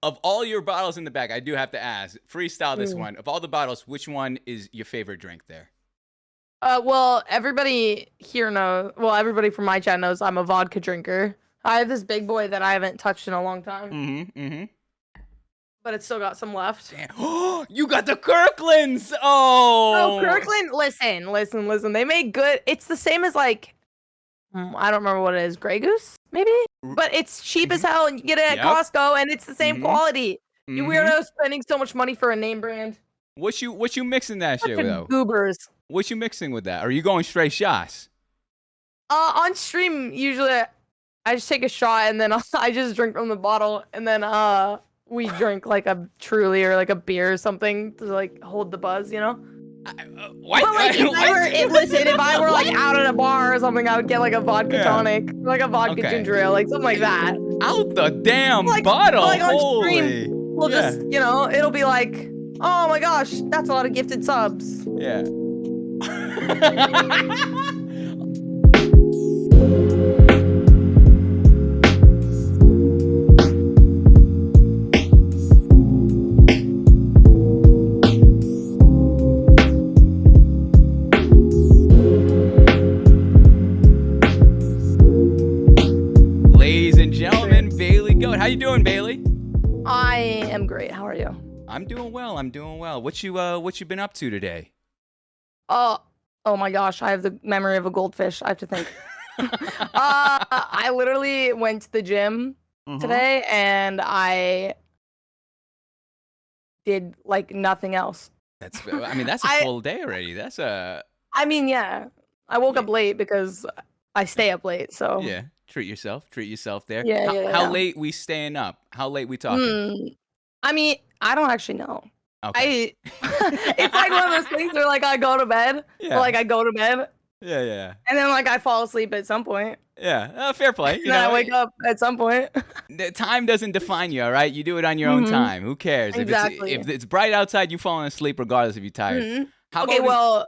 of all your bottles in the bag, I do have to ask, freestyle this Mm. one. Of all the bottles, which one is your favorite drink there? Well, everybody here knows. Well, everybody from my chat knows I'm a vodka drinker. I have this big boy that I haven't touched in a long time, but it's still got some left. Damn. You got the Kirklands. Oh, Oh. Kirkland, listen. They make good. It's the same as like, I don't remember what it is, Grey Goose, maybe? But it's cheap as hell and you get it at Yep. Costco and it's the same quality. You Mhm. weirdos spending so much money for a name brand. What you mixing that shit Bunch with of though? goobers. What you mixing with that? Are you going straight shots? On stream, usually I just take a shot and then I just drink from the bottle and then we drink like a Truly or like a beer or something to like hold the buzz, you know? What? But like if I were like What? out at a bar or something, I would get like a vodka Yeah. tonic, like a vodka Okay. ginger ale, like something like that. Out the damn Like, bottle. like on Holy. stream, we'll just, you know, it'll be like, oh my gosh, that's a lot of gifted subs. Yeah. Ladies and gentlemen, BaileyGoat. How you doing, Bailey? I am great. How are you? I'm doing well. What you been up to today? Oh my gosh, I have the memory of a goldfish. I have to think. I literally went to the gym today and I did like nothing else. That's a full day already. That's a I mean, yeah. I woke up late because I stay up late, so yeah. Treat yourself there. Yeah, How yeah. late we staying up? How late we talking? I mean, I don't actually know. Okay. It's like one of those things where like I go to bed, Yeah. like I go to bed, Yeah. and then like I fall asleep at some point, Yeah. Fair play. and then I wake up at some point. The time doesn't define you, all right? You do it on your own time. Who cares? Exactly. If it's bright outside, you falling asleep regardless if you're tired. How Okay, about well,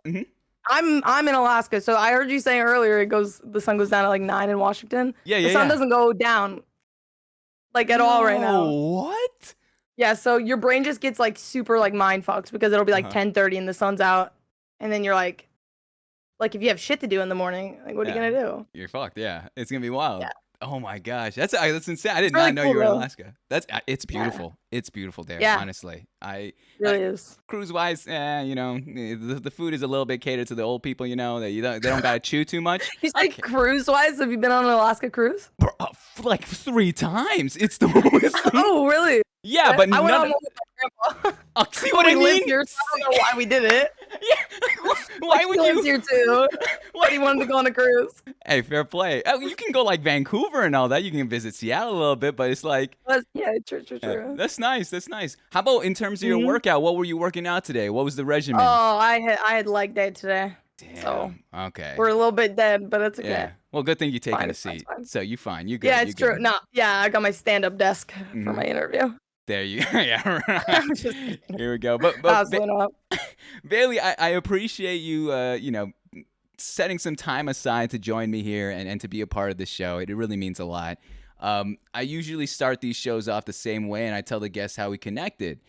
I'm in Alaska, so I heard you saying earlier the sun goes down at like 9 in Washington. Yeah. The sun doesn't go down like at all right now. What? Yeah, so your brain just gets like super like mind fucked because it'll be like 10:30 and the sun's out, and then you're like if you have shit to do in the morning, like what are you gonna do? You're fucked. Yeah, it's gonna be wild. Yeah. Oh my gosh, that's insane. I did Really not know cool, you were in though. Alaska. It's beautiful. It's beautiful there. Yeah. Honestly, It really is. cruise wise, you know, the food is a little bit catered to the old people. You know that they don't gotta chew too much. You say cruise wise? Have you been on an Alaska cruise? Bro, like 3 times. It's the most. Oh, really? Yeah, but I went on none. one with my grandpa. Oh, see what I We lived mean? here, so I don't know why we did it. Yeah. Why would He lives you? here too, but he wanted to go on a cruise. Hey, fair play. You can go like Vancouver and all that. You can visit Seattle a little bit, but it's like Yeah, true. that's nice. That's nice. How about in terms of your workout? What were you working out today? What was the regimen? Oh, I had leg day today. Damn. So Okay. we're a little bit dead, but it's okay. Yeah. Well, good thing you're taking Fine, a it's fine, seat. it's fine. So you fine. You good. Yeah, you it's true. good. No, yeah, I got my stand-up desk for my interview. There you. Yeah. I'm just Right. Here we go. But Absolutely not. Bailey, I appreciate you. You know, setting some time aside to join me here and to be a part of the show. It really means a lot. I usually start these shows off the same way, and I tell the guests how we connected.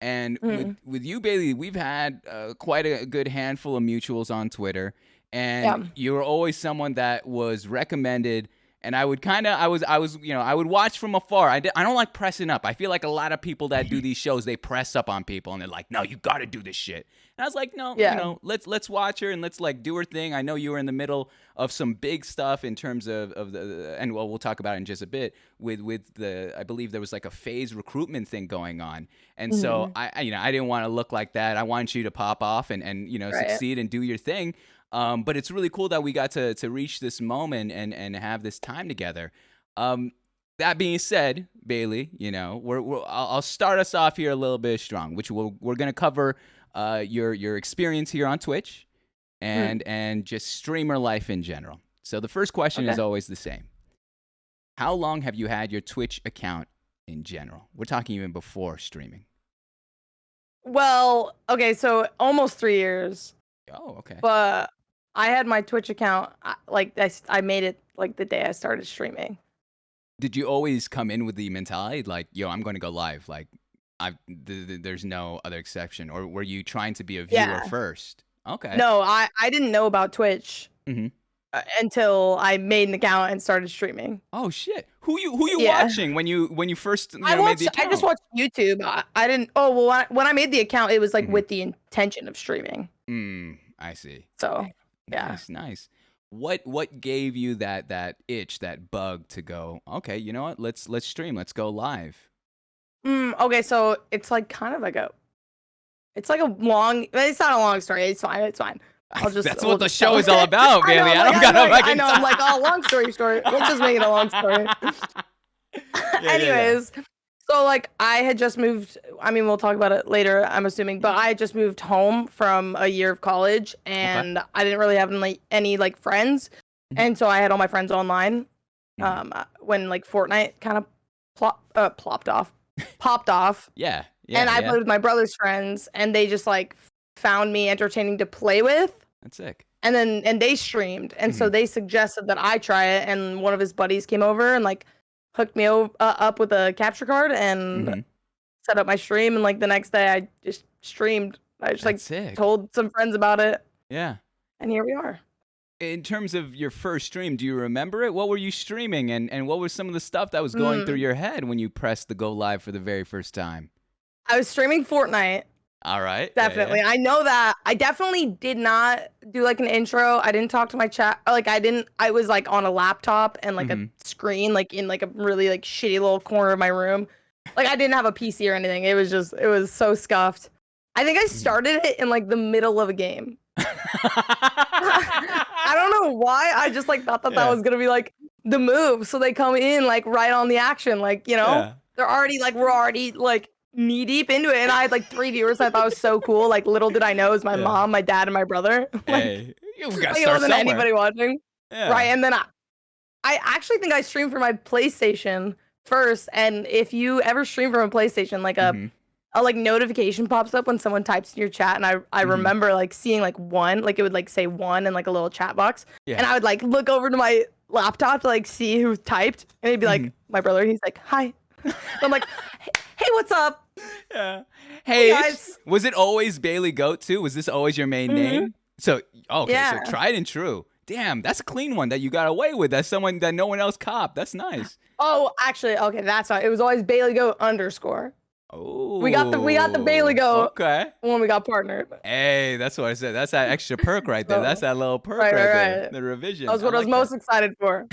And with you, Bailey, we've had quite a good handful of mutuals on Twitter, and you were always someone that was recommended. And I would I would watch from afar. I don't like pressing up. I feel like a lot of people that do these shows, they press up on people and they're like, no, you got to do this shit. And I was like, no, you know, let's watch her and let's like do her thing. I know you were in the middle of some big stuff in terms of and well, we'll talk about it in just a bit with the, I believe there was like a phase recruitment thing going on. And so I didn't want to look like that. I wanted you to pop off and succeed and do your thing. But it's really cool that we got to reach this moment and have this time together. That being said, Bailey, you know, I'll start us off here a little bit strong, which we're gonna cover your experience here on Twitch and just streamer life in general. So the first question is always the same. How long have you had your Twitch account in general? We're talking even before streaming. Well, okay, so almost 3 years. Oh, okay. But I had my Twitch account, I made it like the day I started streaming. Did you always come in with the mentality like, yo, I'm going to go live? Like, there's no other exception. Or were you trying to be a viewer Yeah. first? Okay. No, I didn't know about Twitch Hmm. until I made an account and started streaming. Oh shit. Who you Yeah. watching when you first made the I just account? watched YouTube. I didn't. Oh well, when I made the account, it was like Hmm. with the intention of streaming. I see. So yeah. Nice, nice. What gave you that itch, that bug to go, okay, you know what? Let's stream. Let's go live. Okay, so it's like kind of like it's like a long. It's not a long story. It's fine. It's fine. That's We'll what the just show tell is it. all about, I know. Bailey. I'm I like, don't got no I fucking know. I'm like, oh, long story short. Let's just make it a long story. Yeah, yeah. Anyways, so like I had just moved. I mean, we'll talk about it later, I'm assuming, but I had just moved home from a year of college, Okay. and I didn't really have any like friends, Mhm. and so I had all my friends online. Mhm. When like Fortnite kind of popped off, Yeah, and yeah, I yeah. played with my brother's friends, and they just like found me entertaining to play with. That's sick. And they streamed, and so Mhm. they suggested that I try it, and one of his buddies came over and like hooked me up with a capture card and Mhm. set up my stream, and like the next day I just streamed. I just That's like sick. told some friends about it, Yeah. and here we are. In terms of your first stream, do you remember it? What were you streaming, and what was some of the stuff that was going through Mm, your head when you pressed the go live for the very first time? I was streaming Fortnite. All right. Yeah, yeah. Definitely. I know that. I definitely did not do like an intro. I didn't talk to my chat. Like I was like on a laptop and like a Mhm. screen, like in like a really like shitty little corner of my room. Like I didn't have a PC or anything. It was so scuffed. I think I Mhm. started it in like the middle of a game. I don't know why. I just like thought that that Yeah. was gonna be like the move. So they come in like right on the action. Like, Yeah. they're already like we're already like knee deep into it. And I had like 3 viewers. I thought was so cool. Like little did I know it was my Yeah. mom, my dad, and my brother. Hey, you got to Like it start wasn't somewhere. anybody watching. Right. Yeah. And then I actually think I streamed from my PlayStation first. And if you ever stream from a PlayStation, like Mhm. a like notification pops up when someone types in your chat, and I Mhm. remember like seeing like one, like it would like say one in like a little chat box, and Yeah. I would like look over to my laptop to like see who typed, and he'd be like Mhm. my brother. He's like, hi. And I'm like, hey, what's up? Yeah. Hey Hey, guys. was it always BaileyGoat too? Was this always your main Hmm. name? So okay, so Yeah. tried and true. Damn, that's a clean one that you got away with. That's someone that no one else copped. That's nice. Oh, actually, okay, that's not. It was always BaileyGoat underscore. We got the Bailey Oh, Goat okay. when we got partnered. Hey, that's what I said. That's that extra perk right there. That's So that little perk right, right right, there. right. The That revision. was I what I was like that. most excited for.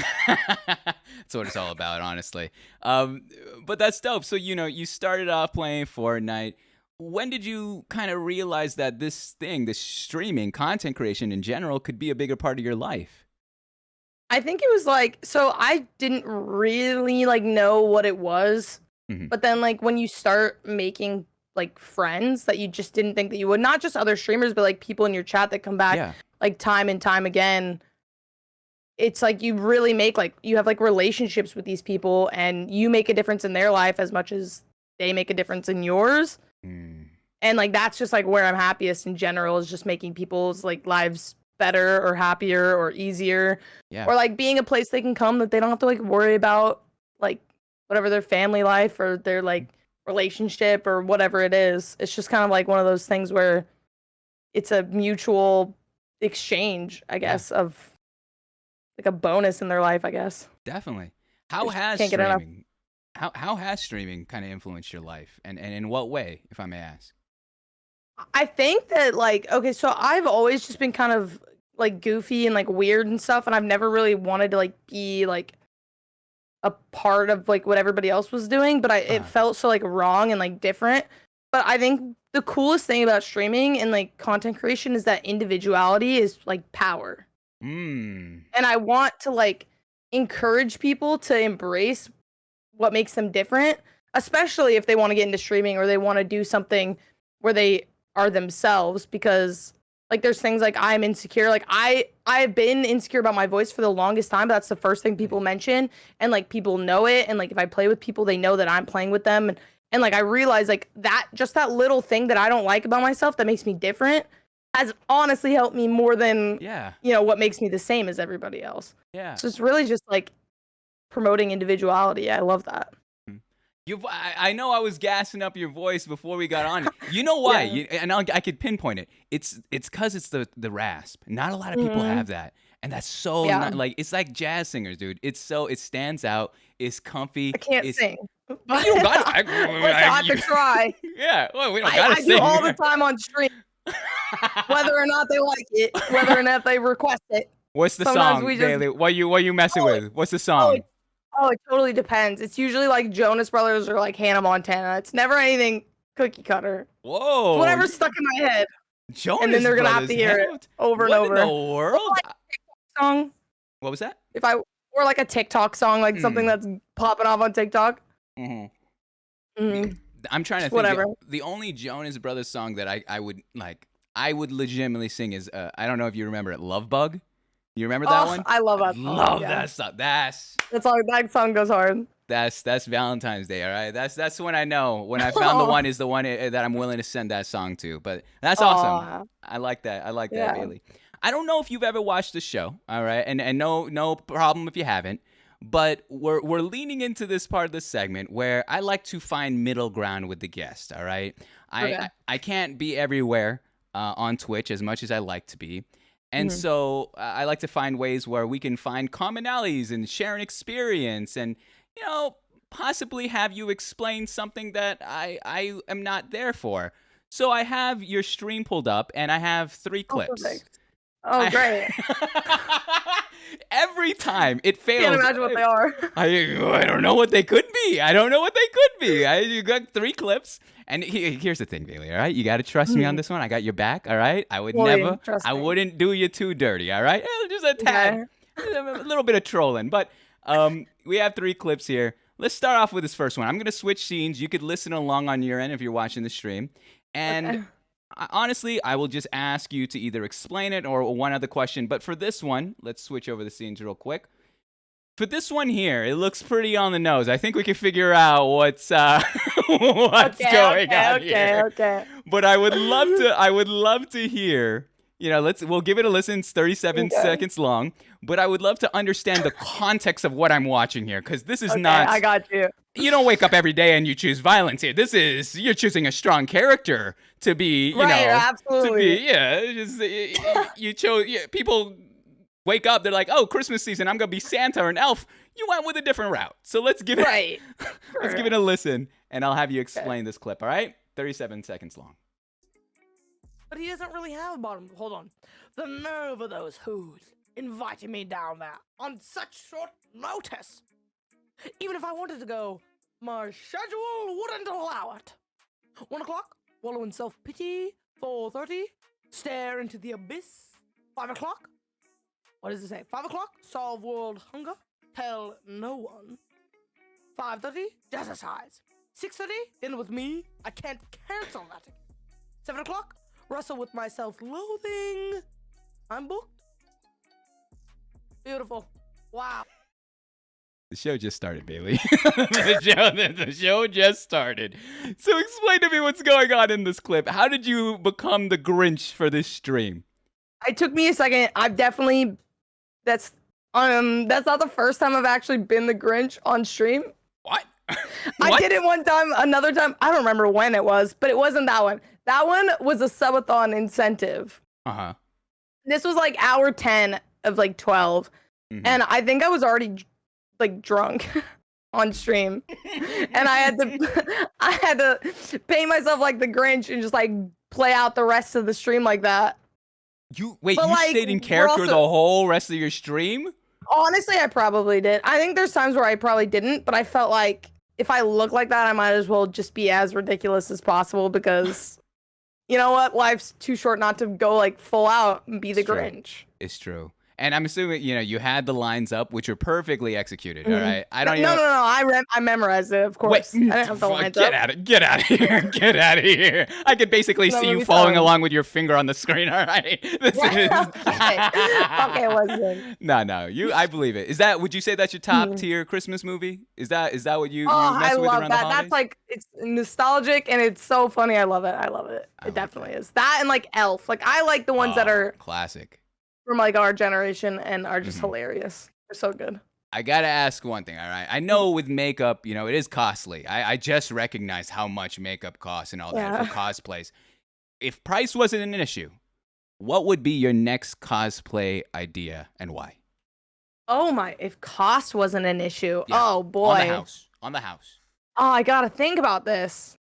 That's what it's all about, honestly. Um, but that's dope. So, you started off playing Fortnite. When did you kind of realize that this streaming, content creation in general, could be a bigger part of your life? I think it was like so I didn't really like know what it was. Hmm. But then like when you start making like friends that you just didn't think that you would, not just other streamers, but like people in your chat that come back Yeah. like time and time again, it's like you really make like you have like relationships with these people and you make a difference in their life as much as they make a difference in yours. Mm, And like that's just like where I'm happiest in general is just making people's like lives better or happier or easier, yeah. or like being a place they can come that they don't have to like worry about like whatever their family life or their like relationship or whatever it is. It's just kind of like one of those things where it's a mutual exchange, I Yeah. guess, of like a bonus in their life, I guess. Definitely. How Just has can't get enough. streaming how has streaming kind of influenced your life, and in what way, if I may ask? I think that like okay, so I've always just been kind of like goofy and like weird and stuff, and I've never really wanted to like be like a part of like what everybody else was doing, but it Uh-huh. felt so like wrong and like different. But I think the coolest thing about streaming and like content creation is that individuality is like power. Mm. And I want to like encourage people to embrace what makes them different, especially if they want to get into streaming or they want to do something where they are themselves, because like there's things like I'm insecure. Like I've been insecure about my voice for the longest time, but that's the first thing people mention, and like people know it, and like if I play with people they know that I'm playing with them, and like I realize like that just that little thing that I don't like about myself that makes me different has honestly helped me more than Yeah. what makes me the same as everybody else. Yeah. So it's really just like promoting individuality. I love that. I know I was gassing up your voice before we got on. You know why? Yeah. I could pinpoint it. It's because it's the rasp. Not a lot of people have that, and that's so like it's like jazz singers, dude. It stands out. It's comfy. I can't sing. You don't got. I have to try. Yeah, well, we don't gotta sing. I do all the time on stream, whether or not they like it, whether or not they request it. What's the song, Bailey? What you messing with? What's the song? Oh, it totally depends. It's usually like Jonas Brothers or like Hannah Montana. It's never anything cookie cutter. Whoa. It's whatever's stuck in my head. Jonas and then they're gonna have to hear it over and over. What in the world? Or like a TikTok song. What was that? Or like a TikTok song, like something that's popping off on TikTok. I'm trying to think. Whatever. The only Jonas Brothers song that I would like, I would legitimately sing is I don't know if you remember it, Love Bug. You remember that one? I love that song. Love that song. That song goes hard. That's Valentine's Day, all right? That's when I know when I found the one is the one that I'm willing to send that song to. But that's awesome. I like that. I like that, Bailey. I don't know if you've ever watched the show, all right? And no problem if you haven't. But we're leaning into this part of the segment where I like to find middle ground with the guest, all right? I can't be everywhere on Twitch as much as I like to be. And so I like to find ways where we can find commonalities and share an experience and, possibly have you explain something that I am not there for. So I have your stream pulled up and I have 3 clips. Oh, great. Every time it fails. I can't imagine what they are. I don't know what they could be. You got 3 clips. And here's the thing, Bailey, all right? You got to trust me on this one. I got your back, all right? I would I wouldn't do you too dirty, all right? Just a tad, a little bit of trolling. But we have 3 clips here. Let's start off with this first one. I'm going to switch scenes. You could listen along on your end if you're watching the stream. And honestly, I will just ask you to either explain it or one other question. But for this one, let's switch over the scenes real quick. For this one here, it looks pretty on the nose. I think we can figure out what's going on here. Okay. But I would love to hear. We'll give it a listen. It's 37 seconds long. But I would love to understand the context of what I'm watching here, because this is not. I got you. You don't wake up every day and you choose violence here. You're choosing a strong character to be. Absolutely. To be, you chose. People wake up, they're like, oh, Christmas season, I'm gonna be Santa or an elf. You went with a different route. So let's give it let's give it a listen, and I'll have you explain this clip, all right? 37 seconds long. But he doesn't really have a bottom. Hold on. The nerve of those who's inviting me down there on such short notice. Even if I wanted to go, my schedule wouldn't allow it. 1 o'clock, wallow in self-pity. 4:30, stare into the abyss. 5 o'clock, what does it say? 5 o'clock, solve world hunger. Tell no one. 5:30, jazzercise. 6:30, dinner with me. I can't cancel that. 7 o'clock, wrestle with my self-loathing. I'm booked. Beautiful. Wow. The show just started, Bailey. the show just started. So explain to me what's going on in this clip. How did you become the Grinch for this stream? It took me a second. I've definitely that's not the first time I've actually been the Grinch on stream. What? I did it one time, another time. I don't remember when it was, but it wasn't that one. That one was a subathon incentive. Uh-huh. This was like hour 10 of like 12. And I think I was already like drunk on stream. And I had to paint myself like the Grinch and just like play out the rest of the stream like that. You stayed in character the whole rest of your stream? Honestly, I probably did. I think there's times where I probably didn't, but I felt like if I look like that, I might as well just be as ridiculous as possible, because you know what? Life's too short not to go like full out and be the Grinch. It's true. And I'm assuming, you had the lines up, which were perfectly executed, all right? No. I memorized it, of course. Wait, I didn't have the lines up. Get out of here. Get out of here. I could basically see you following along with your finger on the screen, all right? This is... Okay, listen. No, I believe it. Would you say that's your top tier Christmas movie? Is that what you mess with around the holidays? That's like, it's nostalgic and it's so funny. I love it. It definitely is. That and like Elf. Like, I like the ones that are classic. From like our generation and are just hilarious. They're so good. I gotta ask one thing, all right? I know with makeup, it is costly. I just recognized how much makeup costs and all that for Yeah. cosplays. If price wasn't an issue, what would be your next cosplay idea and why? Oh my, if cost wasn't an issue. Yeah. Oh On the boy. house. On the house. Oh, I gotta think about this.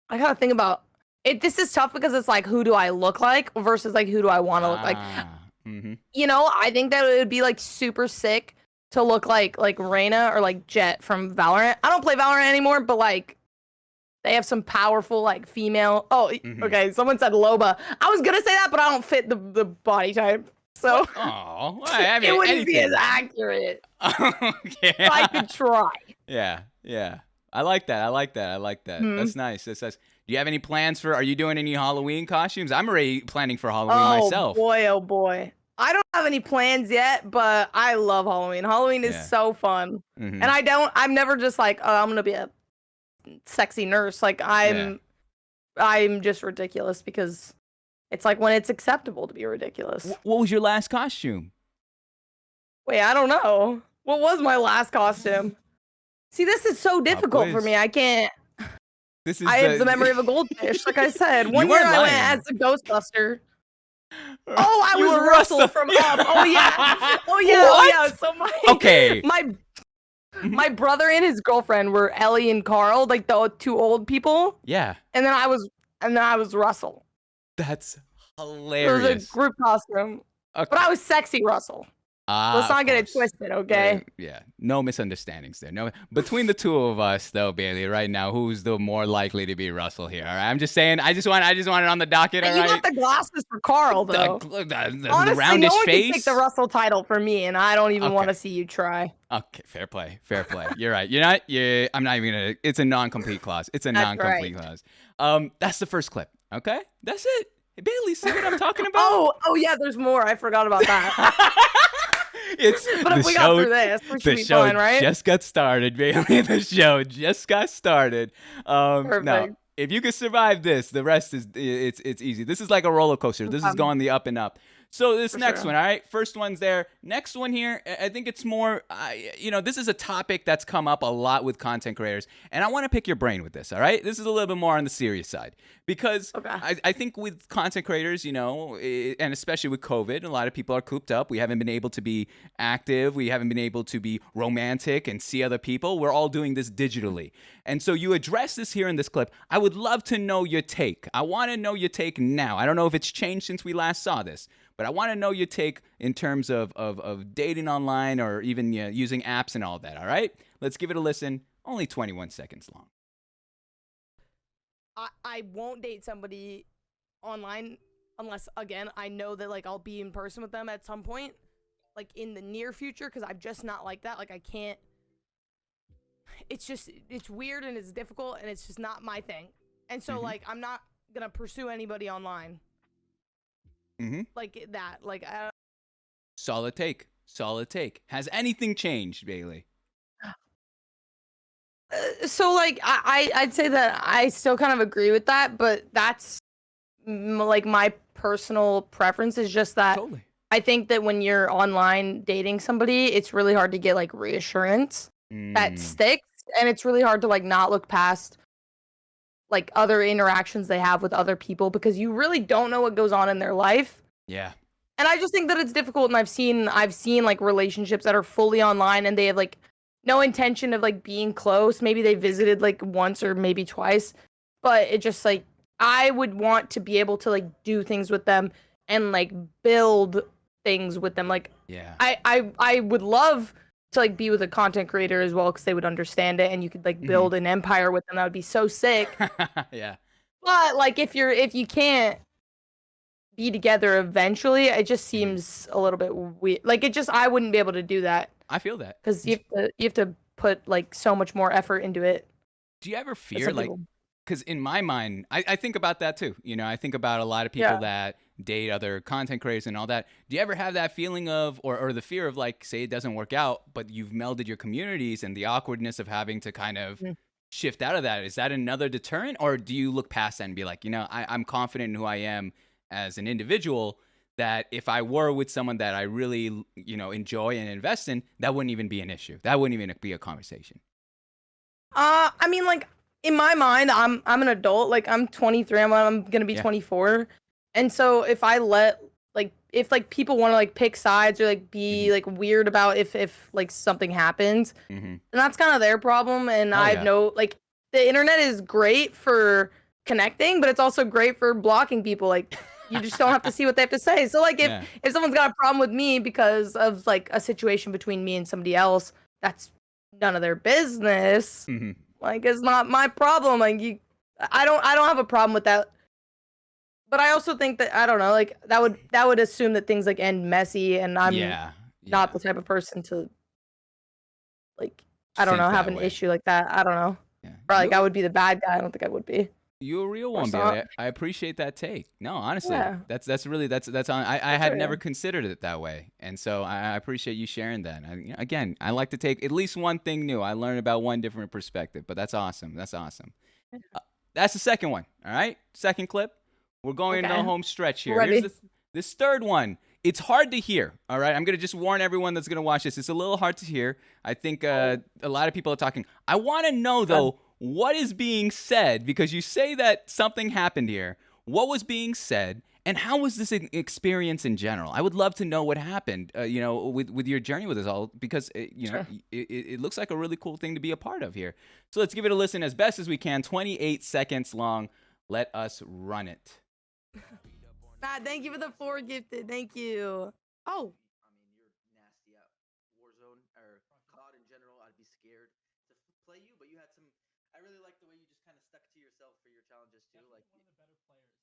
I gotta think about it. This is tough because it's like, who do I look like versus like, who do I want to look like? Mm-hmm. I think that it would be like super sick to look like Reyna or like Jet from Valorant. I don't play Valorant anymore, but like they have some powerful like female. Oh, okay. Someone said Loba. I was gonna say that, but I don't fit the body type, so Oh, I mean, it wouldn't be anything. as accurate. Okay. But I could try. Yeah. I like that. That's nice. That's nice. Do you have any plans are you doing any Halloween costumes? I'm already planning for Halloween myself. Oh boy. I don't have any plans yet, but I love Halloween. Halloween is so fun. Mhm. And I'm never just like, oh, I'm gonna be a sexy nurse. Like I'm just ridiculous because it's like when it's acceptable to be ridiculous. What was your last costume? Wait, I don't know. What was my last costume? See, this is so difficult for quiz. me. I can't. This is I have the memory of a goldfish, like I said. You One year weren't I went lying. as a Ghostbuster. Oh, I You was were Russell from Up. Oh yeah. Oh yeah. What? Oh yeah. So Okay. my brother and his girlfriend were Ellie and Carl, like the two old people, Yeah. and then I was Russell. That's It hilarious. was a group costume, Okay. but I was sexy Russell. Let's not Of get it course. twisted, okay? Yeah. No misunderstandings there. No. Between the two of us, though, Bailey, right now, who's the more likely to be Russell here? All right. I'm just saying. I just want it on the docket. All You right. got the glasses for Carl, though. The Honestly, roundish no one face. can take the Russell title for me, and I don't even want to see you try. Okay, fair play. You're right. I'm not even gonna. It's a non-complete clause. It's a That's non-complete clause. That's the first clip. Okay, that's it. Hey, Bailey, see what I'm talking about? Oh yeah, there's more. I forgot about that. But if we got through this, we should be fine, right? Just got started, Bailey. The show just got started. Now, Perfect. if you can survive this, the rest is it's easy. This is like a roller coaster. This is going the up and up. So this next one, all right? First one's there. Next one here, I think it's more, this is a topic that's come up a lot with content creators, and I want to pick your brain with this, all right? This is a little bit more on the serious side because I think with content creators, and especially with COVID, a lot of people are cooped up. We haven't been able to be active. We haven't been able to be romantic and see other people. We're all doing this digitally. And so you address this here in this clip. I would love to know your take. I want to know your take now. I don't know if it's changed since we last saw this. But I want to know your take in terms of dating online or even using apps and all that, all right? Let's give it a listen. Only 21 seconds long. I won't date somebody online unless, again, I know that, like, I'll be in person with them at some point, like, in the near future, because I'm just not like that. Like, I can't... It's weird and it's difficult, and it's just not my thing. And so, like, I'm not gonna pursue anybody online. Like that, like Solid take. Has anything changed, Bailey? So like I'd say that I still kind of agree with that, but that's like my personal preference is just that I think that when you're online dating somebody, it's really hard to get like reassurance that sticks, and it's really hard to like not look past like other interactions they have with other people because you really don't know what goes on in their life. Yeah. And I just think that it's difficult, and I've seen like relationships that are fully online and they have like no intention of like being close. Maybe they visited like once or maybe twice, but it just like I would want to be able to like do things with them and like build things with them. Like I would love to like be with a content creator as well because they would understand it and you could like build an empire with them. That would be so sick. Yeah. But like if you can't be together eventually, it just seems a little bit weird. Like I wouldn't be able to do that. I feel that. Because you have to put like so much more effort into it. Do you ever fear like, because in my mind, I think about that too. I think about a lot of people that date other content creators and all that. Do you ever have that feeling of, or the fear of like, say it doesn't work out, but you've melded your communities and the awkwardness of having to kind of shift out of that? Is that another deterrent? Or do you look past that and be like, I'm confident in who I am as an individual, that if I were with someone that I really, enjoy and invest in, that wouldn't even be an issue. That wouldn't even be a conversation. I mean, like in my mind, I'm an adult. Like I'm 23. I'm gonna be 24, and so if I let if like people want to like pick sides or like be like weird about if like something happens, then that's kind of their problem. And I've like the internet is great for connecting, but it's also great for blocking people. Like you just don't have to see what they have to say. So like if someone's got a problem with me because of like a situation between me and somebody else, that's none of their business. Like it's not my problem. Like I don't have a problem with that. But I also think that I don't know, like that would assume that things like end messy, and I'm not the type of person to like I don't know have an issue like that. I don't know. Or like I would be the bad guy. I don't think I would be. You're a real one, Bailey. I appreciate that take. No, honestly, that's really that's on. I had never considered it that way, and so I appreciate you sharing that. Again, I like to take at least one thing new. I learn about one different perspective, but that's awesome. That's awesome. That's the second one. All right, second clip. We're going into the home stretch here. Ready. Here's this third one. It's hard to hear, all right? I'm going to just warn everyone that's going to watch this. It's a little hard to hear. I think a lot of people are talking. I want to know, though, what is being said, because you say that something happened here. What was being said, and how was this experience in general? I would love to know what happened, with your journey with this all, because, it looks like a really cool thing to be a part of here. So let's give it a listen as best as we can. 28 seconds long. Let us run it. Matt, thank you for the 4 gifted. Thank you. Oh. I mean, you're nasty at Warzone or COD in general. I'd be scared to play you, but you had some. I really like the way you just kind of stuck to yourself for your challenges too. Like one of the better players.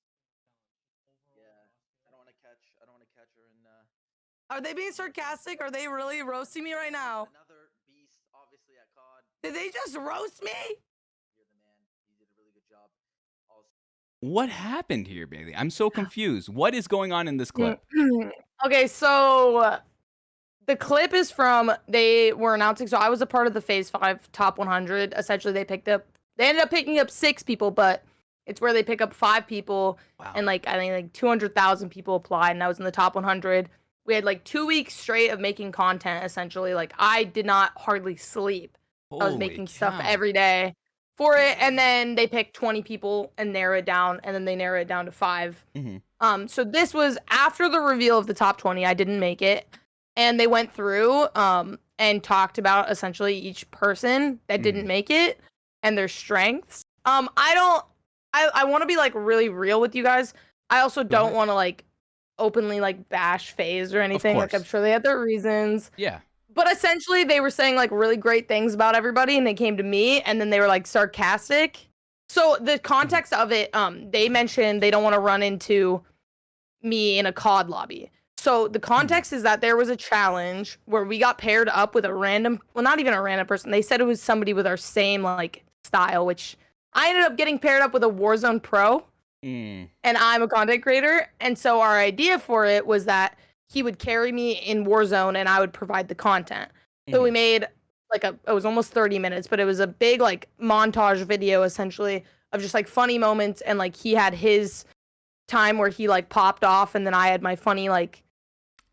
Yeah, I don't want to catch her in. Are they being sarcastic? Are they really roasting me right now? Another beast, obviously at COD. Did they just roast me? You're the man. You did a really good job. What happened here, Bailey? I'm so confused. What is going on in this clip? Okay, so the clip is from they were announcing. So I was a part of the Phase 5 Top 100. Essentially, they ended up picking up 6 people, but it's where they pick up 5 people, and I think 200,000 people applied, and I was in the top 100. We had 2 weeks straight of making content. Essentially, I did not hardly sleep. I was making stuff every day for it, and then they picked 20 people and narrow it down, and then they narrow it down to 5. So this was after the reveal of the top 20. I didn't make it, and they went through and talked about essentially each person that didn't make it and their strengths. I want to be really real with you guys. I also don't want to openly bash FaZe or anything. I'm sure they had their reasons. Yeah. But essentially, they were saying really great things about everybody, and they came to me, and then they were sarcastic. So the context of it, they mentioned they don't want to run into me in a COD lobby. So the context is that there was a challenge where we got paired up with a random, well, not even a random person. They said it was somebody with our same style, which I ended up getting paired up with a Warzone pro, and I'm a content creator. And so our idea for it was that he would carry me in Warzone and I would provide the content. So we made it was almost 30 minutes, but it was a big montage video essentially of just funny moments, and he had his time where he popped off, and then I had my funny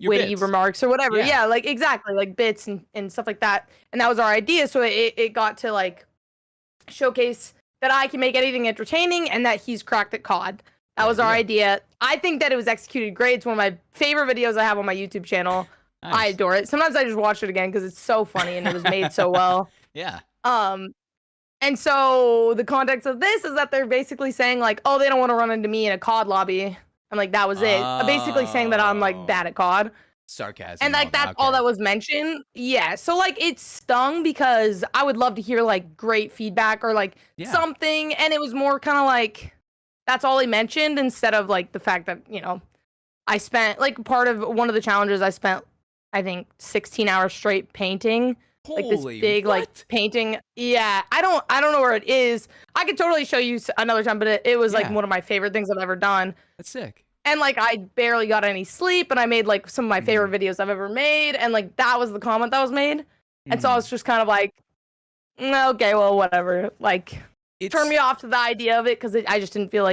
witty remarks or whatever. Yeah, exactly, bits and stuff like that. And that was our idea. So it got to showcase that I can make anything entertaining and that he's cracked at COD. That was our idea. I think that it was executed great. It's one of my favorite videos I have on my YouTube channel. Nice. I adore it. Sometimes I just watch it again because it's so funny and it was made so well. Yeah. And so the context of this is that they're basically saying oh, they don't want to run into me in a COD lobby. I'm that was it. Basically saying that I'm bad at COD. Sarcasm. And that's all that was mentioned. Yeah. So it stung because I would love to hear great feedback or something. And it was more kind of that's all he mentioned, instead of the fact that, I spent part of one of the challenges, I spent, I think, 16 hours straight painting. This big painting. Yeah. I don't know where it is. I could totally show you another time, but it was one of my favorite things I've ever done. That's sick. And I barely got any sleep, and I made some of my favorite videos I've ever made, and that was the comment that was made. And so I was just kind of okay, well, whatever. Turn me off to the idea of it, because I just didn't feel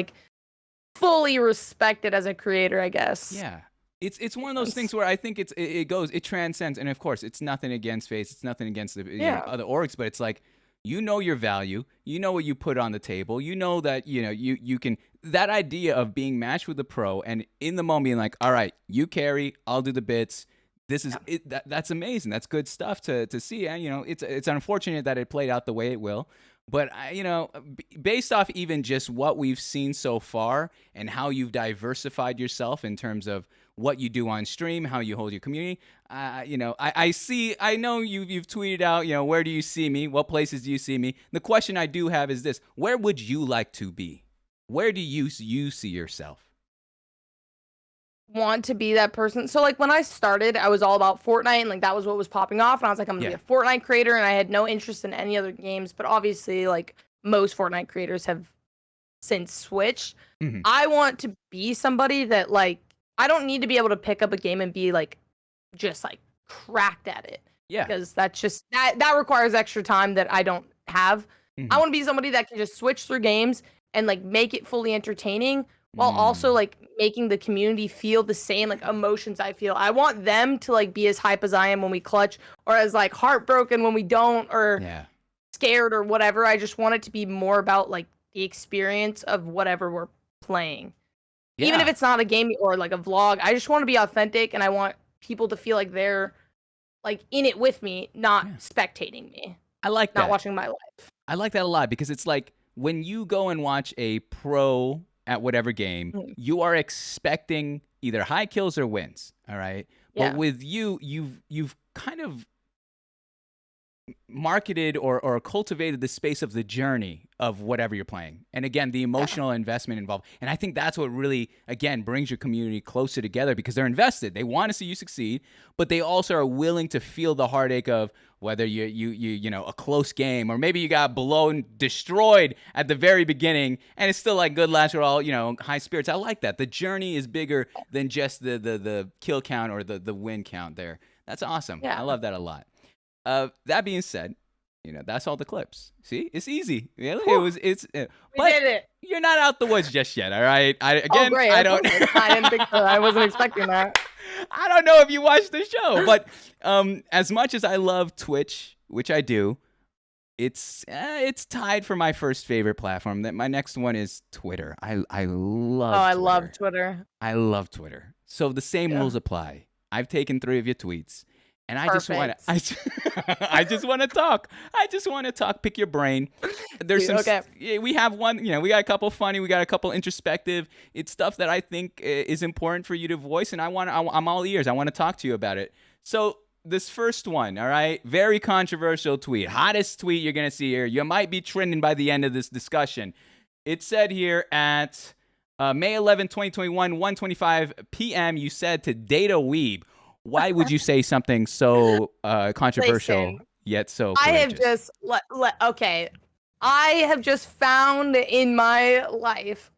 fully respected as a creator, I guess. Yeah. It's one of those things where I think it transcends, and of course it's nothing against FaZe, it's nothing against the other orgs, but it's like you know your value, you know what you put on the table, you know that you can, that idea of being matched with a pro and in the moment being like, all right, you carry, I'll do the bits. This is that's amazing. That's good stuff to see, and it's unfortunate that it played out the way it will. But based off even just what we've seen so far and how you've diversified yourself in terms of what you do on stream, how you hold your community, I know you've tweeted out, where do you see me? What places do you see me? The question I do have is this: where would you like to be? Where do you see yourself? Want to be that person. So like when I started, I was all about Fortnite and like that was what was popping off, and I was like, I'm gonna be a Fortnite creator, and I had no interest in any other games. But obviously, like most Fortnite creators have since switched. Mm-hmm. I want to be somebody that like I don't need to be able to pick up a game and be like just like cracked at it. Yeah. Because that's just that requires extra time that I don't have. Mm-hmm. I want to be somebody that can just switch through games and like make it fully entertaining while also like making the community feel the same like emotions I feel. I want them to like be as hype as I am when we clutch, or as like heartbroken when we don't, or scared or whatever. I just want it to be more about like the experience of whatever we're playing. Yeah. Even if it's not a game or like a vlog, I just want to be authentic, and I want people to feel like they're like in it with me, not spectating me. I like that. Not watching my life. I like that a lot, because it's like when you go and watch a pro at whatever game, you are expecting either high kills or wins. All right. Yeah. But with you've kind of marketed or cultivated the space of the journey of whatever you're playing. And again, the emotional investment involved. And I think that's what really, again, brings your community closer together, because they're invested. They want to see you succeed, but they also are willing to feel the heartache of whether you a close game, or maybe you got blown, destroyed at the very beginning, and it's still like good lads are all, high spirits. I like that. The journey is bigger than just the kill count or the win count there. That's awesome. Yeah. I love that a lot. That being said, that's all the clips. See, it's easy. Really, we did it. You're not out the woods just yet. All right. I don't. I didn't think so. I wasn't expecting that. I don't know if you watched the show, but as much as I love Twitch, which I do, it's tied for my first favorite platform. That my next one is Twitter. I love. I love Twitter. I love Twitter. So the same rules apply. I've taken 3 of your tweets. And I just want to, I just want to talk. I just want to talk. Pick your brain. There's we have one. We got a couple funny. We got a couple introspective. It's stuff that I think is important for you to voice, and I'm all ears. I want to talk to you about it. So this first one, all right, very controversial tweet, hottest tweet you're gonna see here. You might be trending by the end of this discussion. It said here at May 11, 2021, 1:25 p.m. You said to Data Weeb. Why would you say something so controversial yet so courageous? I have just found in my life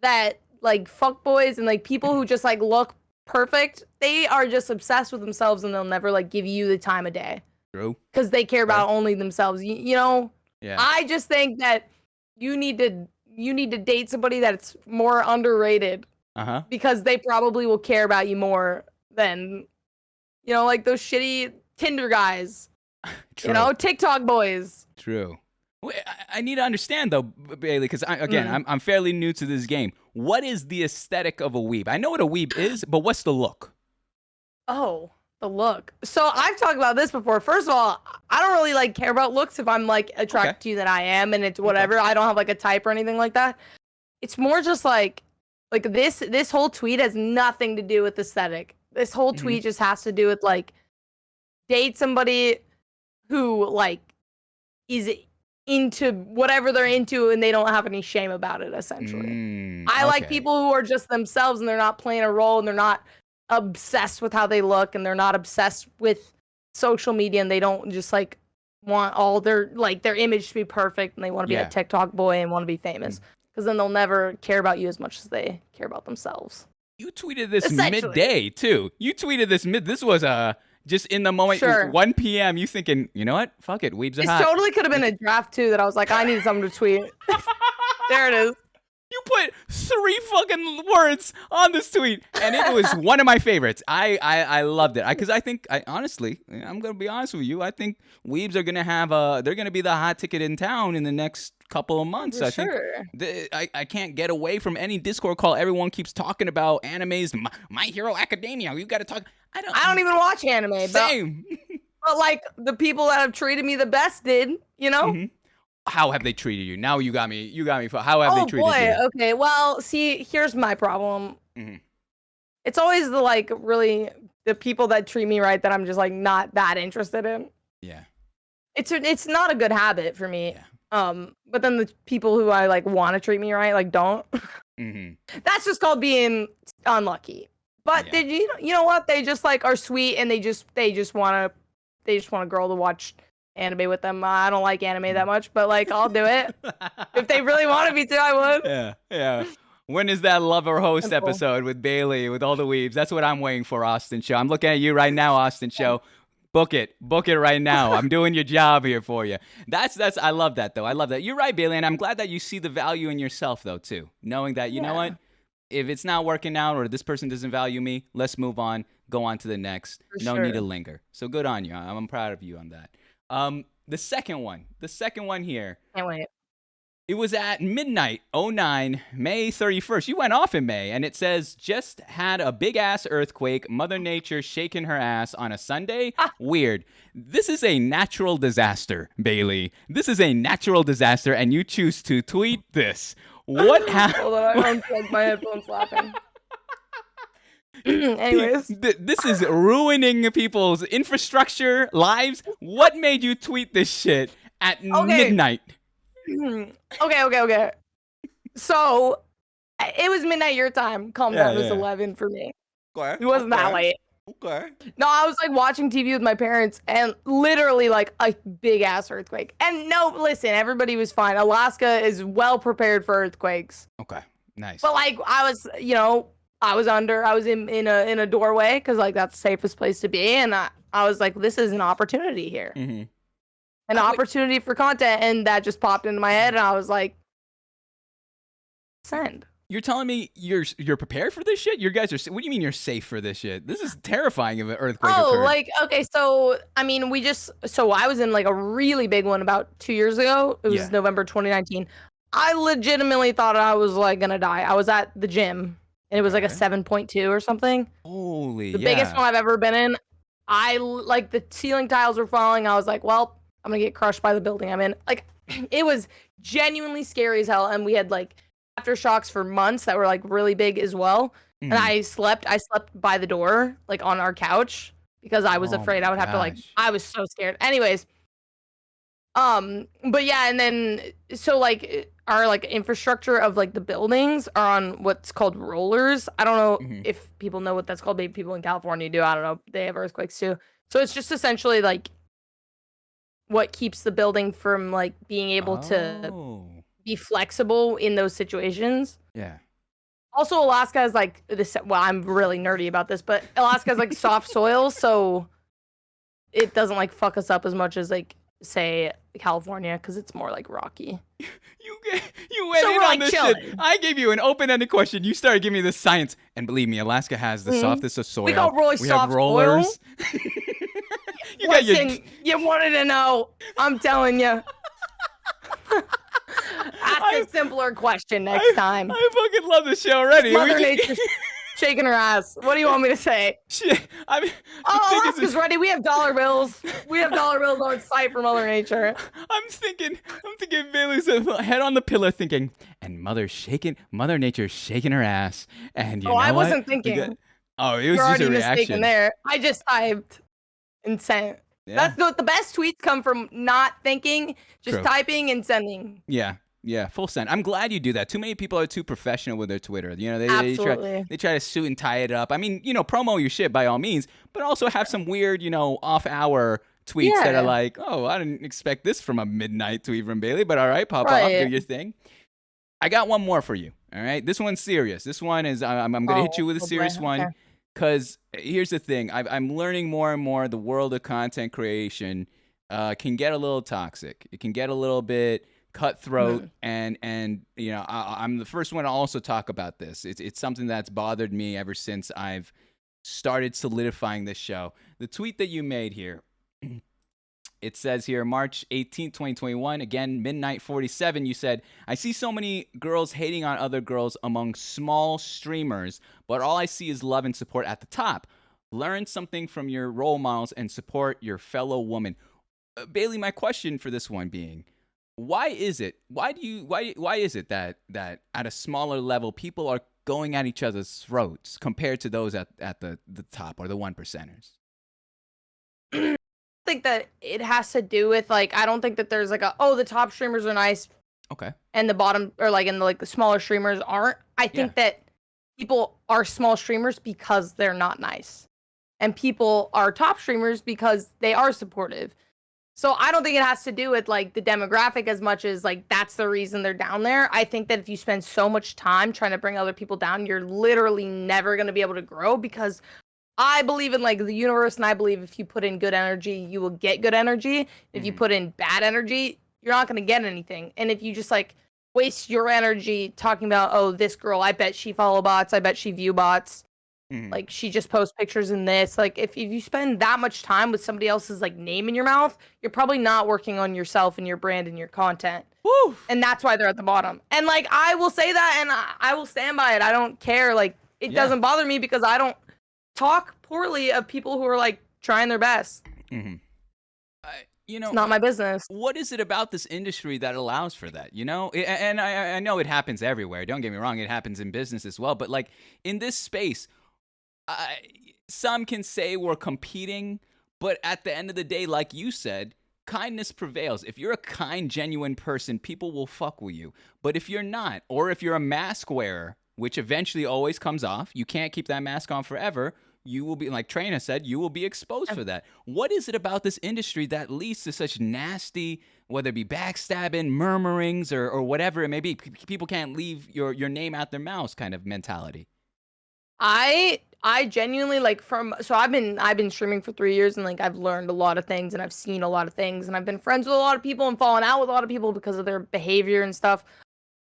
that like fuckboys and like people who just like look perfect, they are just obsessed with themselves, and they'll never like give you the time of day. True. Because they care about only themselves. Yeah. I just think that you need to date somebody that's more underrated. Because they probably will care about you more than like those shitty Tinder guys. True. TikTok boys. True. I need to understand though, Bailey, because I'm fairly new to this game. What is the aesthetic of a weeb? I know what a weeb is, but what's the look? Oh, the look. So I've talked about this before. First of all, I don't really like care about looks if I'm like attracted to you that I am, and it's whatever. I don't have like a type or anything like that. It's more just like this whole tweet has nothing to do with aesthetic. This whole tweet just has to do with like date somebody who like is into whatever they're into, and they don't have any shame about it, essentially. I like people who are just themselves, and they're not playing a role, and they're not obsessed with how they look, and they're not obsessed with social media, and they don't just like want all their image to be perfect, and they want to be a TikTok boy and want to be famous, because then they'll never care about you as much as they care about themselves. You tweeted this midday too. You tweeted this This was just in the moment, 1 p.m. You thinking, you know what? Fuck it, weebs are hot. It totally could have been a draft too. That I was like, I need something to tweet. There it is. You put 3 fucking words on this tweet, and it was one of my favorites. I loved it because I think honestly, I'm gonna be honest with you. I think weebs are gonna have they're gonna be the hot ticket in town in the next couple of months. For I think sure. I can't get away from any Discord call. Everyone keeps talking about animes. My Hero Academia. You got to talk. I don't even watch anime. Same. But like the people that have treated me the best did, you know? Mm-hmm. How have they treated you? Now you got me. How have they treated you? Okay. Well, see, here's my problem. Mm-hmm. It's always the like really the people that treat me right that I'm just like not that interested in. Yeah. It's not a good habit for me. Yeah. But then the people who I like want to treat me right like don't. Mm-hmm. That's just called being unlucky. But Yeah. you know what? They just like are sweet and they just want a girl to watch anime with them. I don't like anime that much, but like I'll do it. If they really wanted me to, I would. Yeah. When is that lover host Simple. episode with Bailey with all the weebs? That's what I'm waiting for, Austin Show. I'm looking at you right now, Austin Show. Book it right now. I'm doing your job here for you. That's I love that though. I love that. You're right, Bailey, and I'm glad that you see the value in yourself though too. Knowing that you know what, if it's not working out or this person doesn't value me, let's move on. Go on to the next. No need to linger. So good on you. I'm proud of you on that. The second one here. Can't wait. It was at midnight, 09, May 31st. You went off in May, and it says, just had a big-ass earthquake, Mother Nature shaking her ass on a Sunday. Weird. This is a natural disaster, Bailey. This is a natural disaster, and you choose to tweet this. What happened? Hold on, I unplugged my headphones laughing. Anyways. This is ruining people's infrastructure, lives. What made you tweet this shit at midnight? Okay. So, it was midnight your time. Calm down. It was 11 for me. Okay. It wasn't that late. Okay. No, I was like watching TV with my parents and literally like a big ass earthquake. And no, listen, everybody was fine. Alaska is well prepared for earthquakes. Okay. Nice. But like I was, I was in a doorway because like that's the safest place to be. And I was like, this is an opportunity here. Mm-hmm. An opportunity for content, and that just popped into my head, and I was like, "Send." You're telling me you're prepared for this shit? You guys are. What do you mean you're safe for this shit? This is terrifying if an earthquake occurred. Like okay, so I mean, I was in like a really big one about 2 years ago. It was November 2019. I legitimately thought I was like gonna die. I was at the gym, and it was like a 7.2 or something. Holy, the biggest one I've ever been in. I like the ceiling tiles were falling. I was like, well. I'm gonna get crushed by the building I'm in. Like, it was genuinely scary as hell, and we had like aftershocks for months that were like really big as well. And I slept by the door, like on our couch, because I was afraid I would have to like. I was so scared. Anyways, but yeah, and then so like our like infrastructure of like the buildings are on what's called rollers. I don't know if people know what that's called. Maybe people in California do. I don't know. They have earthquakes too. So it's just essentially like. What keeps the building from like being able to be flexible in those situations. Yeah. Also, Alaska is like this. Well, I'm really nerdy about this, but Alaska is like soft soil, so it doesn't like fuck us up as much as like say California because it's more like rocky. You went in on this shit. I gave you an open-ended question. You started giving me the science, and believe me, Alaska has the softest of soil. We got really soft have rollers. You wanted to know. I'm telling you. Ask a simpler question next time. I fucking love this show already. Mother Nature's shaking her ass. What do you want me to say? Shit. Alaska's ready. We have dollar bills. We have dollar bills on site for Mother Nature. I'm thinking Bailey's head on the pillow thinking, and Mother Nature's shaking her ass. And you know I what? wasn't thinking. It was You're just already a reaction. mistaken there. I just typed and sent. Yeah. That's what the best tweets come from not thinking, just typing and sending. Yeah, full send. I'm glad you do that. Too many people are too professional with their Twitter. You know, they try to suit and tie it up. I mean, promo your shit by all means, but also have some weird, off-hour tweets that are like, oh, I didn't expect this from a midnight tweet from Bailey, but all right, pop off, do your thing. I got one more for you, all right? This one's serious. This one is, I'm going to hit you with a serious one. Because here's the thing, I'm learning more and more the world of content creation can get a little toxic. It can get a little bit cutthroat, and you know, I'm the first one to also talk about this. It's something that's bothered me ever since I've started solidifying this show. The tweet that you made here, it says here, March 18th, 2021, again, midnight 47, you said, I see so many girls hating on other girls among small streamers, but all I see is love and support at the top. Learn something from your role models and support your fellow woman. Bailey, my question for this one being, why is it that at a smaller level people are going at each other's throats compared to those at the top or the one percenters? I think that it has to do with, like, I don't think that there's like the top streamers are nice, Okay. and the bottom, or like in the smaller streamers aren't. I think that people are small streamers because they're not nice, and people are top streamers because they are supportive. So I don't think it has to do with like the demographic as much as like that's the reason they're down there. I think that if you spend so much time trying to bring other people down, you're literally never going to be able to grow, because I believe in like the universe, and I believe if you put in good energy, you will get good energy. If you put in bad energy, you're not going to get anything. And if you just like waste your energy talking about, oh, this girl, I bet she follow bots, I bet she view bots, like she just posts pictures in this. Like if you spend that much time with somebody else's like name in your mouth, you're probably not working on yourself and your brand and your content. Woo! And that's why they're at the bottom. And like I will say that, and I will stand by it. I don't care. Like it doesn't bother me because I don't talk poorly of people who are like trying their best. You know, It's not my business. what is it about this industry that allows for that? You know, and I know it happens everywhere. Don't get me wrong; it happens in business as well. But like in this space, some can say we're competing, but at the end of the day, like you said, kindness prevails. If you're a kind, genuine person, people will fuck with you. But if you're not, or if you're a mask wearer, which eventually always comes off, you can't keep that mask on forever. You will be, like Traina said, you will be exposed for that. What is it about this industry that leads to such nasty, whether it be backstabbing, murmurings, or whatever it may be? People can't leave your name out their mouths kind of mentality. I genuinely so I've been streaming for 3 years, and like I've learned a lot of things, and I've seen a lot of things, and I've been friends with a lot of people and fallen out with a lot of people because of their behavior and stuff.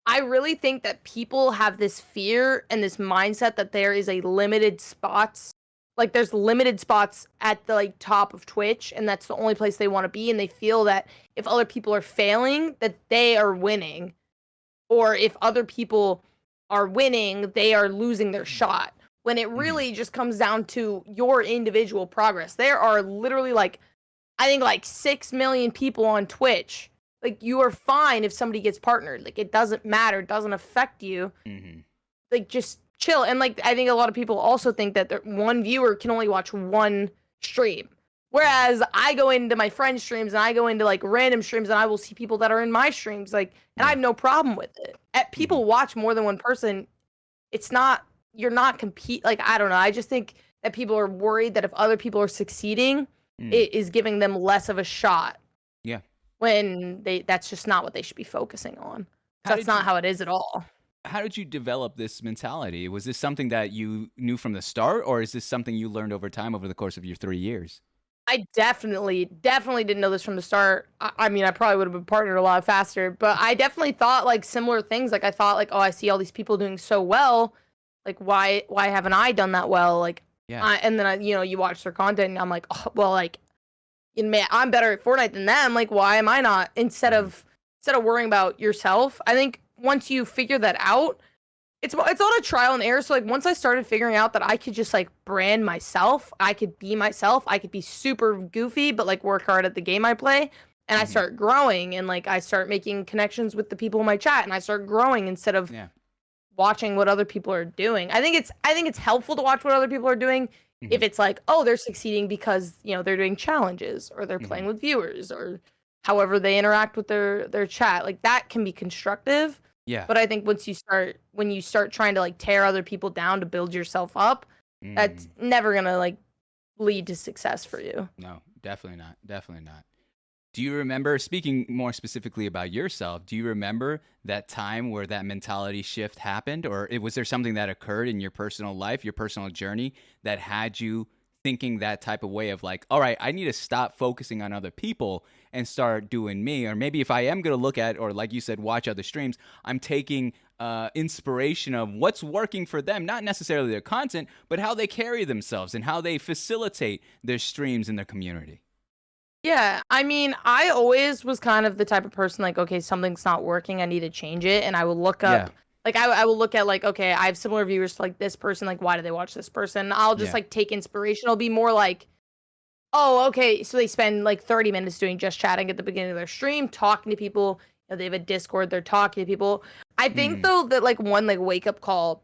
I really think that people have this fear and this mindset that there is a limited spots. Like there's limited spots at the like top of Twitch, and that's the only place they want to be, and they feel that if other people are failing, that they are winning. Or if other people are winning, they are losing their shot. When it really just comes down to your individual progress. There are literally I think 6 million people on Twitch. Like you are fine if somebody gets partnered. Like it doesn't matter. It doesn't affect you. Like just chill. And like I think a lot of people also think that one viewer can only watch one stream. Whereas I go into my friends' streams and I go into like random streams and I will see people that are in my streams, like, and I have no problem with it. People watch more than one person. It's not, you're not like, I don't know. I just think that people are worried that if other people are succeeding, it is giving them less of a shot. Yeah. When that's just not what they should be focusing on. That's not how it is at all. How did you develop this mentality? Was this something that you knew from the start, or is this something you learned over time over the course of your 3 years? I definitely didn't know this from the start. I mean, I probably would have been partnered a lot faster, but I definitely thought like similar things. Like I thought like, oh, I see all these people doing so well. Like why haven't I done that well? Like, yeah. And then you watch their content and I'm like, oh, well, like, man, I'm better at Fortnite than them. Like, why am I not? Instead of worrying about yourself, I think once you figure that out, it's a lot of trial and error. So like once I started figuring out that I could just like brand myself, I could be myself, I could be super goofy, but like work hard at the game I play, and I start growing, and like I start making connections with the people in my chat, and I start growing instead of watching what other people are doing. I think it's helpful to watch what other people are doing if it's like, oh, they're succeeding because they're doing challenges or they're playing with viewers or however they interact with their chat. Like that can be constructive. Yeah. But I think when you start trying to like tear other people down to build yourself up, that's never gonna like lead to success for you. No, definitely not. Definitely not. Do you remember, speaking more specifically about yourself, do you remember that time where that mentality shift happened? Or was there something that occurred in your personal life, your personal journey, that had you thinking that type of way of like, all right, I need to stop focusing on other people and start doing me. Or maybe if I am going to look at, or like you said, watch other streams, I'm taking inspiration of what's working for them, not necessarily their content, but how they carry themselves and how they facilitate their streams in their community. Yeah, I mean, I always was kind of the type of person like, okay, something's not working, I need to change it, and I will look Yeah. up, like, I will look at like, okay, I have similar viewers to like this person, like, why do they watch this person? I'll just Yeah. like take inspiration. I'll be more like, oh, okay, so they spend like 30 minutes doing just chatting at the beginning of their stream, talking to people. You know, they have a Discord, they're talking to people. I think though that like one like wake up call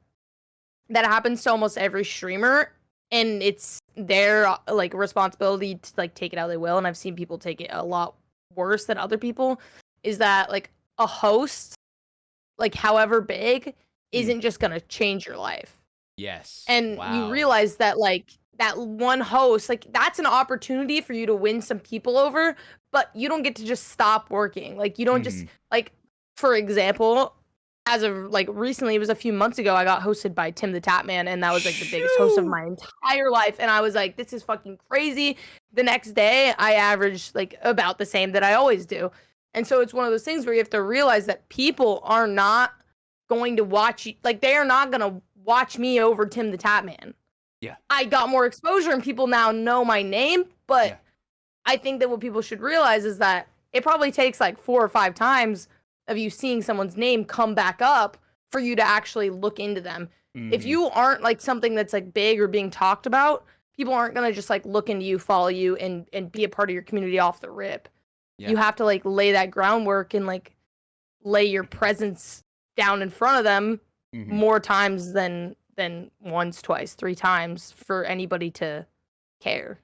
that happens to almost every streamer, and it's their like responsibility to like take it how they will, and I've seen people take it a lot worse than other people, is that like a host, like however big, isn't just gonna change your life. Yes. And Wow. you realize that like that one host, like that's an opportunity for you to win some people over, but you don't get to just stop working. Like you don't just like, for example, as of like recently, it was a few months ago, I got hosted by Tim the Tapman, and that was like the biggest host of my entire life. And I was like, this is fucking crazy. The next day, I averaged like about the same that I always do. And so it's one of those things where you have to realize that people are not going to watch you, like they are not going to watch me over Tim the Tapman. Yeah. I got more exposure and people now know my name, but I think that what people should realize is that it probably takes like 4 or 5 times of you seeing someone's name come back up for you to actually look into them. If you aren't like something that's like big or being talked about, people aren't going to just like look into you, follow you, and be a part of your community off the rip. Yeah. You have to like lay that groundwork and like lay your presence down in front of them more times than once, twice, 3 times for anybody to care.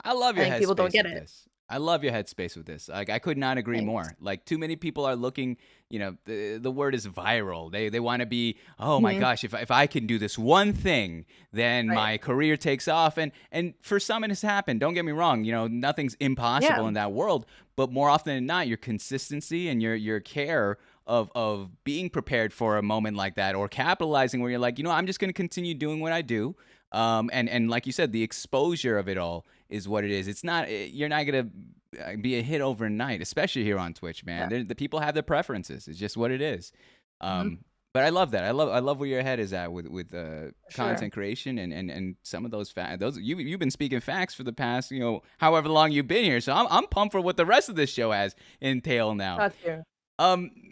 I love your I think headspace people don't get with it. this. I love your headspace with this. Like I could not agree Thanks. more. Like too many people are looking, you know, the word is viral. They want to be, oh my gosh, if I can do this one thing, then my career takes off. And for some it has happened. Don't get me wrong, you know, nothing's impossible in that world, but more often than not, your consistency and your care of being prepared for a moment like that, or capitalizing where you're like, you know, I'm just going to continue doing what I do. And like you said, the exposure of it all is what it is. It's not, you're not going to be a hit overnight, especially here on Twitch, man. The people have their preferences. It's just what it is. But I love that. I love where your head is at with content creation and some of those facts. You've been speaking facts for the past, you know, however long you've been here. So I'm pumped for what the rest of this show has entailed now. Got you.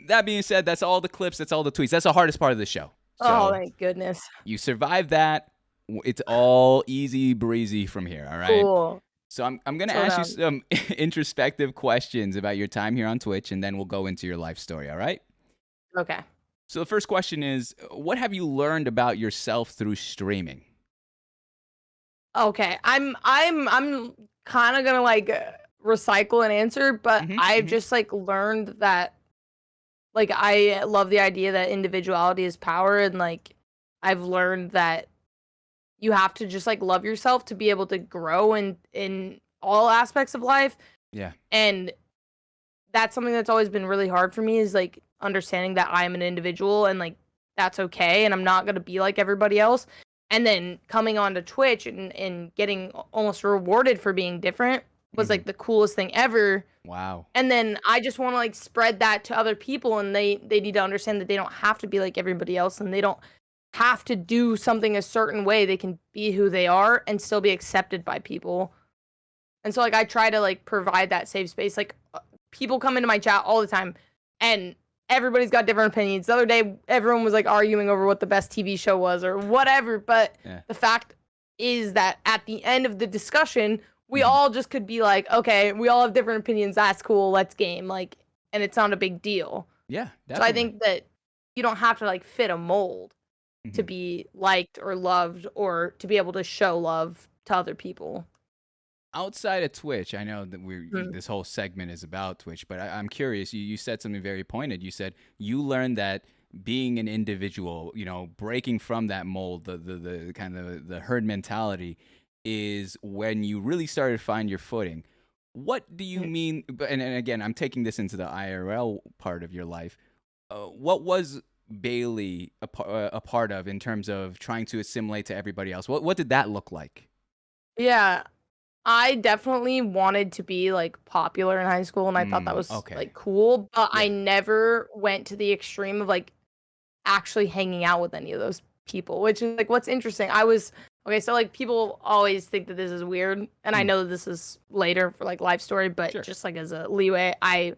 That being said, that's all the clips. That's all the tweets. That's the hardest part of the show. Oh, So thank goodness. you survived that. It's all easy breezy from here. All right. Cool. So I'm going to Slow ask you some introspective questions about your time here on Twitch, and then we'll go into your life story. All right. Okay. So the first question is, what have you learned about yourself through streaming? Okay. I'm kind of gonna like recycle an answer, but I've just like learned that like I love the idea that individuality is power, and like I've learned that you have to just like love yourself to be able to grow in all aspects of life. Yeah. And that's something that's always been really hard for me, is like understanding that I'm an individual and like that's okay, and I'm not gonna be like everybody else. And then coming onto Twitch and getting almost rewarded for being different was like the coolest thing ever. Wow. And then I just want to like spread that to other people, and they need to understand that they don't have to be like everybody else, and they don't have to do something a certain way. They can be who they are and still be accepted by people. And so like I try to like provide that safe space. Like people come into my chat all the time and everybody's got different opinions. The other day everyone was like arguing over what the best TV show was or whatever, but the fact is that at the end of the discussion we all just could be like, okay, we all have different opinions, that's cool, let's game, like, and it's not a big deal. Yeah, definitely. So I think that you don't have to like fit a mold to be liked or loved or to be able to show love to other people. Outside of Twitch, I know that this whole segment is about Twitch, but I'm curious. You said something very pointed. You said you learned that being an individual, you know, breaking from that mold, the kind of the herd mentality, is when you really started to find your footing. What do you mean? And again, I'm taking this into the IRL part of your life. What was Bailey a part of in terms of trying to assimilate to everybody else? What did that look like? Yeah, I definitely wanted to be like popular in high school, and I thought that was Okay. like cool, but I Yeah. never went to the extreme of like actually hanging out with any of those people, which is like what's interesting. I was okay, so like people always think that this is weird, and I Mm. know that this is later for like life story, but Sure. just like as a leeway, I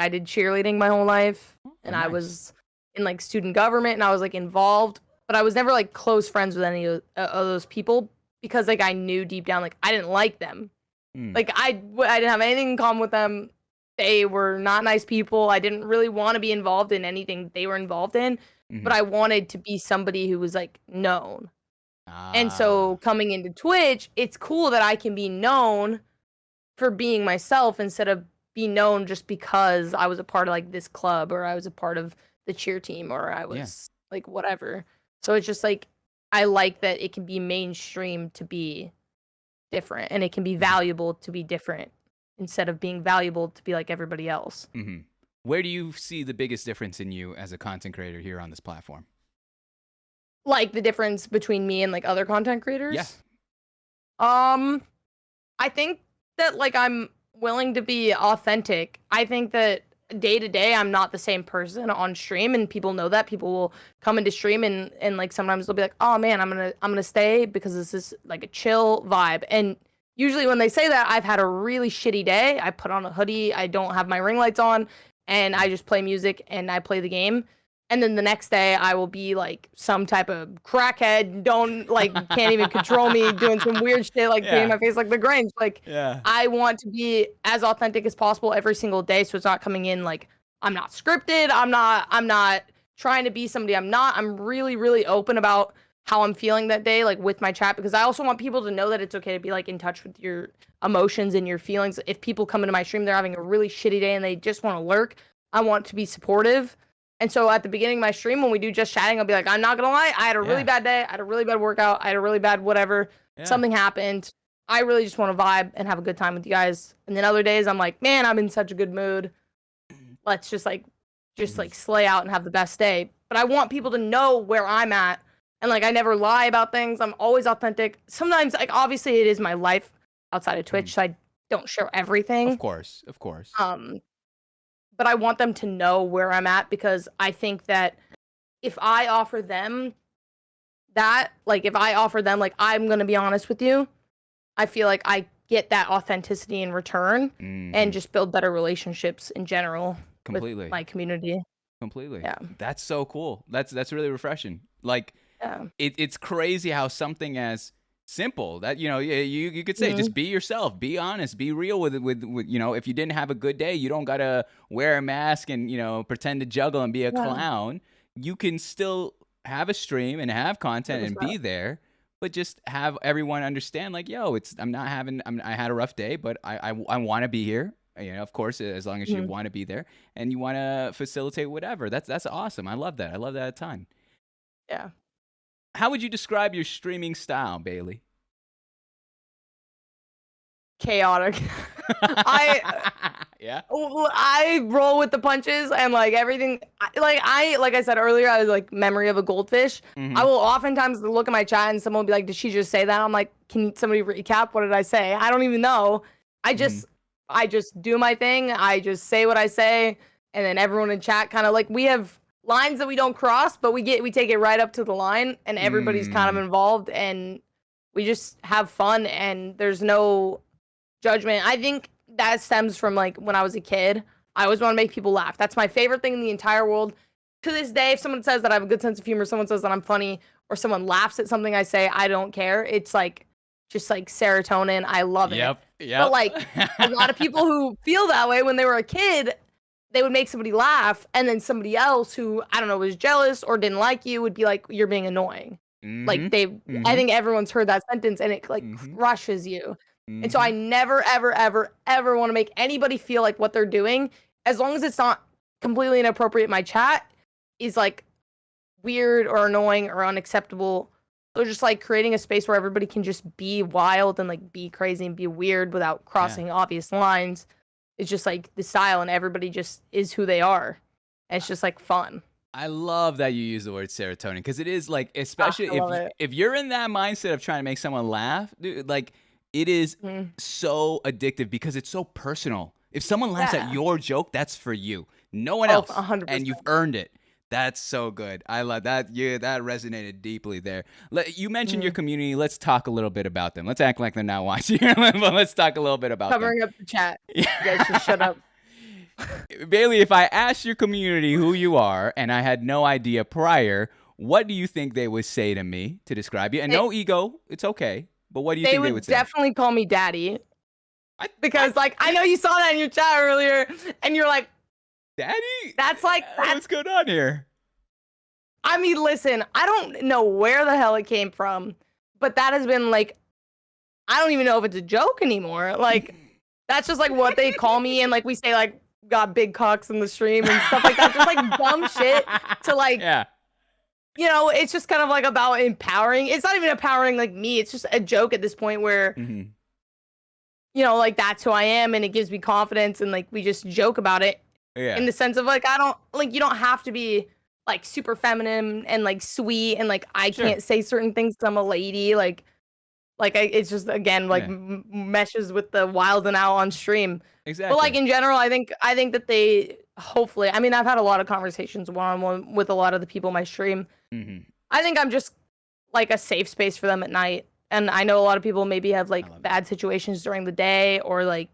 did cheerleading my whole life, Oh, and I nice. was in like student government, and I was like involved, but I was never like close friends with any of those people because like I knew deep down like I didn't like them. Mm. Like I didn't have anything in common with them. They were not nice people. I didn't really want to be involved in anything they were involved in, but Mhm. I wanted to be somebody who was like known. And so Ah. coming into Twitch, it's cool that I can be known for being myself instead of be known just because I was a part of like this club or I was a part of the cheer team or I Yeah. was like whatever. So it's just like I like that it can be mainstream to be different and it can be Mhm. valuable to be different instead of being valuable to be like everybody else. Mhm. Where do you see the biggest difference in you as a content creator here on this platform? Like the difference between me and like other content Yeah. creators. Um I think that like I'm willing to be authentic. I think that day to day I'm not the same person on stream and people know that. People will come into stream and like sometimes they'll be like, "Oh man, I'm going to stay because this is like a chill vibe." And usually when they say that, I've had a really shitty day. I put on a hoodie, I don't have my ring lights on, and I just play music and I play the game. And then the next day I will be like some type of crackhead, don't like can't even control me, doing some weird shit like painting Yeah. my face like the Grinch. Like Yeah. I want to be as authentic as possible every single day so it's not coming in like I'm not scripted, I'm not trying to be somebody I'm not. I'm really, really open about how I'm feeling that day, like with my chat, because I also want people to know that it's okay to be like in touch with your emotions and your feelings. If people come into my stream, they're having a really shitty day and they just want to lurk, I want to be supportive. And so at the beginning of my stream, when we do just chatting, I'll be like, I'm not gonna lie, I had a really Yeah. bad day, I had a really bad workout, I had a really bad whatever, Yeah. something happened. I really just want to vibe and have a good time with you guys. And then other days, I'm like, man, I'm in such a good mood. Let's just like Mhm. slay out and have the best day. But I want people to know where I'm at. And like I never lie about things. I'm always authentic. Sometimes like obviously it is my life outside of Mhm. Twitch, so I don't share Of everything. course. Of course. Um but I want them to know where I'm at because I think that if I offer them that, like if I offer them like I'm going to be honest with you, I feel like I get that authenticity in return and Mhm. just build better relationships in general with Completely. my community. Completely. Yeah. That's so cool. That's really refreshing. Like Yeah. it's crazy how something as simple that you could say Mhm. just be yourself, be honest, be real with if you didn't have a good day, you don't gotta wear a mask and pretend to juggle and be a Yeah. clown. You can still have a stream and have content and 100%. be there, but just have everyone understand like, yo, I had a rough day, but I want to be here. Of course, as long as you Mhm. want to be there and you want to facilitate whatever. That's awesome. I love that. I love that a ton. Yeah. How would you describe your streaming style, Bailey? Chaotic. I Yeah. I roll with the punches and like everything. Like I said earlier, I was like memory of a goldfish. I Mhm. will oftentimes look at my chat and someone will be like, "Did she just say that?" I'm like, "Can somebody recap? What did I say?" I don't even know. I Mhm. just I just do my thing. I just say what I say, and then everyone in chat kind of like we have lines that we don't cross, but we take it right up to the line, and everybody's kind of Mm. involved, and we just have fun, and there's no judgment. I think that stems from like when I was a kid. I always want to make people laugh. That's my favorite thing in the entire world. To this day, if someone says that I have a good sense of humor, someone says that I'm funny, or someone laughs at something I say, I don't care. It's like just like serotonin. I love it. Yep. But Yep. like a lot of people who feel that way when they were a kid, they would make somebody laugh, and then somebody else who I don't know was jealous or didn't like you would be like, "You're being annoying." Like Mhm. I Mhm. think everyone's heard that sentence, and it like Mhm. crushes you. And so I Mhm. never, ever, ever, ever want to make anybody feel like what they're doing, as long as it's not completely inappropriate, my chat is like weird or annoying or unacceptable. So just like creating a space where everybody can just be wild and like be crazy and be weird without Yeah. crossing obvious lines. It's just like the style and everybody just is who they are. And it's just like fun. I love that you use the word serotonin because it is like, Ah, especially I love it. if you're in that mindset of trying to make someone laugh, dude, like It is Mhm. so addictive because it's so personal. If someone laughs at Yeah. your joke, that's for you. No one Oh, else. 100%. And you've earned it. That's so good. I love that. Yeah, that resonated deeply there. You mentioned your Mhm. community. Let's talk a little bit about them. Let's act like they're not watching, but let's talk a little bit about them. Covering up the chat. You guys just shut up. Bailey, if I asked your community who you are and I had no idea prior, what do you think they would say to me to describe you? And They- no ego, it's okay. But what do you They think they would would say? definitely call me daddy. I- Because like I know you saw that in your chat earlier, and you're like, Daddy? that's like that's. What's going on here? I mean, listen, I don't know where the hell it came from, but that has been like, I don't even know if it's a joke anymore. Like, that's just like what they call me, and like we say like got big cocks in the stream and stuff like that, just like dumb shit to like, Yeah. you know, it's just kind of like about empowering. It's not even empowering like me. It's just a joke at this point where. Mm-hmm. You know, like that's who I am and it gives me confidence and like we just joke about it Yeah. in the sense of like I don't like you don't have to be like super feminine and like sweet and like I Sure. can't say certain things 'cause I'm a lady like it's just again like Yeah. meshes with the wild and out on stream. Exactly. But like in general, I think that they hopefully I mean I've had a lot of conversations one-on-one with a lot of the people in my stream. Mm-hmm. I think I'm just like a safe space for them at night. And I know a lot of people maybe have like bad situations during the day or like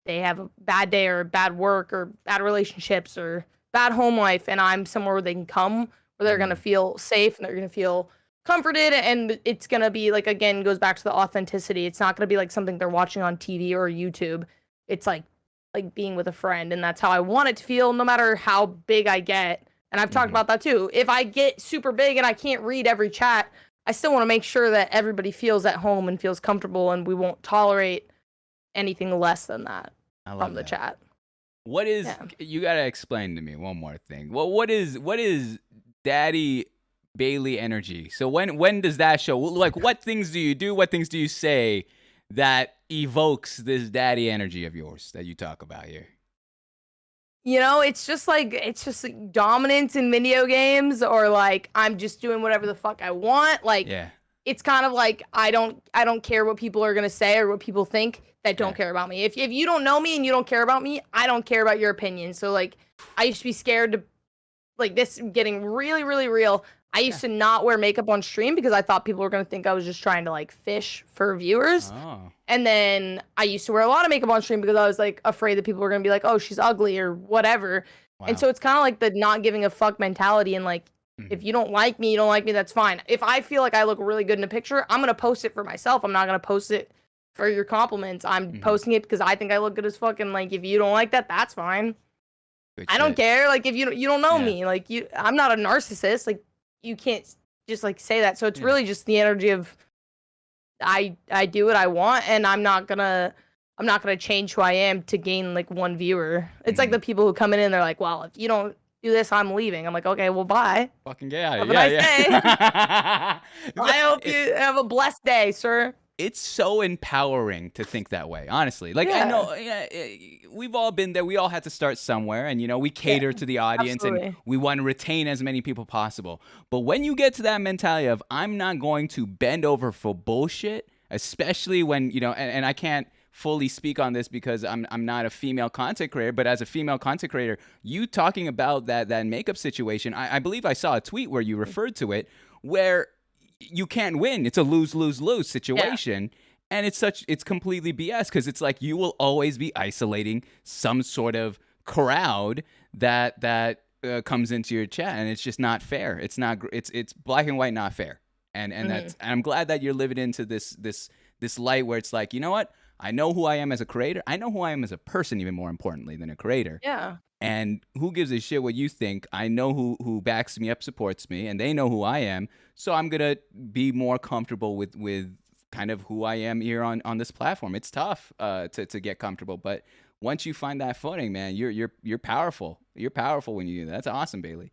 they have a bad day or bad work or bad relationships or bad home life. And I'm somewhere where they can come where they're going to feel safe and they're going to feel comforted. And it's going to be like, again, goes back to the authenticity. It's not going to be like something they're watching on TV or YouTube. It's like being with a friend. And that's how I want it to feel no matter how big I get. And I've talked about that too. If I get super big and I can't read every chat, I still want to make sure that everybody feels at home and feels comfortable and we won't tolerate anything less than that from the chat. What is you gotta explain to me one more thing. Well, what is Daddy Bailey energy? So when does that show? Like what things do you do? What things do you say that evokes this daddy energy of yours that you talk about here? You know, it's just like dominance in video games or like I'm just doing whatever the fuck I want. Like it's kind of like I don't care what people are gonna say or what people think that don't care about me. If you don't know me and you don't care about me, I don't care about your opinion. So like I used to be scared to like this getting really, really real. I used to not wear makeup on stream because I thought people were gonna think I was just trying to like fish for viewers. And then I used to wear a lot of makeup on stream because I was like afraid that people were gonna be like, oh, she's ugly or whatever. Wow. And so it's kind of like the not giving a fuck mentality and like if you don't like me, you don't like me, that's fine. If I feel like I look really good in a picture, I'm gonna post it for myself. I'm not gonna post it for your compliments. I'm posting it because I think I look good as fuck. And like if you don't like that, that's fine. I don't care. Like if you don't know me, like I'm not a narcissist. Like you can't just like say that. So it's really just the energy of I do what I want and I'm not gonna change who I am to gain like one viewer. It's like the people who come in and they're like, well, if you don't do this, I'm leaving. I'm like, okay, well, bye. Fucking get out of here. Have a nice day. I hope you have a blessed day, sir. It's so empowering to think that way, honestly. Like I know we've all been there. We all had to start somewhere and we cater to the audience and we want to retain as many people possible. But when you get to that mentality of I'm not going to bend over for bullshit, especially when, and I can't fully speak on this because I'm not a female content creator, but as a female content creator, you talking about that makeup situation, I believe I saw a tweet where you referred to it where you can't win. It's a lose-lose-lose situation. And it's completely BS because it's like you will always be isolating some sort of crowd that comes into your chat, and it's just not fair. It's black and white, not fair. And and I'm glad that you're living into this light where it's like, you know what? I know who I am as a creator. I know who I am as a person, even more importantly than a creator. Yeah. And who gives a shit what you think? I know who backs me up, supports me, and they know who I am. So I'm gonna be more comfortable with kind of who I am here on this platform. It's tough to get comfortable, but once you find that footing, man, you're powerful. You're powerful when you do that. That's awesome, Bailey.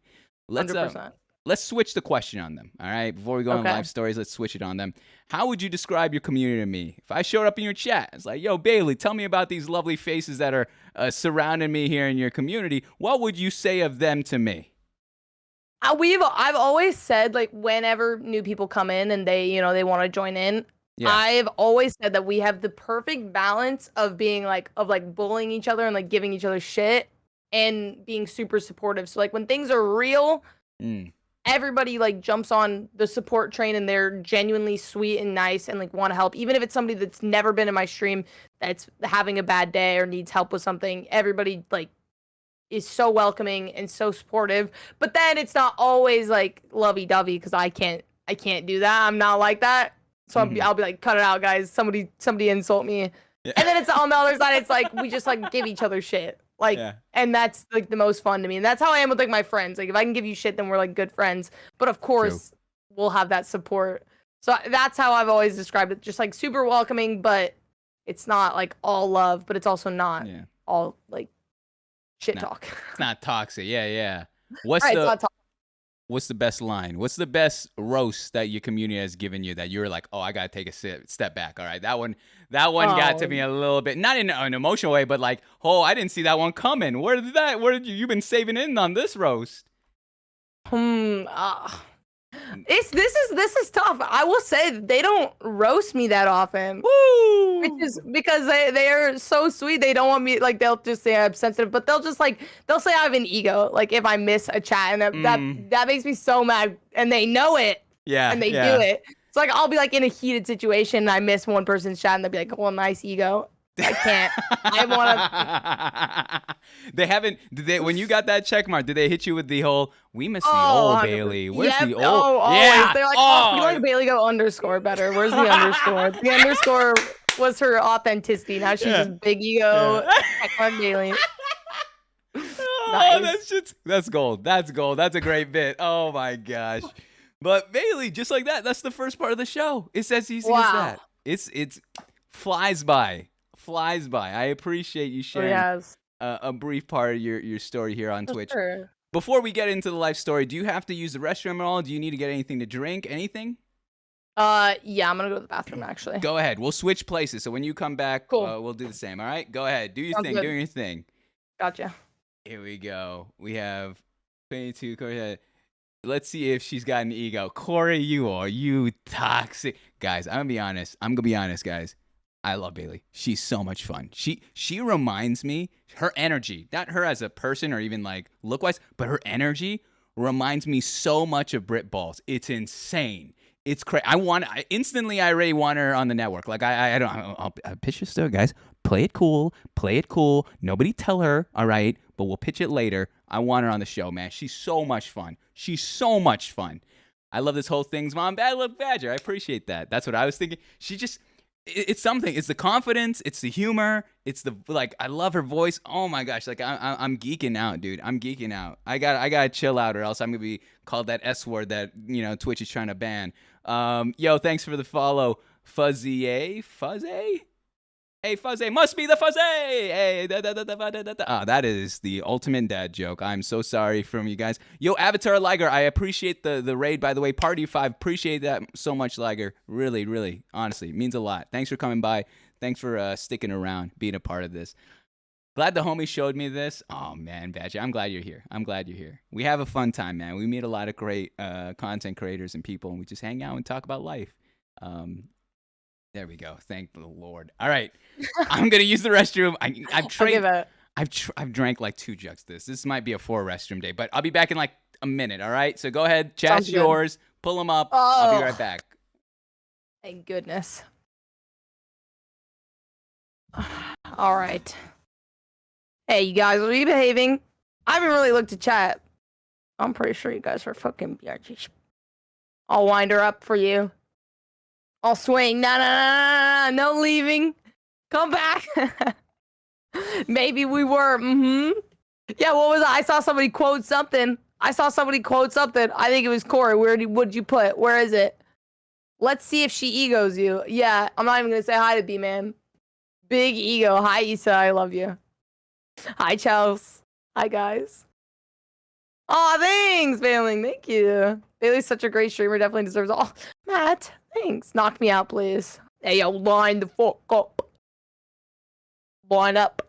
100%. Let's switch the question on them. All right, before we go on live stories, let's switch it on them. How would you describe your community to me? If I showed up in your chat, it's like, yo, Bailey, tell me about these lovely faces that are surrounding me here in your community. What would you say of them to me? I've always said like whenever new people come in and they want to join in, Yeah. I've always said that we have the perfect balance of being bullying each other and like giving each other shit and being super supportive. So like when things are real, Mm. everybody like jumps on the support train and they're genuinely sweet and nice and like want to help. Even if it's somebody that's never been in my stream that's having a bad day or needs help with something, everybody like is so welcoming and so supportive. But then it's not always like lovey-dovey because I can't do that. I'm not like that. So I'll be like, cut it out, guys. Somebody insult me. Yeah. And then it's on the other side, it's like we just like give each other shit. Like Yeah. and that's like the most fun to me. And that's how I am with like my friends. Like if I can give you shit, then we're like good friends. But of course, we'll have that support. So that's how I've always described it. Just like super welcoming, but it's not like all love, but it's also not all like shit talk. It's not toxic. Yeah. What's Right, it's not toxic. What's the best line? What's the best roast that your community has given you that you're like, oh, I gotta take a step back. All right, that one got to me a little bit, not in an emotional way, but like, oh, I didn't see that one coming. Where did you've been saving in on this roast? This is tough. I will say that they don't roast me that often. Woo! Which is because they are so sweet. They don't want me like they'll just say I'm sensitive, but they'll say I have an ego. Like if I miss a chat, and that makes me so mad, and they know it. Yeah, and they do it. It's like I'll be like in a heated situation, and I miss one person's chat, and they'll be like, "Well, nice ego." I can't. I want to. They haven't. Did they? When you got that check mark, did they hit you with the whole "We miss the old 100%. Bailey"? Where's the old? Oh, always. Yeah. They're like, "Oh, we like BaileyGoat underscore better." Where's the underscore? The underscore was her authenticity. Now she's just big ego. On Bailey. Oh, that's gold. That's gold. That's a great bit. Oh my gosh. But Bailey, just like that, that's the first part of the show. It's as easy as that. It's flies by. I appreciate you sharing a brief part of your story here on Twitch. Sure. Before we get into the life story, do you have to use the restroom at all? Do you need to get anything to drink? Anything? Yeah, I'm gonna go to the bathroom actually. Go ahead. We'll switch places. So when you come back, cool. We'll do the same. All right? Go ahead. Do your thing. Good. Do your thing. Gotcha. Here we go. We have 22. Go ahead. Let's see if she's got an ego. Corey, you toxic. Guys, I'm gonna be honest, guys. I love Bailey. She's so much fun. She reminds me, her energy, not her as a person or even like look-wise, but her energy reminds me so much of Brit Balls. It's insane. It's crazy. I already want her on the network. Like I'll pitch this to her, guys. Play it cool. Nobody tell her, all right? But we'll pitch it later. I want her on the show, man. She's so much fun. I love this whole thing's Mom Bad Luck Badger. I appreciate that. That's what I was thinking. It's something. It's the confidence. It's the humor. It's the like. I love her voice. Oh my gosh! Like I'm geeking out, dude. I'm geeking out. I gotta chill out, or else I'm gonna be called that S word that Twitch is trying to ban. Yo, thanks for the follow, Fuzzy. Hey, Fuzzy, must be the Fuzzy. Hey, that is the ultimate dad joke. I'm so sorry from you guys. Yo, Avatar Liger, I appreciate the raid, by the way. Party 5, appreciate that so much, Liger. Really, really, honestly, means a lot. Thanks for coming by. Thanks for sticking around, being a part of this. Glad the homie showed me this. Oh, man, Badger, I'm glad you're here. We have a fun time, man. We meet a lot of great content creators and people, and we just hang out and talk about life. There we go. Thank the Lord. All right, I'm gonna use the restroom. I've drank like 2 jugs. This might be a 4 restroom day, but I'll be back in like a minute. All right, so go ahead, chat's yours. Pull them up. I'll be right back. Thank goodness. All right. Hey, you guys, are you behaving? I haven't really looked at chat. I'm pretty sure you guys are fucking BRG. I'll wind her up for you. I'll swing. No leaving. Come back. Maybe we were. Yeah, what was it? I saw somebody quote something. I think it was Corey. What'd you put? Where is it? Let's see if she egos you. Yeah, I'm not even going to say hi to B-Man. Big ego. Hi, Issa. I love you. Hi, Chels. Hi, guys. Aw, thanks, Bailey. Thank you. Bailey's such a great streamer. Definitely deserves all. Matt, thanks. Knock me out, please. Hey, yo, line the fuck up. Line up.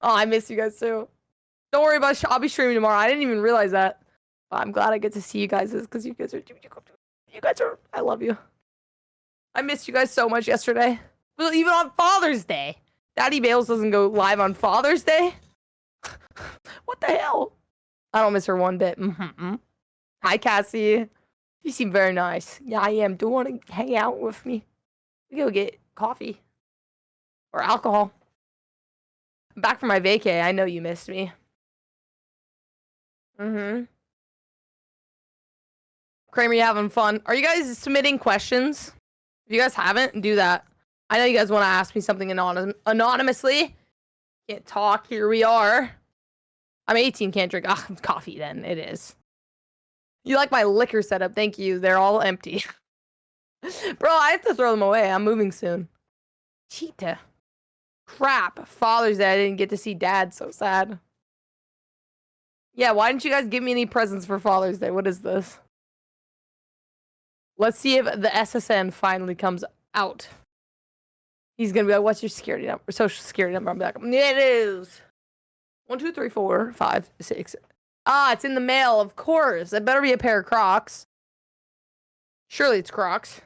Oh, I miss you guys too. Don't worry about I'll be streaming tomorrow. I didn't even realize that. But I'm glad I get to see you guys because you guys are. I love you. I missed you guys so much yesterday. Well, even on Father's Day. Daddy Bales doesn't go live on Father's Day? What the hell? I don't miss her one bit. Mm-hmm. Hi, Cassie. You seem very nice. Yeah, I am. Do you want to hang out with me? We go get coffee. Or alcohol. I'm back from my vacay. I know you missed me. Mm-hmm. Kramer, you having fun? Are you guys submitting questions? If you guys haven't, do that. I know you guys want to ask me something anonymously. Can't talk. Here we are. I'm 18, can't drink coffee then. It is. You like my liquor setup. Thank you. They're all empty. Bro, I have to throw them away. I'm moving soon. Cheetah. Crap. Father's Day. I didn't get to see Dad. So sad. Yeah, why didn't you guys give me any presents for Father's Day? What is this? Let's see if the SSN finally comes out. He's gonna be like, "What's your security number? Social security number?" I'm like, "It is 1, 2, 3, 4, 5, 6." Ah, it's in the mail. Of course, it better be a pair of Crocs. Surely it's Crocs.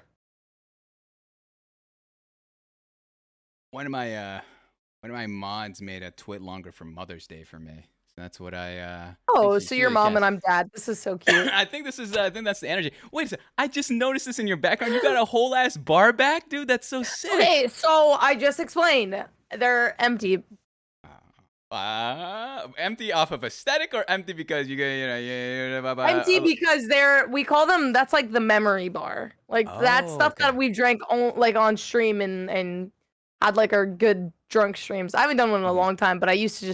One of my mods made a twit longer for Mother's Day for me. So that's what I Oh, think so she you're really mom cast. and I'm dad. This is so cute. I think that's the energy. Wait a second. I just noticed this in your background. You got a whole ass bar back, dude. That's so sick. Okay, so I just explained. They're empty. Empty off of aesthetic or empty because you get Empty because we call them, that's like the memory bar. Like that stuff that we drank like on stream and had like our good drunk streams. I haven't done one in a long time, but I used to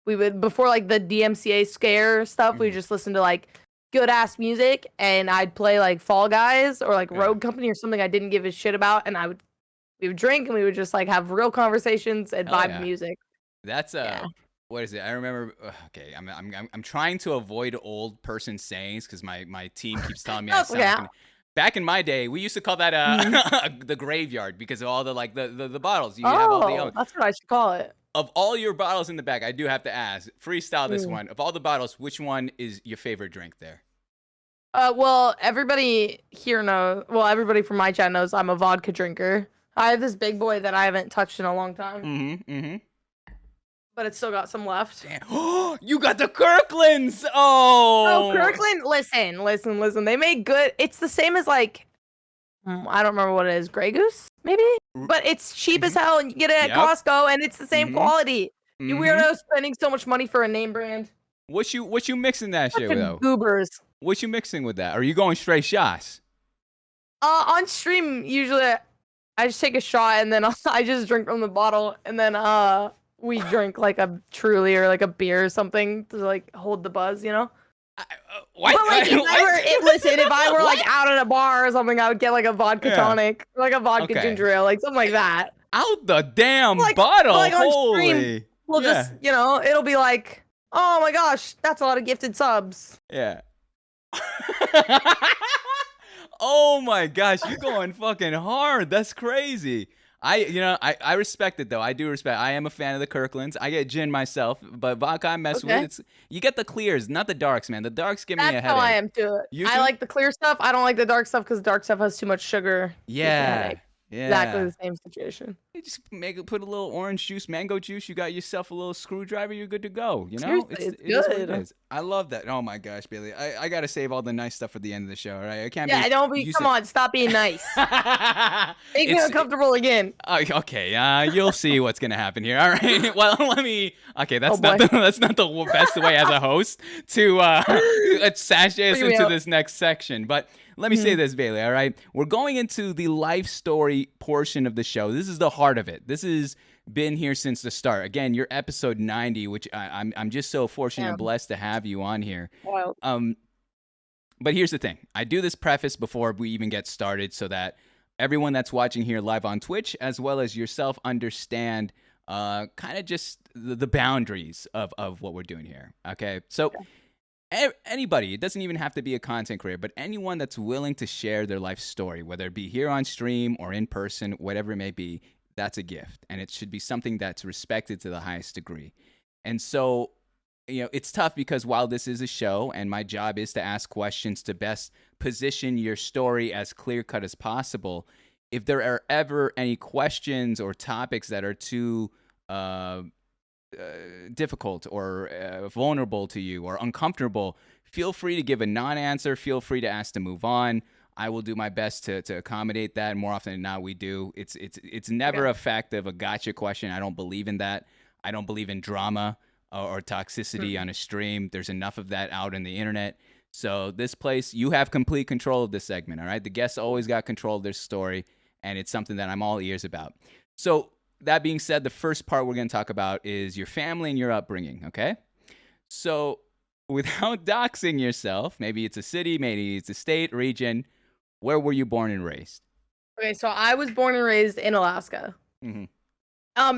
we would, before like the DMCA scare stuff, we just listen to like good ass music and I'd play like Fall Guys or like Rogue Company or something I didn't give a shit about, and we would drink and we would just like have real conversations and vibe to music. That's what is it? I remember. Okay, I'm trying to avoid old person sayings because my team keeps telling me I sound like back in my day, we used to call that the graveyard because of all the like the bottles. You have all the that's what I should call it. Of all your bottles in the back, I do have to ask, freestyle this one. Of all the bottles, which one is your favorite drink there? Well, everybody here knows. Well, everybody from my chat knows I'm a vodka drinker. I have this big boy that I haven't touched in a long time. But it's still got some left. Damn. You got the Kirklands! Oh! Oh, Kirkland, listen. They make good. It's the same as like, I don't remember what it is. Grey Goose, maybe? But it's cheap as hell and you get it at Costco and it's the same quality. You weirdos spending so much money for a name brand. What you mixing that shit with though? Goobers. What you mixing with that? Are you going straight shots? On stream, usually I just take a shot and then I just drink from the bottle and then we drink like a Truly or like a beer or something to like hold the buzz, you know? What? But like if I were like out at a bar or something, I would get like a vodka tonic, like a vodka ginger ale, like something like that. Out the damn bottle. Like on Holy. stream, we'll just, you know, it'll be like, oh my gosh, that's a lot of gifted subs. Yeah. Oh my gosh, you're going fucking hard. That's crazy. I respect it though. I do respect. I am a fan of the Kirklands. I get gin myself, but vodka I mess with. You get the clears, not the darks, man. The darks give me a headache. That's how I am too. I like the clear stuff. I don't like the dark stuff because dark stuff has too much sugar. Yeah. Exactly the same situation. You just put a little orange juice, mango juice. You got yourself a little screwdriver. You're good to go. You know, Seriously, it is what it is. I love that. Oh my gosh, Bailey, I gotta save all the nice stuff for the end of the show. Right? I can't. Yeah, don't be. Come on, stop being nice. Make me uncomfortable again. Okay, you'll see what's gonna happen here. All right. Well, let me. Okay, that's not the best way as a host to sashay us into this next section, but. Let me say this, Bailey, all right? We're going into the life story portion of the show. This is the heart of it. This has been here since the start. Again, you're episode 90, which I'm just so fortunate and blessed to have you on here. Wow. But here's the thing. I do this preface before we even get started so that everyone that's watching here live on Twitch, as well as yourself, understand kind of just the boundaries of what we're doing here, okay? So... Anybody, it doesn't even have to be a content creator, but anyone that's willing to share their life story, whether it be here on stream or in person, whatever it may be, that's a gift. And it should be something that's respected to the highest degree. And so, it's tough because while this is a show and my job is to ask questions to best position your story as clear-cut as possible, if there are ever any questions or topics that are too difficult or vulnerable to you or uncomfortable, feel free to give a non-answer. Feel free to ask to move on. I will do my best to accommodate that. More often than not, we do. It's never a fact of a gotcha question. I don't believe in that. I don't believe in drama or toxicity on a stream. There's enough of that out in the internet. So this place, you have complete control of this segment, all right? The guests always got control of their story, and it's something that I'm all ears about. So that being said, the first part we're going to talk about is your family and your upbringing, okay? So without doxing yourself, maybe it's a city, maybe it's a state, region, where were you born and raised? Okay, so I was born and raised in Alaska.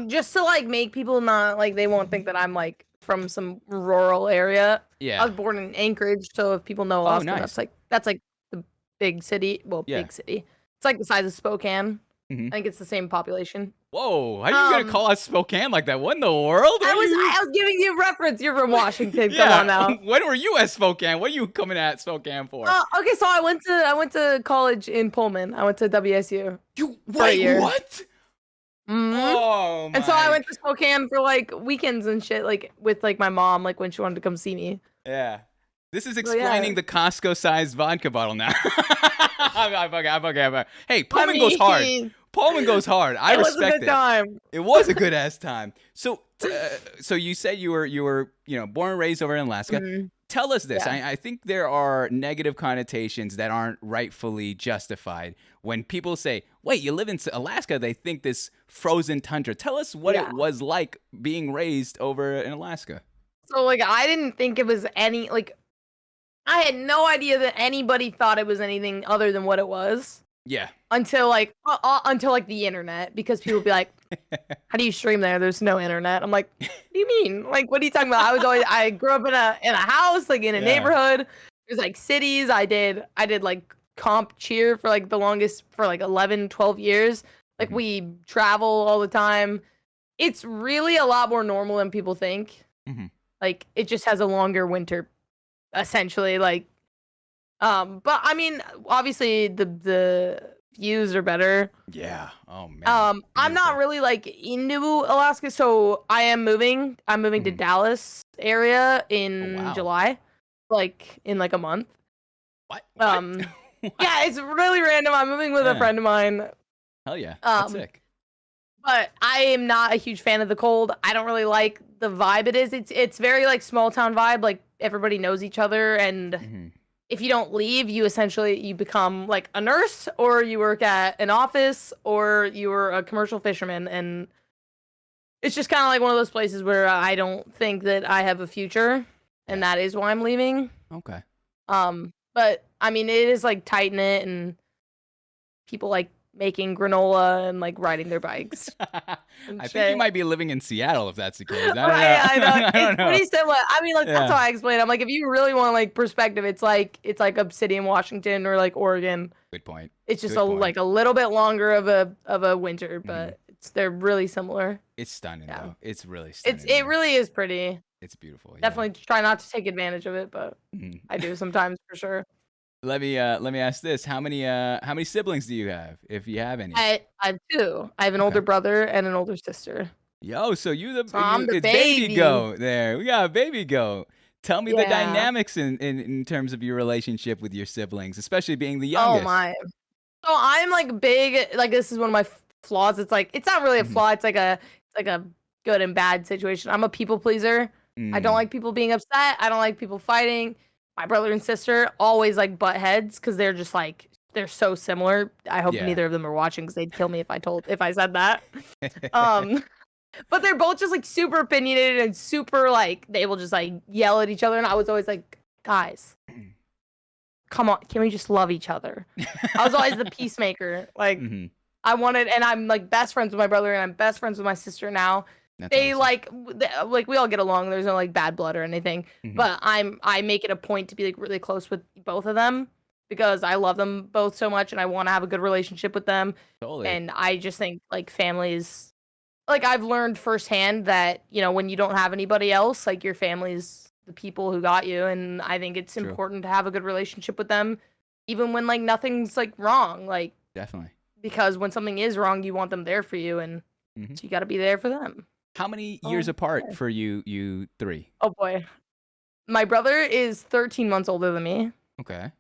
Just to like make people not like they won't think that I'm like from some rural area. Yeah. I was born in Anchorage, so if people know Alaska, that's like the big city. Well, big city. It's like the size of Spokane. I think it's the same population. Whoa, how are you gonna call us Spokane like that? What in the world? I was giving you a reference. You're from Washington. Come on now. When were you at Spokane? What are you coming at Spokane for? Okay, so I went to college in Pullman. I went to WSU. You wait, what? Oh my. And so I went to Spokane for like weekends and shit, like with like my mom, like when she wanted to come see me. Yeah. This is explaining the Costco-sized vodka bottle now. I'm hey, Pullman goes hard. Pullman goes hard. I respect it. It was a good time. It was a good ass time. So you said you were born and raised over in Alaska. Tell us this. I think there are negative connotations that aren't rightfully justified. When people say, wait, you live in Alaska, they think this frozen tundra. Tell us what it was like being raised over in Alaska. So, like, I didn't think it was any, like, I had no idea that anybody thought it was anything other than what it was. Yeah. Until the internet, because people would be like, how do you stream there? There's no internet. I'm like, what do you mean? Like, what are you talking about? I grew up in a house, like in a neighborhood. There's like cities. I did like comp cheer for like the longest, for like 11, 12 years. Like we travel all the time. It's really a lot more normal than people think. Like it just has a longer winter, essentially. Like, but I mean, obviously the views are better. Yeah. Oh man. I'm not really like into Alaska, so I am moving. I'm moving to Dallas area in July, like in like a month. What? Yeah, it's really random. I'm moving with a friend of mine. Hell yeah. That's sick. But I am not a huge fan of the cold. I don't really like the vibe it is. It's very like small town vibe. Like everybody knows each other, and if you don't leave, you become like a nurse, or you work at an office, or you're a commercial fisherman, and it's just kind of like one of those places where I don't think that I have a future, and that is why I'm leaving. Okay. But I mean, it is like tight knit, and people like making granola and like riding their bikes. I think you might be living in Seattle if that's the case. I know. It's pretty similar. I mean, like that's how I explain it. I'm like, if you really want like perspective, it's like Obsidian, Washington, or like Oregon. Good point. It's just like a little bit longer of a winter, but they're really similar. It's stunning though. It's really stunning. It really is pretty. It's beautiful. Definitely try not to take advantage of it, but I do sometimes for sure. Let me ask this: how many siblings do you have, if you have any? I have two. I have an older brother and an older sister. Yo, so I'm the baby. BaileyGoat there. We got a BaileyGoat. Tell me the dynamics in terms of your relationship with your siblings, especially being the youngest. Oh my! So I'm like big. Like this is one of my flaws. It's like it's not really a flaw. It's like a good and bad situation. I'm a people pleaser. I don't like people being upset. I don't like people fighting. My brother and sister always like butt heads because they're just like they're so similar. I hope neither of them are watching because they'd kill me if I said that. But they're both just like super opinionated and super like they will just like yell at each other. And I was always like, guys, come on, can we just love each other? I was always the peacemaker. Like I wanted, and I'm like best friends with my brother and I'm best friends with my sister now. That's awesome. Like we all get along. There's no like bad blood or anything. But I make it a point to be like really close with both of them because I love them both so much and I want to have a good relationship with them. Totally. And I just think like families, like I've learned firsthand that when you don't have anybody else, like your family's the people who got you, and I think it's important to have a good relationship with them, even when like nothing's like wrong. Like definitely. because when something is wrong, you want them there for you, and Mhm. so you got to be there for them. How many years Oh, apart yeah. for you three? Oh boy, my brother is 13 months older than me. Okay.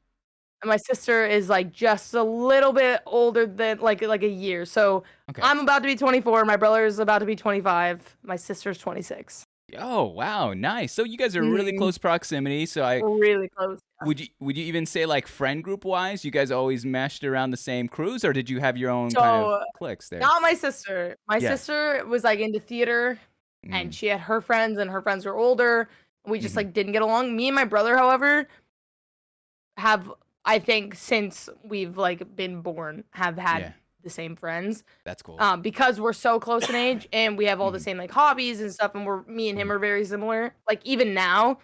And my sister is like just a little bit older than like a year. So Okay. I'm about to be 24. My brother is about to be 25. My sister's 26. Oh, wow, nice. So you guys are really Mhm. close proximity. So Really close. would you even say like friend group wise, you guys always meshed around the same crews, or did you have your own kind of So cliques there? not my sister. My Yeah. sister was like into theater, and Mm, she had her friends, and her friends were older. We just mhm. like didn't get along. Me and my brother, however, have, I think since we've like been born, have Yeah, had the same friends. that's cool. Because we're so close in age and we have all the Mhm, same like hobbies and stuff, and me and mhm. him are very similar. Like even now,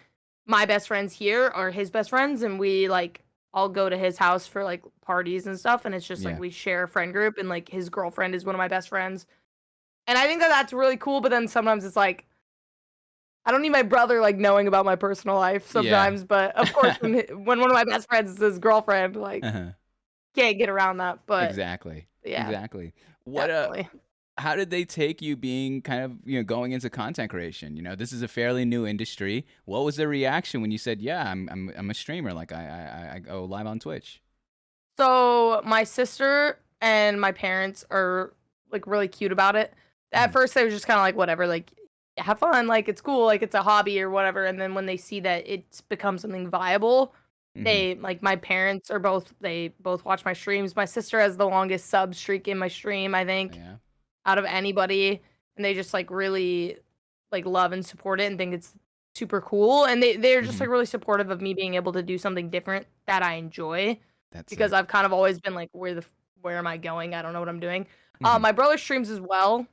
my best friends here are his best friends, and we like all go to his house for like parties and stuff, and it's just like Yeah. we share a friend group, and like his girlfriend is one of my best friends, and I think that that's really cool. But then sometimes it's like I don't need my brother like knowing about my personal life Yeah. sometimes, but of course when one of my best friends is his girlfriend, like Uh-huh. can't get around that. But Exactly. yeah, Exactly. What definitely. how did they take you being kind of, going into content creation? This is a fairly new industry. What was their reaction when you said, "Yeah, I'm a streamer, like I go live on Twitch?" So my sister and my parents are like really cute about it. At Mhm, first, they were just kind of like, whatever, like have fun, like it's cool, like it's a hobby or whatever. And then when they see that it's become something viable, mhm. they like my parents are they both watch my streams. My sister has the longest sub streak in my stream, I think, Yeah. out of anybody, and they just like really like love and support it and think it's super cool. And they're just Mhm. like really supportive of me being able to do something different that I enjoy, That's because sick. I've kind of always been like, where am I going? I don't know what I'm doing. Mhm. My brother streams as well,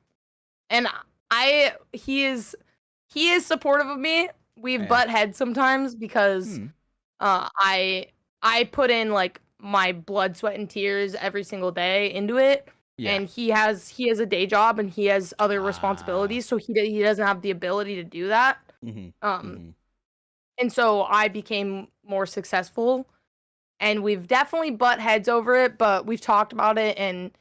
and I he is supportive of me. We've Yeah. butt heads sometimes because Hmm. uh I I put in like my blood, sweat, and tears every single day into it. Yeah. And he has a day job and he has other Ah. responsibilities, so he doesn't have the ability to do that. Mhm. Um, Mhm. and so I became more successful, and we've definitely butt heads over it, but we've talked about it, and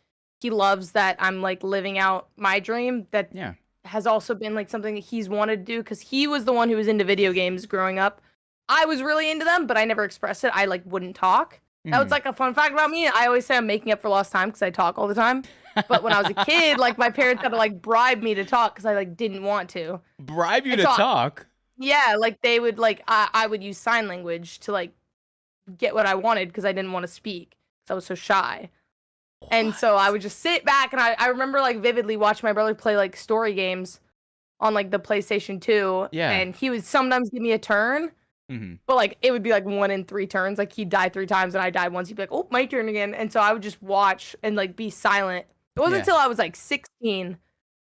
he loves that I'm like living out my dream that Yeah. has also been like something that he's wanted to do, because he was the one who was into video games growing up. I was really into them, but I never expressed it. I like wouldn't talk. That was Mhm. like a fun fact about me. I always say I'm making up for lost time because I talk all the time. But when I was a kid, like my parents had to like bribe me to talk because I like didn't want to. Bribe you And to so talk? yeah, like they would like I would use sign language to like get what I wanted because I didn't want to speak because I was so shy. And so I What? would just sit back, and I remember like vividly watching my brother play like story games on like the PlayStation 2, Yeah. and he would sometimes give me a turn, Mhm. but like it would be like 1 in 3 turns. Like he'd die 3 times and I died once. He'd be like, "Oh, my turn again." And so I would just watch and like be silent. It wasn't Yeah. until I was like 16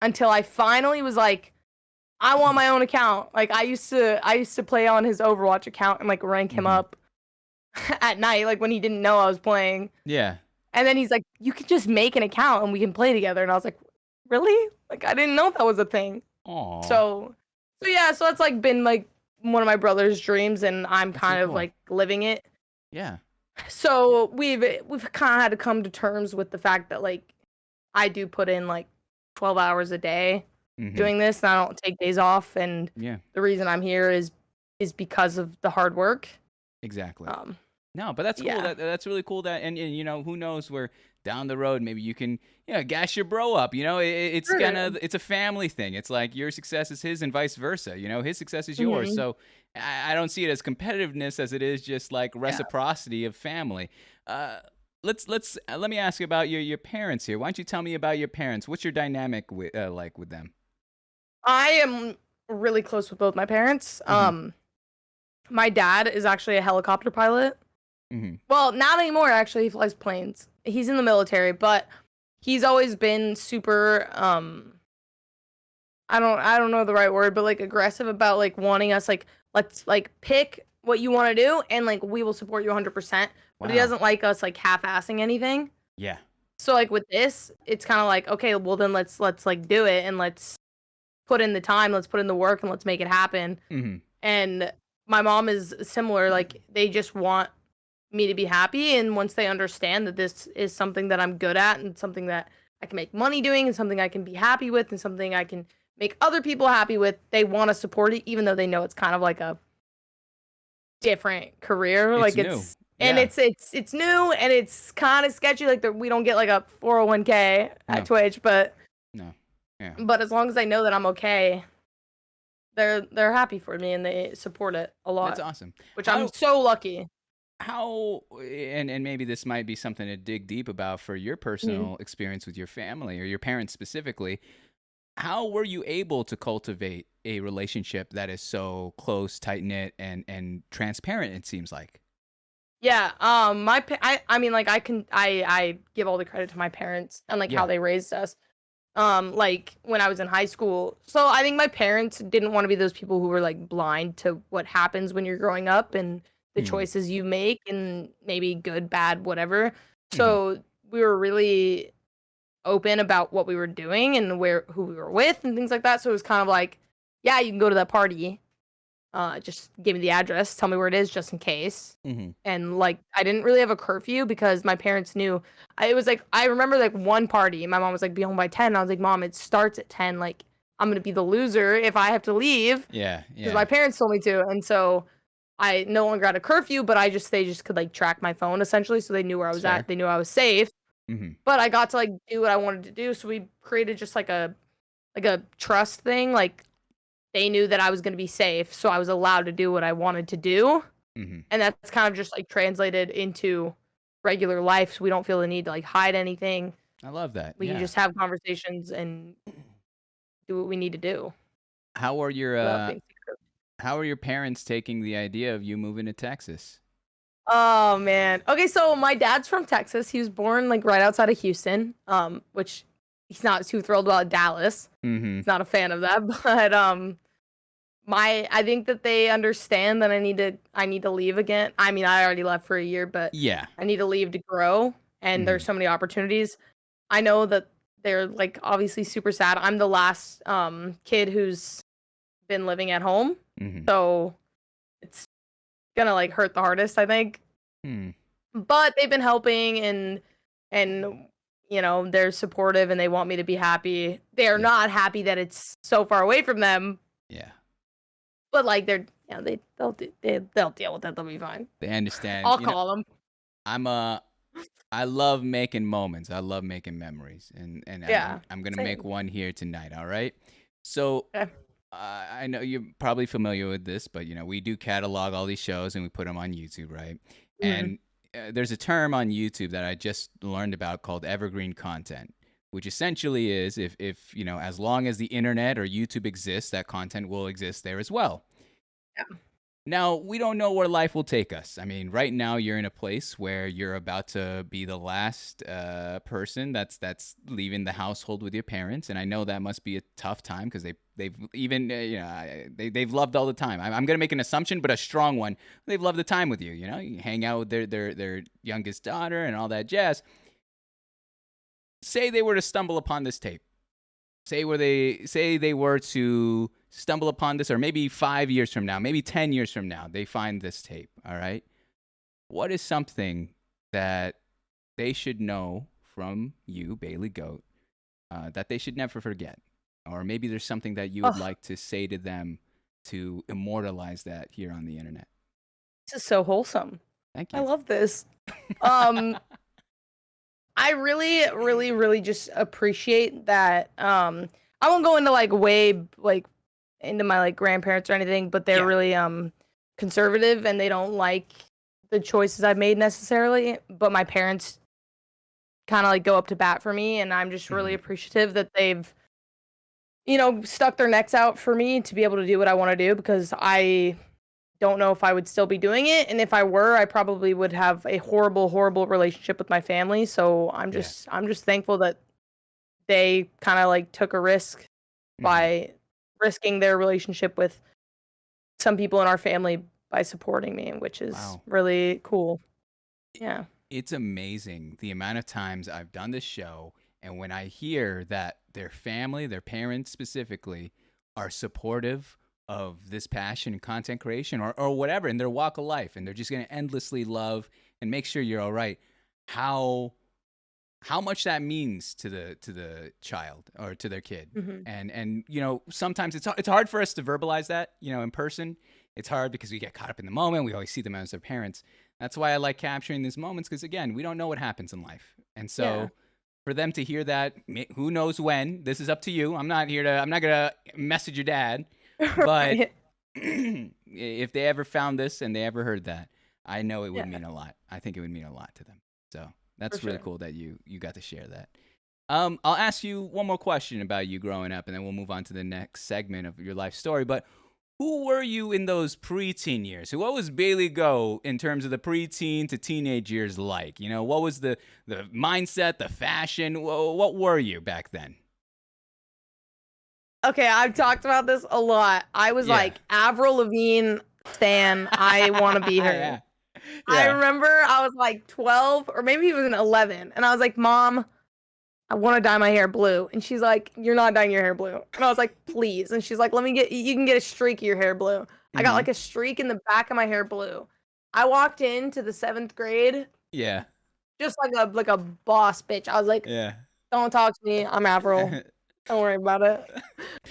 until I finally was like, I want my own account. Like I used to play on his Overwatch account and like rank him Mhm. up at night, like when he didn't know I was playing. Yeah. And then he's like, "You can just make an account and we can play together." And I was like, "Really?" Like I didn't know that was a thing. Aw. So yeah, so that's like been like one of my brother's dreams, and I'm That's so kind of cool. like living it. Yeah. So we've kind of had to come to terms with the fact that like I do put in like 12 hours a day Mhm. doing this, and I don't take days off, and Yeah. the reason I'm here is because of the hard work. Exactly. Um No, but that's cool. yeah. That's really cool. And who knows where down the road maybe you can gas your bro up. It's kind Sure. of it's a family thing. It's like your success is his and vice versa. His success is yours. Mhm. So I don't see it as competitiveness as it is just like Yeah. reciprocity of family. Uh, let me ask you about your parents here. Why don't you tell me about your parents? What's your dynamic with them? I am really close with both my parents. Mm-hmm. My dad is actually a helicopter pilot. Mm-hmm. Well, not anymore actually. He flies planes. He's in the military, but he's always been super I don't know the right word, but like aggressive about like wanting us like let's like pick what you want to do and like we will support you 100%. But he Wow. doesn't like us like half-assing anything. Yeah. So like with this, it's kind of like okay, well then let's like do it and let's put in the time, let's put in the work and let's make it happen. Mm-hmm. And my mom is similar, like they just want me to be happy, and once they understand that this is something that I'm good at and something that I can make money doing and something I can be happy with and something I can make other people happy with, they want to support it even though they know it's kind of like a different career. It's Like new. and Yeah. it's new and it's kind of sketchy. Like we don't get like a 401k No. at Twitch, but No. Yeah. as long as I know that I'm okay, they're happy for me and they support it a That's lot, awesome. which I'm so lucky. How and maybe this might be something to dig deep about for your personal experience with your family or your parents specifically. How were you able to cultivate a relationship that is so close, tight knit, and transparent? It seems like. Yeah, I mean, like, I give all the credit to my parents and, like, how Yeah. they raised us. Like, when I was in high school. So, I think my parents didn't wanna be those people who were, like, blind to what happens when you're growing up and the Hmm. choices you make and maybe good, bad, whatever. Hmm. So, we were really open about what we were doing and who we were with and things like that, so it was kind of like, "Yeah, you can go to that party. Just give me the address, tell me where it is just in case." Hmm. And, like, I didn't really have a curfew because my parents knew it was, like I remember, like, one party, my mom was like, "Be home by 10." I was like, "Mom, it starts at 10, like, I'm gonna be the loser if I have to leave Yeah. because my Yeah. parents told me to." And so, I no longer had a curfew, but they just could, like, track my phone essentially, so they knew where I It's was at, fair. they knew I was safe, Hmm. but I got to, like, do what I wanted to do, so we created just, like a trust thing, like, they knew that I was gonna be safe, so I was allowed to do what I wanted to do. Hmm. And that's kind of just, like, translated into regular life, so we don't feel the need to, like, hide anything. I love that. We can Yeah. just have conversations and do what we need to do How are your without uh, being secretive. how are your parents taking the idea of you moving to Texas? Oh, man. Okay, so my dad's from Texas. He was born, like, right outside of Houston, which he's not too thrilled about Dallas. Hmm. He's not a fan of that, but, I think that they understand that I need to leave again. I mean, I already left for a year, but Yeah. I need to leave to grow, and there's Hmm. so many opportunities. I know that they're, like, obviously super sad. I'm the last, kid who's been living at home, Hmm. so it's gonna, like, hurt the hardest, I think. Hmm. But they've been helping and, they're supportive and they want me to be happy. They're Yeah. not happy that it's so far away from them, Yeah. but, like, they'll deal with it, they'll be fine. They understand. I'll call them. I'm I love making moments. I love making memories, and Yeah, I'm gonna make same. one here tonight. All right. So Okay. I know you're probably familiar with this, but we do catalog all these shows and we put them on YouTube, right? Mhm. And there's a term on YouTube that I just learned about called evergreen content, which essentially is if as long as the internet or YouTube exists, that content will exist there as well. Yeah. Now, we don't know where life will take us. I mean, right now you're in a place where you're about to be the last person that's leaving the household with your parents, and I know that must be a tough time because they've even they've loved all the time. I'm gonna make an assumption, but a strong one. They've loved the time with you. You hang out with their youngest daughter and all that jazz. Say they were to stumble upon this tape. Say they were to stumble upon this, or maybe 5 years from now, maybe 10 years from now, they find this tape. All right. What is something that they should know from you, Bailey Goat, that they should never forget? Or maybe there's something that you would Oh, like to say to them to immortalize that here on the internet. this is so wholesome. Thank I you. love this. Um, I really, really, really just appreciate that. I won't go into like into my like grandparents or anything, but they're Yeah. really conservative and they don't like the choices I've made necessarily. But my parents kind of like go up to bat for me, and I'm just really Hmm. appreciative that they've stuck their necks out for me to be able to do what I want to do because I don't know if I would still be doing it, and if I were, I probably would have a horrible, horrible relationship with my family. So Yeah. I'm just thankful that they kind of like took a risk Hmm. by risking their relationship with some people in our family by supporting me, which is Wow. really cool. Yeah. It's amazing the amount of times I've done this show, and when I hear that their family, their parents specifically, are supportive of this passion and content creation or whatever in their walk of life, and they're just going to endlessly love and make sure you're all right, how much that means to the child or to their kid. Mhm. And sometimes it's hard for us to verbalize that, in person. It's hard because we get caught up in the moment. We always see them as their parents. That's why I like capturing these moments, because again, we don't know what happens in life. And so Yeah. for them to hear that, who knows when, this is up to you. I'm not gonna message your dad, but Right. if they ever found this and they ever heard that, I know it would Yeah. mean a lot. I think it would mean a lot to them. So that's For really sure. cool that you got to share that. I'll ask you one more question about you growing up, and then we'll move on to the next segment of your life story. But who were you in those preteen years? What was BaileyGoat in terms of the preteen to teenage years like? What was the mindset, the fashion? What were you back then? Okay, I've talked about this a lot. I was Yeah. like Avril Lavigne stan. I want to be her. Yeah. I Yeah. remember I was like 12 or maybe even 11, and I was like, "Mom, I want to dye my hair blue." And she's like, "You're not dyeing your hair blue." And I was like, "Please." And she's like, you can get a streak of your hair blue." I got Mhm. like a streak in the back of my hair blue. I walked into the 7th grade Yeah. just like a boss bitch. I was like, Yeah. "Don't talk to me. I'm Avril. Don't worry about it."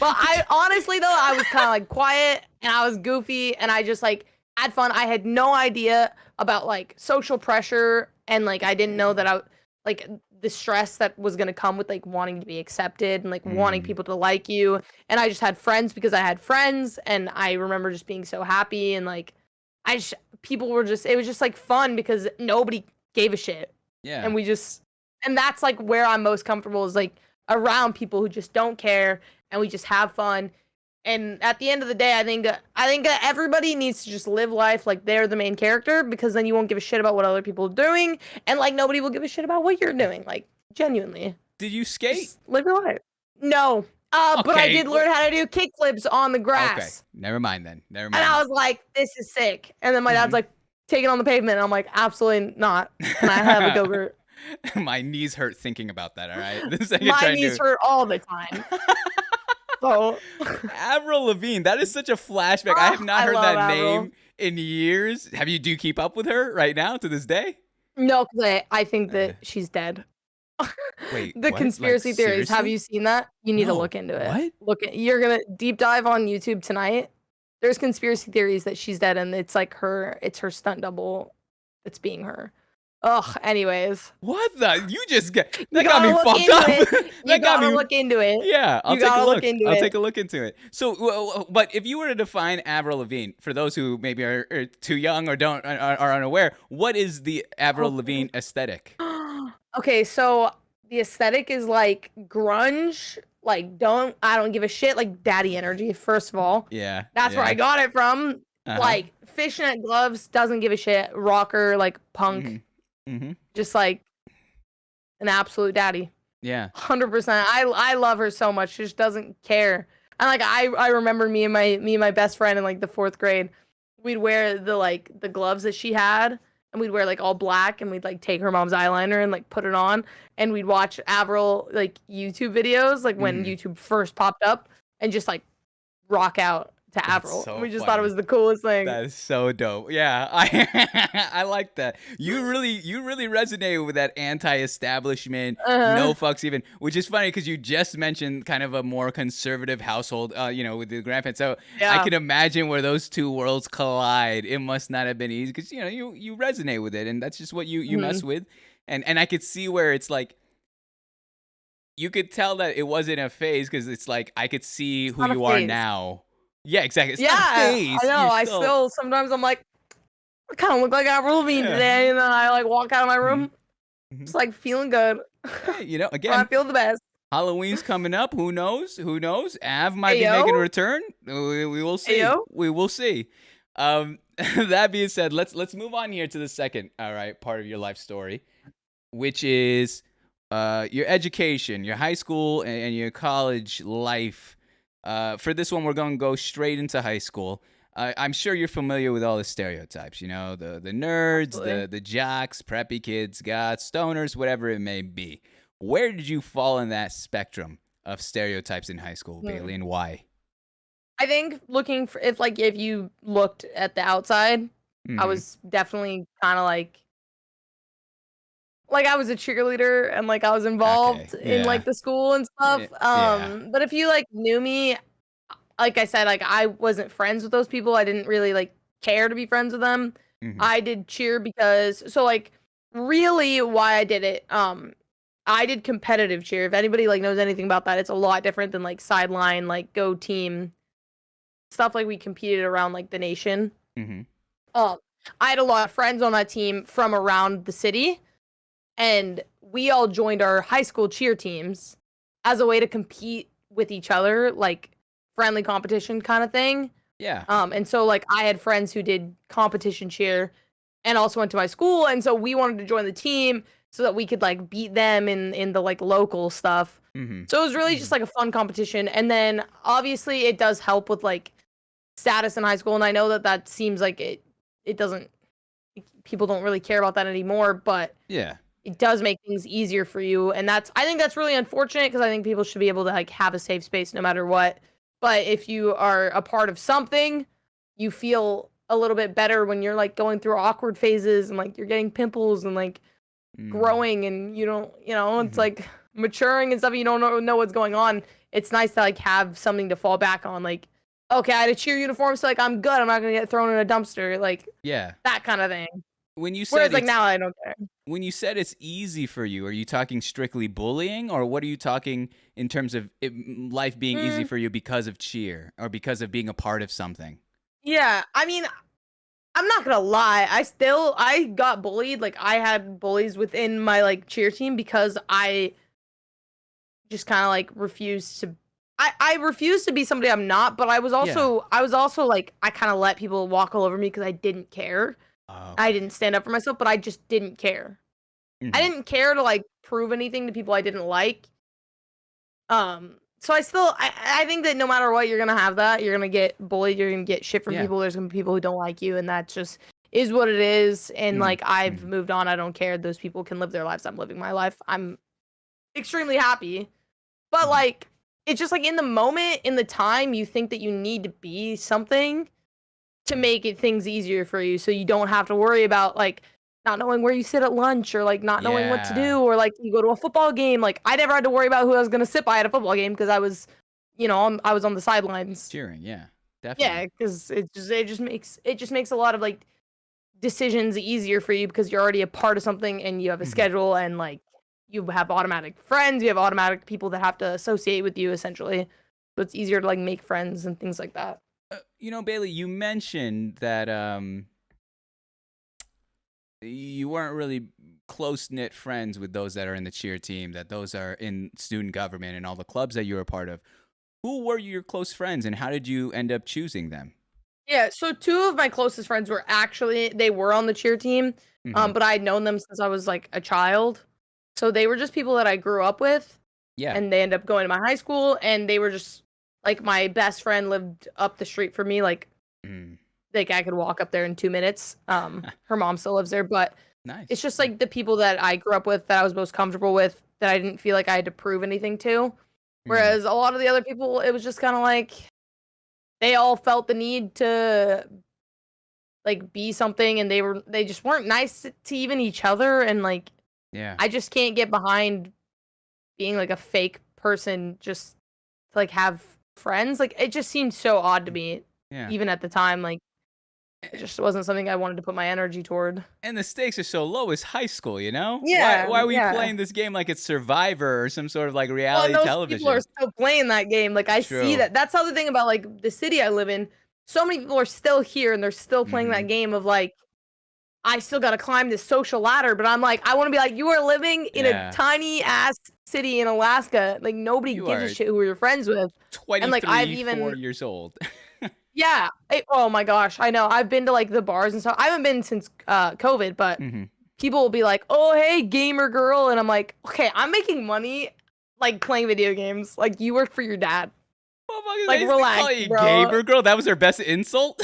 But I honestly though, I was kind of like quiet and I was goofy and I just like had fun. I had no idea about like social pressure and like I didn't know that like the stress that was gonna come with like wanting to be accepted and like wanting Mm. people to like you. And I just had friends because I had friends, and I remember just being so happy and like people were just, it was just like fun because nobody gave a shit. Yeah. And that's like where I'm most comfortable, is like around people who just don't care and we just have fun. And at the end of the day, I think that everybody needs to just live life like they're the main character, because then you won't give a shit about what other people are doing, and like nobody will give a shit about what you're doing. Like genuinely, Did you skate? just live your life. No, but I Okay, did learn how to do kickflips on the Okay. grass, Never mind then. Never and mind. I was like, "This is sick." And then my dad's Mhm. like, "Take it on the pavement." And I'm like, "Absolutely not. Can I have a go-gurt?" My knees hurt thinking about that. All right. The second My try to knees do hurt all the time. So Avril Lavigne. That is such a flashback. I have not I heard love that Avril. name in years. Do you keep up with her right now to this day? No, because I think Uh, that she's dead. Wait, The what? conspiracy Like, theories. Have seriously? you seen that? You need to No. look into it. What? You're gonna deep dive on YouTube tonight. There's conspiracy theories that she's dead, and it's like it's her stunt double that's being her. Ugh. Anyways, What the? You just got you that got gotta me look fucked into up. it. You That got gotta me. look into it. Yeah, I'll You take a gotta look. look into I'll it. take a look into it. So, but if you were to define Avril Lavigne for those who maybe are too young or are unaware, what is the Avril Lavigne aesthetic? Okay, so the aesthetic is like grunge, like I don't give a shit, like daddy energy. First of all, Yeah, that's where I yeah. got it from. Uh-huh. Like fishnet gloves, doesn't give a shit, rocker, like punk, Mm-hmm. just like an absolute daddy. Yeah. 100%. I love her so much. She just doesn't care. And like I remember me and my best friend in like the 4th grade, we'd wear the gloves that she had, and we'd wear like all black, and we'd like take her mom's eyeliner and like put it on, and we'd watch Avril like YouTube videos like when YouTube first popped up, and just like rock out to That's Avril. so We just thought it funny. was the coolest thing. That is so dope. Yeah, I like that. You really resonate with that anti-establishment, no fucks even, which is funny because you just mentioned kind of a more conservative household, with the grandparents. So I Yeah. can imagine where those two worlds collide. It must not have been easy because you resonate with it, and that's just what you mess with, and I could see where it's like. You could tell that it wasn't a phase because it's like I could see who not a you are phase. now. Yeah, exactly. It's Yeah, not a phase. I know. You're I still sometimes I'm like, I kind of look like Avril Lavigne Yeah. today, and then I like walk out of my room, Mhm. just like feeling good. Hey, I again, feel the best. Halloween's coming up. Who knows? Who knows? Av might be Ayo. making a return. We will see. Ayo. We will see. That being said, let's move on here to the second, part of your life story, which is your education, your high school and your college life. For this one, we're going to go straight into high school. I'm sure you're familiar with all the stereotypes, the nerds, Absolutely. the jocks, preppy kids, goths, stoners, whatever it may be. Where did you fall in that spectrum of stereotypes in high school, Bailey, and why? I think looking for if you looked at the outside, I Mhm. was definitely kind of like like I was a cheerleader and like I was involved Okay, in yeah. like the school and stuff. Yeah. But if you like knew me, like I said, like I wasn't friends with those people. I didn't really like care to be friends with them. Mhm. I did cheer because so like really why I did it. I did competitive cheer. If anybody like knows anything about that, it's a lot different than like sideline, like go team stuff. Like we competed around like the nation. Mhm. Um, I had a lot of friends on that team from around the city, and we all joined our high school cheer teams as a way to compete with each other, like friendly competition kind of thing. Yeah. And so like I had friends who did competition cheer and also went to my school, and so we wanted to join the team so that we could like beat them in the like local stuff. Mhm. So it was really just like a fun competition, and then obviously it does help with like status in high school, and I know that that seems like it doesn't people don't really care about that anymore, but Yeah. it does make things easier for you, and I think that's really unfortunate because I think people should be able to like have a safe space no matter what. But if you are a part of something, you feel a little bit better when you're like going through awkward phases and like you're getting pimples and like Mm. growing and you don't, it's Mhm. like maturing and stuff. You don't know what's going on. It's nice to like have something to fall back on. Like, okay, I had a cheer uniform, so like I'm good. I'm not gonna get thrown in a dumpster, like Yeah. that kind of thing. When you Whereas said like it's now I don't care. when you said it's easy for you, are you talking strictly bullying, or what are you talking in terms of life being easy Mm, for you because of cheer or because of being a part of something? yeah, I mean, I'm not gonna lie. I got bullied. Like I had bullies within my like cheer team because I just kind of like refused to. I refused to be somebody I'm not. But Yeah. I was also like I kind of let people walk all over me because I didn't care. I Okay. didn't stand up for myself, but I just didn't care. I Mhm. didn't care to like prove anything to people I didn't like. So I think that no matter what, you're gonna have that. You're gonna get bullied. You're gonna get shit from Yeah. people. There's gonna be people who don't like you, and that just is what it is. And Mhm. like I've Mhm. moved on. I don't care. Those people can live their lives. I'm living my life. I'm extremely happy. But Mhm. like it's just like in the moment, in the time, you think that you need to be something to make things easier for you, so you don't have to worry about like not knowing where you sit at lunch or like not knowing what to Yeah. do or like you go to a football game. Like I never had to worry about who I was gonna sit by at a football game because I was, I was on the sidelines. Cheering. Yeah. Yeah, Definitely. because it just makes a lot of like decisions easier for you because you're already a part of something and you have a Mhm. schedule and like you have automatic friends, you have automatic people that have to associate with you essentially. So it's easier to like make friends and things like that. Bailey, you mentioned that you weren't really close knit friends with those that are in the cheer team, that those are in student government and all the clubs that you were a part of. Who were your close friends, and how did you end up choosing them? Yeah, so two of my closest friends they were on the cheer team, Hmm. but I had known them since I was like a child. So they were just people that I grew up with, Yeah. and they ended up going to my high school, and they were just like my best friend lived up the street from me, Mm. like I could walk up there in 2 minutes. Her mom still lives there, but it's Nice. just like the people that I grew up with that I was most comfortable with that I didn't feel like I had to prove anything to. Mm. Whereas a lot of the other people, it was just kind of like they all felt the need to like be something and they just weren't nice to even each other and like Yeah. I just can't get behind being like a fake person just to like have friends. Like it just seemed so odd to me Yeah. even at the time. Like it just wasn't something I wanted to put my energy toward. And the stakes are so low. It's high school, you know? Why Yeah, why are we yeah. playing this game like it's Survivor or some sort of like Well, and reality those people are television? still playing that game. Like I see True. that. That's the other thing about like the city I live in. So many people are still here and they're still playing Hmm. that game of like I still gotta climb this social ladder, but I'm like, I wanna be like, you are living in a Yeah. tiny ass city in Alaska. Like nobody You gives a are shit who you're friends with. And like I've 23, even 4 years old. yeah. Oh my gosh, I know. I've been to like the bars and stuff. I haven't been since COVID, but Hmm. people will be like, "Oh, hey, gamer girl." And I'm like, "Okay, I'm making money like playing video games. Like you work for your dad. Motherfuckers, Like they used to relax, call you bro." gamer girl. That was their best insult.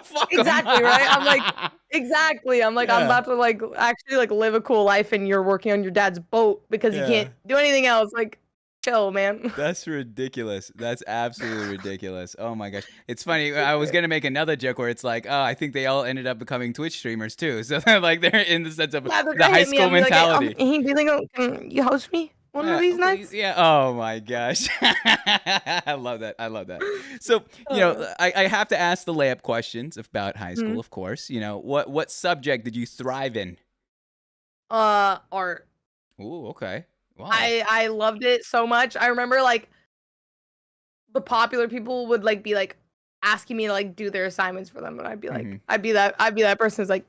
Fuck them. Exactly, right? I'm like, exactly. I'm like, I'm Yeah. about to like actually like live a cool life and you're working on your dad's boat because you can't Yeah. do anything else. Like, chill, man. That's ridiculous. That's absolutely ridiculous. Oh my gosh. It's funny. I was gonna make another joke where it's like, oh, I think they all ended up becoming Twitch streamers too. So like they're in the sense of Yeah, they're the gonna high hit me school up and be like, mentality. hey, BaileyGoat, can you host me one of these Please, nights? yeah. Oh my gosh. I love that. I love that. So, I have to ask the layup questions about high school, Mhm. of course. What subject did you thrive in? Art. Ooh, okay. Wow. I loved it so much. I remember like the popular people would like be like asking me to like do their assignments for them, and I'd be like, Mhm. I'd be that person who's like,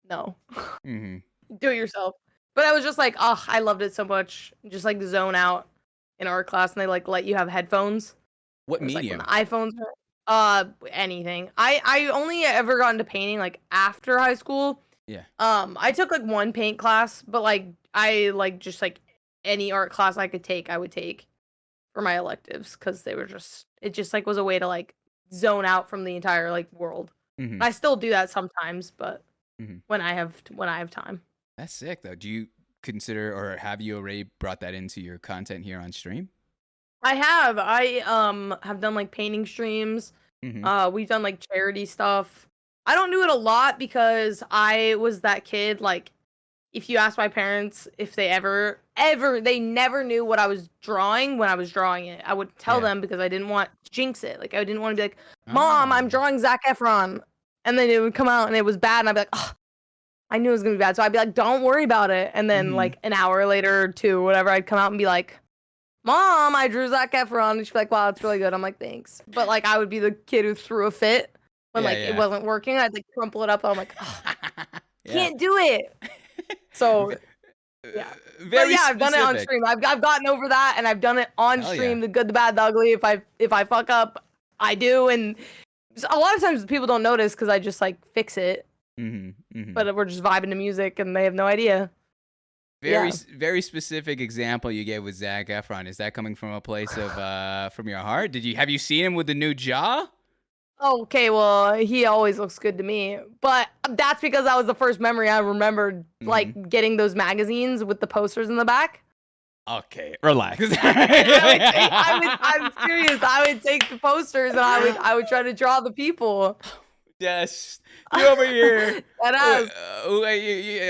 no, Mhm. do it yourself. But I was just like, oh, I loved it so much. Just like zone out in art class, and they like let you have headphones. What It was like when the medium? iPhones were anything. I only ever got into painting like after high school. Yeah. I took like one paint class, but like I like just like any art class I could take, I would take for my electives because they were just it just like was a way to like zone out from the entire like world. Mhm. I still do that sometimes, but Mhm. when I have time. That's sick though. Do you consider or have you already brought that into your content here on stream? I have. I have done like painting streams. Mhm. We've done like charity stuff. I don't do it a lot because I was that kid like if you ask my parents if they ever they never knew what I was drawing when I was drawing it. I would tell Yeah. them because I didn't want to jinx it. Like I didn't want to be like, "Mom, I'm Oh. drawing Zac Efron." And then it would come out and it was bad and I'd be like, "Oh, I knew it was going to be bad." So I'd be like, "Don't worry about it." And then Mhm. like an hour later or two, whatever, I'd come out and be like, "Mom, I drew Zac Efron." And she'd be like, "Wow, it's really good." I'm like, "Thanks." But like I would be the kid who threw a fit when Yeah, like it yeah. wasn't working. I'd like crumple it up and I'm like, "Oh, Yeah. can't do it." So yeah. But Very yeah, I've done it on specific. stream. I've gotten over that and I've done it on Hell yeah. stream, the good, the bad, the ugly. If I fuck up, I do. And a lot of times people don't notice because I just like fix it. Mhm. Mhm. But we're just vibing to music and they have no idea. Very Yeah. very specific example you gave with Zac Efron. Is that coming from a place of from your heart? Have you seen him with the new jaw? Okay, well, he always looks good to me. But that's because that was the first memory I remembered, Mhm. like getting those magazines with the posters in the back. Okay, relax. I'm serious. I would take the posters and I would try to draw the people. Yes, you over here. That has.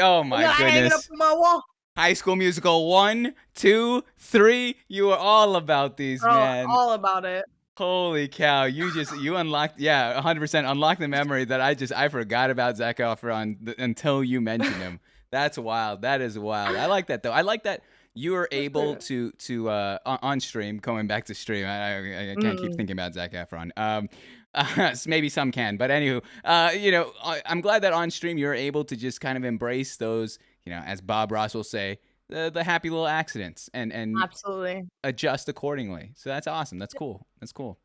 Oh And my then I hang it up goodness. on my wall. High School Musical 1, 2, 3. You are all about these, Oh, man. all about it. Holy cow! You unlocked 100% unlocked the memory that I forgot about Zac Efron until you mentioned him. That's wild. That is wild. I like that though. I like that you were able to on stream, going back to stream. I can't keep thinking about Zac Efron. Maybe some can, but anywho, I'm glad that on stream you're able to just kind of embrace those, as Bob Ross will say, the happy little accidents and Absolutely. adjust accordingly. So that's awesome. That's cool. That's cool.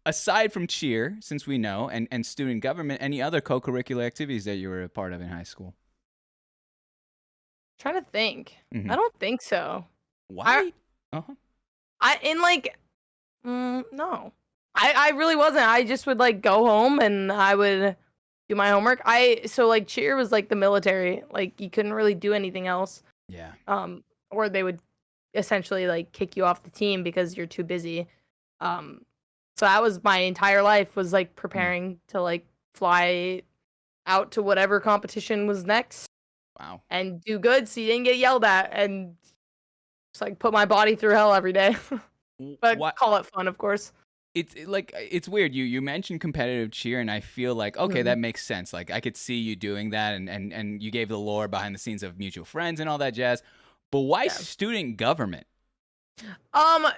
Aside from cheer, since we know, and student government, any other co-curricular activities that you were a part of in high school? Trying to think. Mhm. I don't think so. Why? Uh-huh. I in like no. I really wasn't. I just would like go home and I would do my homework. So like cheer was like the military. Like you couldn't really do anything else. Yeah. Or they would essentially like kick you off the team because you're too busy. So that was my entire life was like preparing to like fly out to whatever competition was next Wow. and do good so you didn't get yelled at and just like put my body through hell every day. But What? call it fun, of course. It's weird. You mentioned competitive cheer, and I feel like okay, that makes sense. Like I could see you doing that, and you gave the lore behind the scenes of mutual friends and all that jazz. But why student government?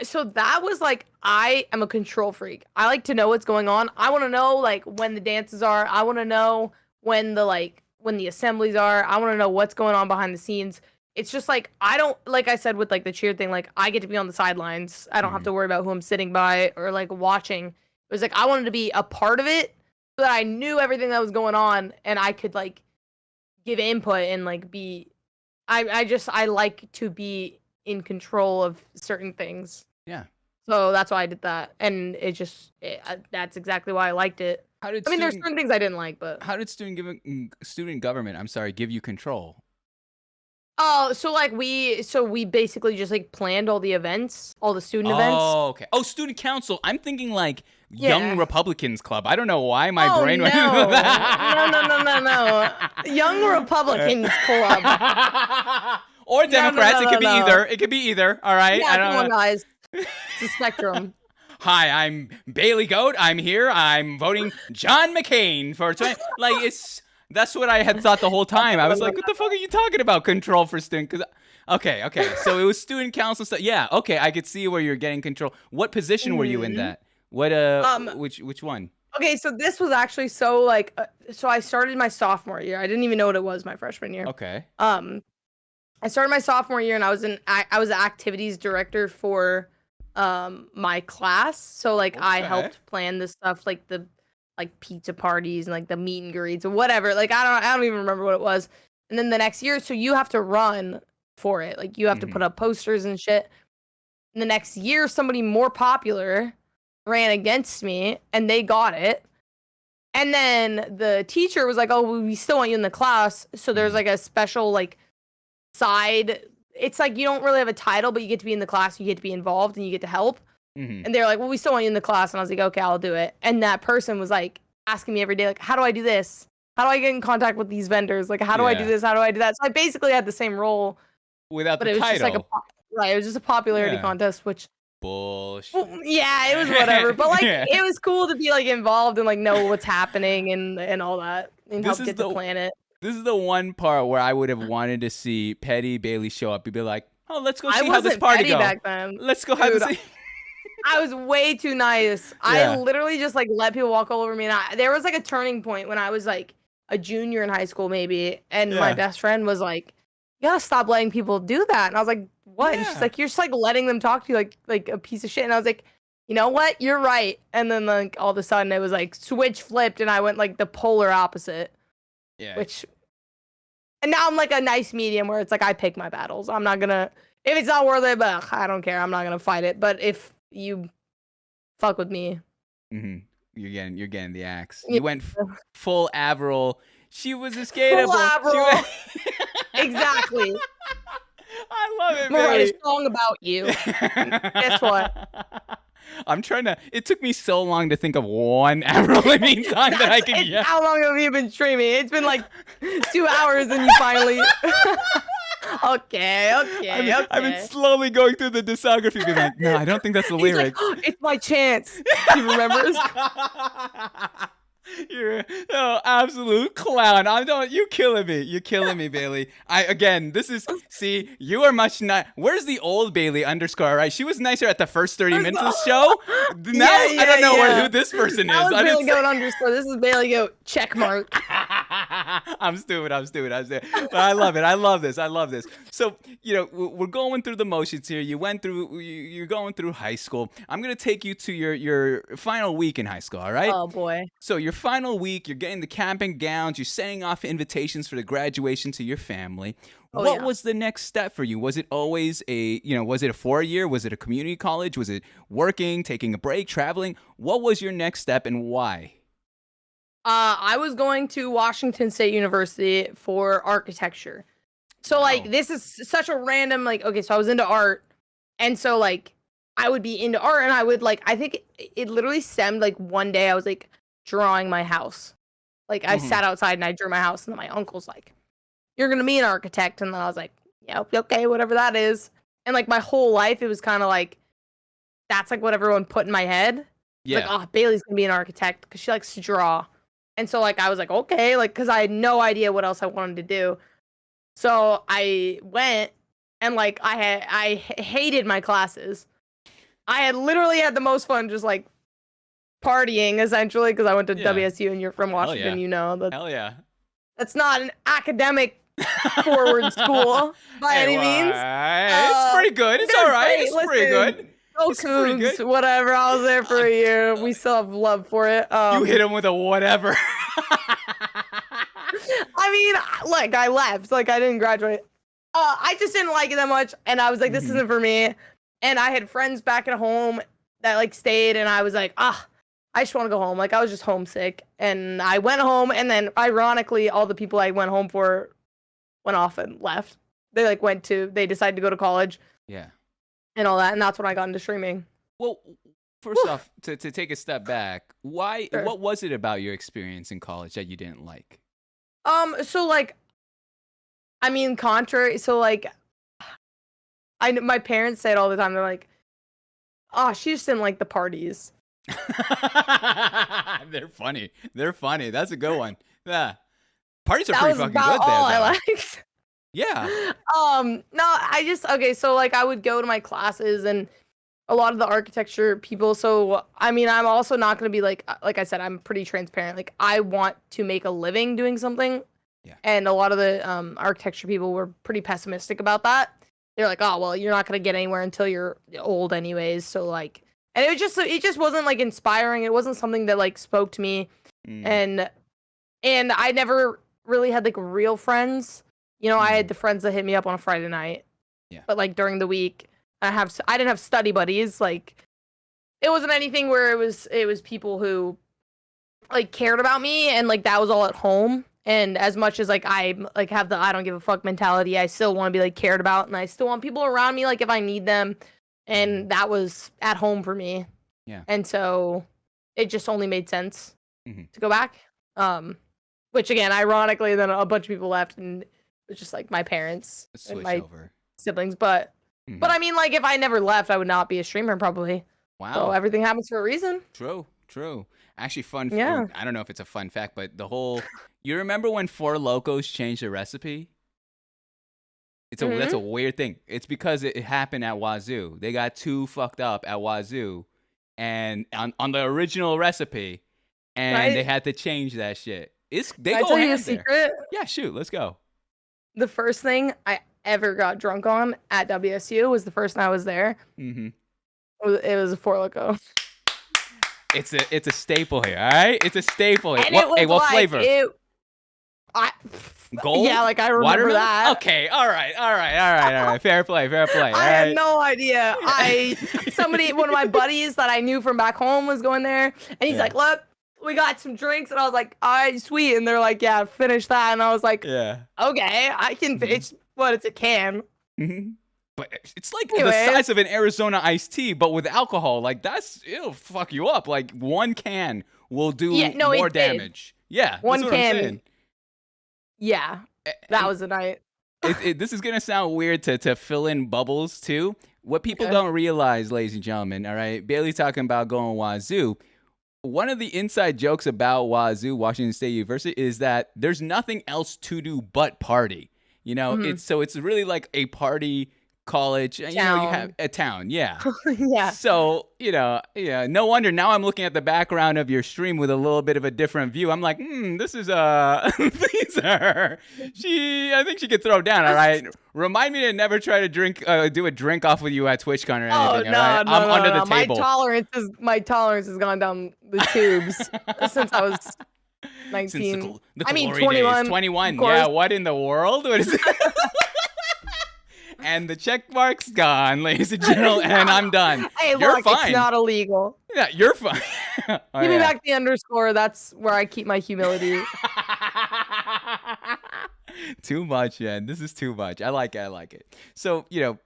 So that was like I am a control freak. I like to know what's going on. I want to know like when the dances are. I want to know when the assemblies are. I want to know what's going on behind the scenes. It's just like I don't like I said with like the cheer thing, like I get to be on the sidelines. I don't have to worry about who I'm sitting by or like watching. It was like I wanted to be a part of it so that I knew everything that was going on and I could like give input and like be I like to be in control of certain things. Yeah. So that's why I did that, and that's exactly why I liked it. How did I mean, there's student certain things I didn't like, but how did student government, I'm sorry, give you control? Oh, so like we basically just like planned all the events, all the student events. Oh, okay. Oh, student council. I'm thinking like Yeah. Young Republicans Club. I don't know why my Oh brain no. went. No. Young Republicans Club. Or No, Democrats. It could be no. either. It could be either. All right. Yeah, I come don't on, know. guys. It's a spectrum. Hi, I'm BaileyGoat. I'm here. I'm voting John McCain for 20. Like that's what I had thought the whole time. I was like, what the fuck are you talking about? Control for student? Okay. So it was student council stuff. Yeah. Okay, I could see where you're getting control. What position were you in that? What which one? Okay, so this was actually so like so I started my sophomore year. I didn't even know what it was my freshman year. Okay. I started my sophomore year and I was an activities director for my class. So like I Okay. helped plan this stuff like the pizza parties and like the meet and greets or whatever. Like I don't even remember what it was. And then the next year, so you have to run for it. Like you have to put up posters and shit. And the next year, somebody more popular ran against me and they got it. And then the teacher was like, "Oh, well, we still want you in the class." So there's like a special like side. It's like you don't really have a title, but you get to be in the class, you get to be involved, and you get to help. And they're like, "Well, we still want you in the class." And I was like, "Okay, I'll do it." And that person was like asking me every day, like, "How do I do this? How do I get in contact with these vendors? Like, how do I do Yeah. this? How do I do that?" So I basically had the same role, Without but the it was title. just like right. It was just a popularity Yeah. contest, which Bullshit. well, yeah, it was whatever. But like, Yeah. it was cool to be like involved and like know what's happening and all that and This help is get the- to plan it. This is the one part where I would have wanted to see Petty Bailey show up. He'd be like, "Oh, let's go I see how this wasn't party petty go. back then. Let's go have Dude, this." I was way too nice. Yeah. I literally just like let people walk all over me. And there was like a turning point when I was like a junior in high school, maybe. And my Yeah. best friend was like, "You gotta stop letting people do that." And I was like, "What?" And she's Yeah. like, "You're just like letting them talk to you like a piece of shit." And I was like, "You know what? You're right." And then like all of a sudden it was like switch flipped and I went like the polar opposite, Yeah. which. And now I'm like a nice medium where it's like I pick my battles. I'm not gonna if it's not worth it, but I don't care. I'm not gonna fight it. But if you fuck with me, You're getting the axe. Yeah. You went full Avril. She was a skater. Full Avril. Exactly. I love it, I'm gonna write Billy. a song about you. Guess what? I'm trying to. It took me so long to think of one Avril Lavigne song that I could get. How long have you been streaming? It's been like 2 hours, and you finally. Okay. I've been slowly going through the discography, being like, no, I don't think that's the He's like, lyrics. "Oh, it's my chance." Do you remember? You're absolute clown. You killing me. You're killing me, Bailey. See, you are much not. Where's the old Bailey _ right? She was nicer at the first 30 minutes of the show. Now I don't know who this person is. That was I didn't BaileyGoat _ This is BaileyGoat check mark. I'm stupid. But I love it. I love this. So, we're going through the motions here. You're going through high school. I'm going to take you to your final week in high school, all right? Oh boy. So your final week, you're getting the camping gowns, you're sending off invitations for the graduation to your family. Oh, What yeah. was the next step for you? Was it always was it a 4-year? Was it a community college? Was it working, taking a break, traveling? What was your next step and why? I was going to Washington State University for architecture. So like Wow. this is such a random like okay, so I was into art. And so like I would be into art and I would like I think it literally stemmed like one day I was like drawing my house. Like I sat outside and I drew my house and then my uncle's like, "You're going to be an architect." And then I was like, "Yeah, okay, whatever that is." And like my whole life it was kind of like that's like what everyone put in my head. Yeah. Like, "Oh, Bailey's going to be an architect because she likes to draw." And so like I was like, "Okay," like cuz I had no idea what else I wanted to do. So I went and like I hated my classes. I had literally had the most fun just like partying essentially because I went to Yeah. WSU and you're from Washington, yeah. you know. Hell yeah. That's not an academic forward school by any means. It's pretty good. It's they're all right. great. It's pretty Listen, good. Go It's pretty Cougs, good. whatever. I was there for a year. We still have love for it. You hit him with a whatever. I mean, like I left. Like I didn't graduate. I just didn't like it that much, and I was like, "This isn't for me." And I had friends back at home that like stayed, and I was like, I just want to go home. Like I was just homesick, and I went home, and then ironically, all the people I went home for went off and left. they decided to go to college Yeah. and all that, and that's when I got into streaming. Well, first off, to take a step back, Sure. what was it about your experience in college that you didn't like? So like, I mean, contrary, so like, my parents say it all the time. They're like, "Oh, she just didn't like the parties." They're funny. They're funny. That's a good one. Yeah. Parties are That pretty was fucking about good there, all I though. liked. Yeah. No, okay, so like I would go to my classes and a lot of the architecture people. So I mean, I'm also not going to be like I said, I'm pretty transparent. Like I want to make a living doing something. Yeah. And a lot of the architecture people were pretty pessimistic about that. They're like, "Oh, well, you're not going to get anywhere until you're old anyways." So like, and it just wasn't like inspiring. It wasn't something that like spoke to me. And I never really had like real friends. You know, I had the friends that hit me up on a Friday night. Yeah. But like during the week, I didn't have study buddies. Like it wasn't anything where it was people who like cared about me, and like that was all at home. And as much as like I like have the I don't give a fuck mentality, I still want to be like cared about, and I still want people around me like if I need them. And that was at home for me. Yeah. And so it just only made sense Mhm. to go back. Which again, ironically, then a bunch of people left, and it was just like my parents and Switch my over. siblings. But I mean, like if I never left, I would not be a streamer probably. Wow. So everything happens for a reason. True. Actually, Yeah. I don't know if it's a fun fact, but the whole. You remember when Four Locos changed the recipe? That's a weird thing. It's because it happened at Wazoo. They got too fucked up at Wazoo, and on the original recipe, and they had to change that shit. They Can I go tell you a hand there. secret? Yeah, shoot, let's go. The first thing I ever got drunk on at WSU was the first night I was there. Mm-hmm. It was a Four Loko. It's a staple here, all right? It's a staple here. And What flavor? Gold? Yeah, like I remember Watermelon? that. Okay, all right. Fair play. I had no idea. One of my buddies that I knew from back home was going there, and he's like, "Look, we got some drinks," and I was like, "All right, sweet," and they're like, "Yeah, finish that," and I was like, Yeah. "Okay, I can finish." What? It's a can. Mm-hmm. But it's like Anyway. the size of an Arizona iced tea, but with alcohol. Like it'll fuck you up. Like one can will do more damage. Yeah, one that's what can. I'm saying. Yeah, that was the night. This is gonna sound weird to fill in bubbles too. What people don't realize, ladies and gentlemen, all right, Bailey's talking about going Wazoo. One of the inside jokes about Wazoo, Washington State University, is that there's nothing else to do but party. You know, it's really like a party college. You know, you have a town, yeah. Yeah. So, no wonder now I'm looking at the background of your stream with a little bit of a different view. I'm like, this is I think she could throw down, all right? Remind me to never try to do a drink off with you at TwitchCon or anything, all right? I'm under the table. My tolerance has gone down the tubes since I was 19. Since the I mean, glory 21. days. 21. Yeah, what in the world? What is it? And the check mark's gone, ladies and gentlemen, and I'm done. Hey, you're look, fine. It's not illegal. Yeah, you're fine. Give me back the underscore. That's where I keep my humility. Too much, man. This is too much. I like it. So, you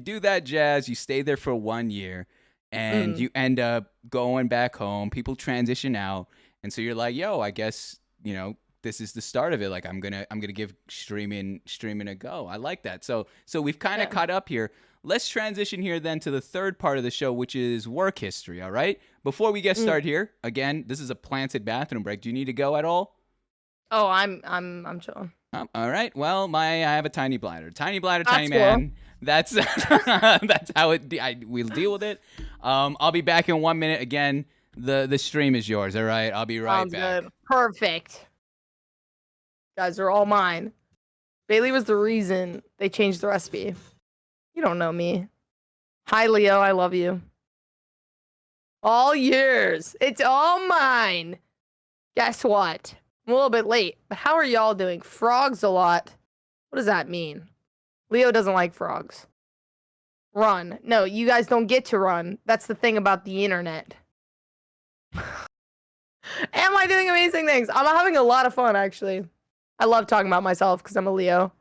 do that jazz. You stay there for 1 year, and you end up going back home. People transition out, and so you're like, yo, I guess, this is the start of it. Like I'm gonna give streaming a go. I like that. So we've kind of caught up here. Let's transition here then to the third part of the show, which is work history. All right. Before we get started here, again, this is a planted bathroom break. Do you need to go at all? Oh, I'm chilling. All right. Well, I have a tiny bladder. Tiny bladder, That's tiny cool. man. That's how we'll deal with it. I'll be back in 1 minute. Again, the stream is yours. All right. I'll be right Sounds back. good. Perfect. Guys are all mine. Bailey was the reason they changed the recipe. You don't know me. Hi, Leo. I love you. All yours. It's all mine. Guess what? I'm a little bit late, but how are y'all doing? Frogs a lot. What does that mean? Leo doesn't like frogs. Run. No, you guys don't get to run. That's the thing about the internet. Am I doing amazing things? I'm having a lot of fun, actually. I love talking about myself because I'm a Leo.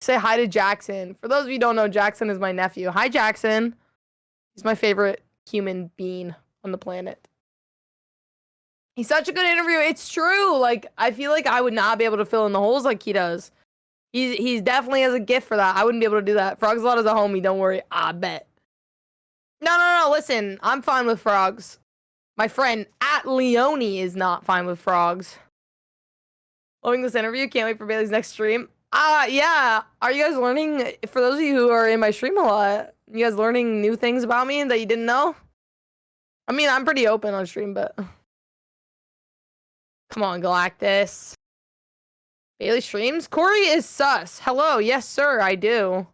Say hi to Jackson. For those of you who don't know, Jackson is my nephew. Hi, Jackson. He's my favorite human being on the planet. He's such a good interviewer. It's true. Like, I feel like I would not be able to fill in the holes like he does. He's definitely has a gift for that. I wouldn't be able to do that. Frogslot is a homie. Don't worry. I bet. No. Listen, I'm fine with frogs. My friend at Leone is not fine with frogs. Loving this interview. Can't wait for Bailey's next stream. Yeah. Are you guys learning? For those of you who are in my stream a lot, you guys learning new things about me that you didn't know? I mean, I'm pretty open on stream, but come on, Galactus. Bailey streams? Corey is sus. Hello. Yes, sir. I do.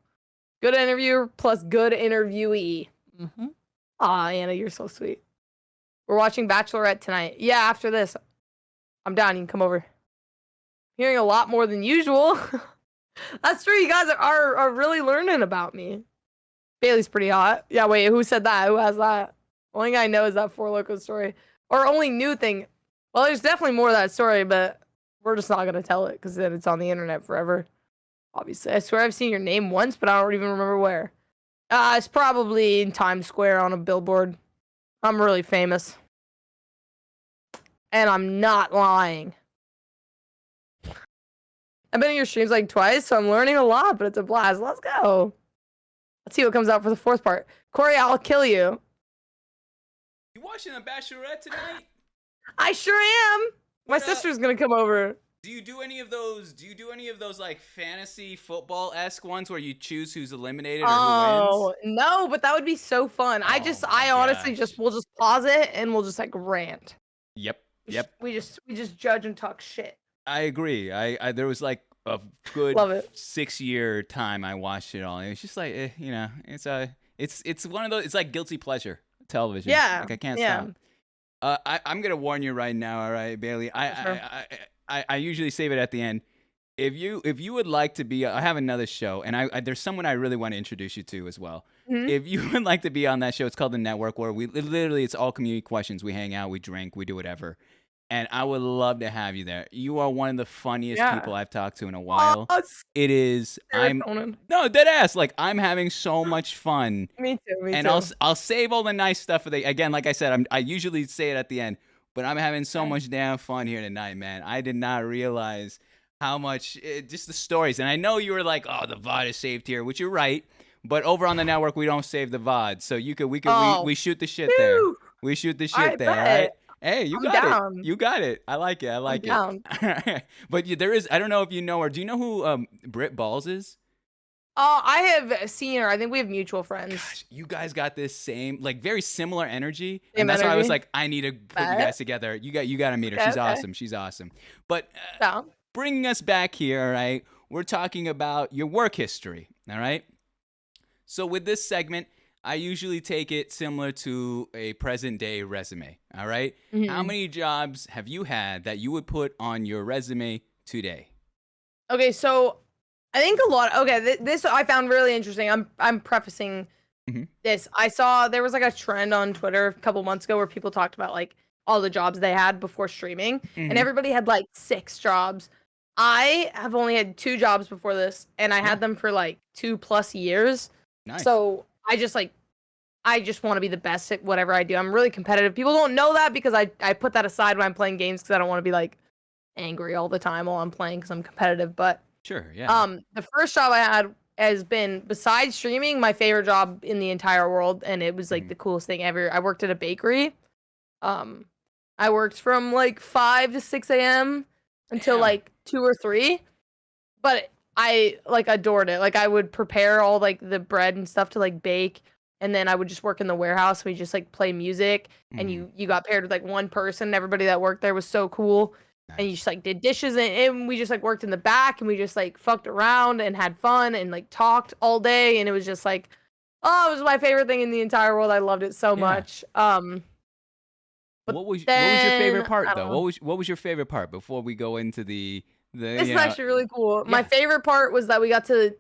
Good interviewer plus good interviewee. Mm-hmm. Aw, Anna, you're so sweet. We're watching Bachelorette tonight. Yeah, after this. I'm down. You can come over. Hearing a lot more than usual. That's true. You guys are really learning about me. Bailey's pretty hot. Yeah, wait. Who said that? Who has that? Only thing I know is that Four Loko story. Or only new thing. Well, there's definitely more of that story, but we're just not going to tell it because then it's on the internet forever. Obviously. I swear I've seen your name once, but I don't even remember where. It's probably in Times Square on a billboard. I'm really famous. And I'm not lying. I've been in your streams like twice, so I'm learning a lot, but it's a blast. Let's go. Let's see what comes out for the fourth part. Corey, I'll kill you. You watching The Bachelorette tonight? I sure am. My sister's gonna come over. Do you do any of those? Like fantasy football-esque ones where you choose who's eliminated or who wins? No, but that would be so fun. I honestly we'll just pause it and we'll just like rant. Yep. We just judge and talk shit. I agree. I there was like a good 6-year time I watched it all. It was just like it's one of those. It's like guilty pleasure television. Yeah. Like I can't stop. I'm gonna warn you right now. All right, Bailey. I usually save it at the end. If you would like to be, I have another show, and there's someone I really want to introduce you to as well. Mm-hmm. If you would like to be on that show, it's called The Network, where it's all community questions. We hang out, we drink, we do whatever. And I would love to have you there. You are one of the funniest people I've talked to in a while. It is. No, dead ass. Like I'm having so much fun. Me too. And I'll save all the nice stuff for again. Like I said, I usually say it at the end, but I'm having so much damn fun here tonight, man. I did not realize how much just the stories. And I know you were like, oh, the VOD is saved here, which you're right. But over on the network, we don't save the VOD, so we shoot the shit there. We shoot the shit there, right? Hey, you got it. You got it. I like it. I like it. But there is. I don't know if you know her. Do you know who Britt Balls is? I have seen her. I think we have mutual friends. Gosh, you guys got this same, like, very similar energy, and that's why I was like, I need to put you guys together. You got to meet her. She's awesome. She's awesome. But bringing us back here, all right? We're talking about your work history. All right. So with this segment, I usually take it similar to a present day resume. All right. Mm-hmm. How many jobs have you had that you would put on your resume today? Okay, so I think a lot. Okay, this I found really interesting. I'm prefacing this. I saw there was like a trend on Twitter a couple months ago where people talked about like all the jobs they had before streaming, and everybody had like 6 jobs. I have only had 2 jobs before this, and I had them for like 2+ years. Nice. So I just want to be the best at whatever I do. I'm really competitive. People don't know that because I put that aside when I'm playing games because I don't want to be like angry all the time while I'm playing because I'm competitive. But sure, yeah. The first job I had has been, besides streaming, my favorite job in the entire world, and it was like the coolest thing ever. I worked at a bakery. I worked from like 5 to 6 a.m. until like 2 or 3, but I like adored it. Like I would prepare all like the bread and stuff to like bake, and then I would just work in the warehouse. We just like play music, and you got paired with like one person. Everybody that worked there was so cool. Nice. And you just like did dishes, and we just like worked in the back, and we just like fucked around and had fun and like talked all day, and it was just like, oh, it was my favorite thing in the entire world. I loved it so much. What was your favorite part though? What was your favorite part before we go into the This is actually really cool. Yeah. My favorite part was that we got to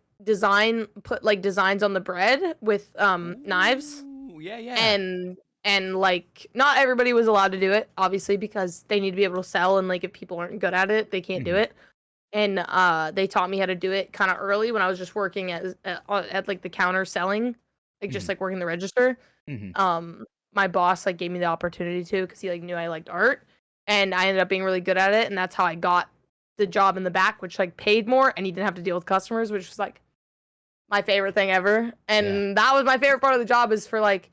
put like designs on the bread with knives. Yeah. And like not everybody was allowed to do it, obviously, because they need to be able to sell, and like if people aren't good at it, they can't do it. and they taught me how to do it kind of early when I was just working at like the counter selling, like just like working the register. My boss like gave me the opportunity to because he like knew I liked art, and I ended up being really good at it, and that's how I got the job in the back, which like paid more, and he didn't have to deal with customers, which was like my favorite thing ever. And that was my favorite part of the job is for like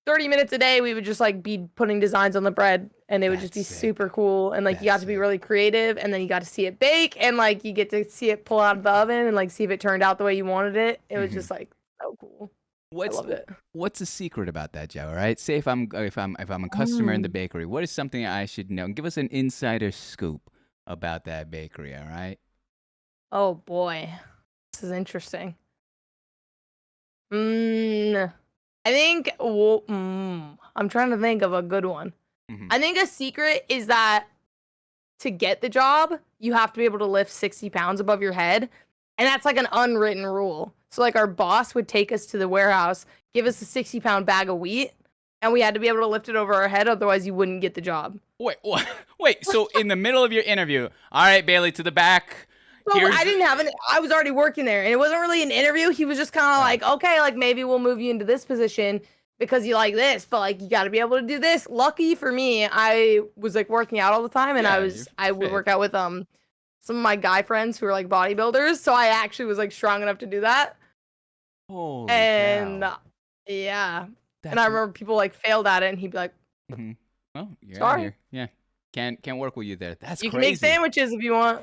30 minutes a day we would just like be putting designs on the bread, and it would just be super cool, and like you got to be really creative, and then you got to see it bake, and like you get to see it pull out of the oven and like see if it turned out the way you wanted it. It was just like so cool. I loved it. What's the secret about that, Joe? All right, say if I'm a customer in the bakery, what is something I should know? Give us an insider scoop about that bakery. All right. Oh boy, this is interesting. I think I'm trying to think of a good one. I think a secret is that to get the job, you have to be able to lift 60 pounds above your head. And that's like an unwritten rule. So like our boss would take us to the warehouse, give us a 60-pound bag of wheat, and we had to be able to lift it over our head. Otherwise, you wouldn't get the job. Wait. So in the middle of your interview, all right, Bailey, to the back. So I didn't have I was already working there, and it wasn't really an interview. He was just kind of like, okay, like maybe we'll move you into this position because you like this, but like you got to be able to do this. Lucky for me, I was like working out all the time, and I would work out with some of my guy friends who are like bodybuilders, so I actually was like strong enough to do that. Holy cow. Yeah. And I remember people like failed at it, and he'd be like, "Oh, you're sorry. out here. Yeah, can't work with you there. That's you crazy. can make sandwiches if you want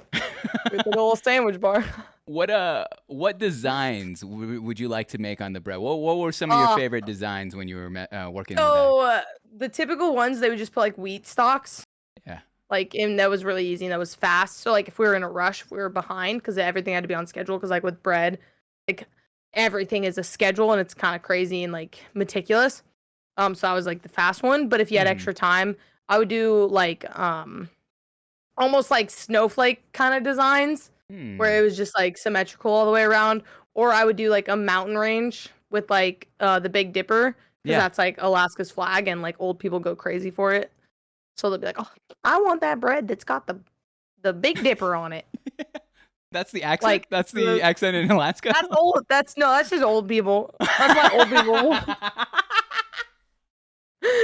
with the little sandwich bar." What designs would you like to make on the bread? What were some of your favorite designs when you were working? So the typical ones, they would just put like wheat stalks. Yeah. Like, and that was really easy and that was fast. So like if we were in a rush, if we were behind, because everything had to be on schedule, because like with bread, like everything is a schedule and it's kind of crazy and like meticulous. So I was like the fast one. But if you had extra time, I would do like almost like snowflake kind of designs where it was just like symmetrical all the way around. Or I would do like a mountain range with like the Big Dipper, because that's like Alaska's flag, and like old people go crazy for it. So they'll be like, "Oh, I want that bread that's got the Big Dipper on it." That's the accent. Like, that's the accent in Alaska. That's old. That's just old people. That's why old people.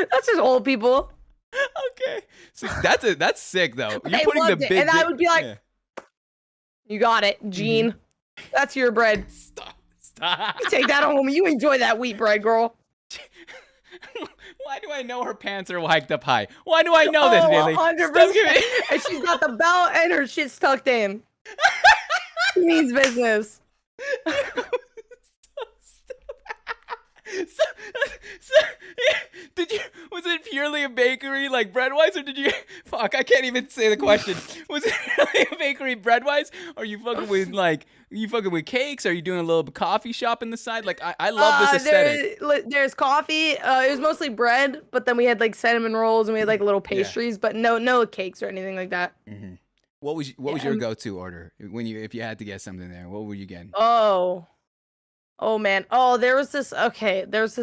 That's just old people. Okay, so that's sick though. You're They putting the loved it, big, and I would be like, "You got it, Gene. That's your bread. Stop. You take that home. You enjoy that wheat bread, girl." Why do I know her pants are hiked up high? Why do I know this, Bailey? 100%. And she's got the belt and her shit's tucked in. She means business. Was it purely a bakery, like bread-wise, or did you? Fuck, I can't even say the question. Was it really a bakery bread-wise? Are you fucking with cakes? Are you doing a little coffee shop in the side? Like I love this aesthetic. There's coffee. It was mostly bread, but then we had like cinnamon rolls and we had like little pastries, but no cakes or anything like that. What was your go-to order if you had to get something there? What were you getting? Oh man. Oh, there was this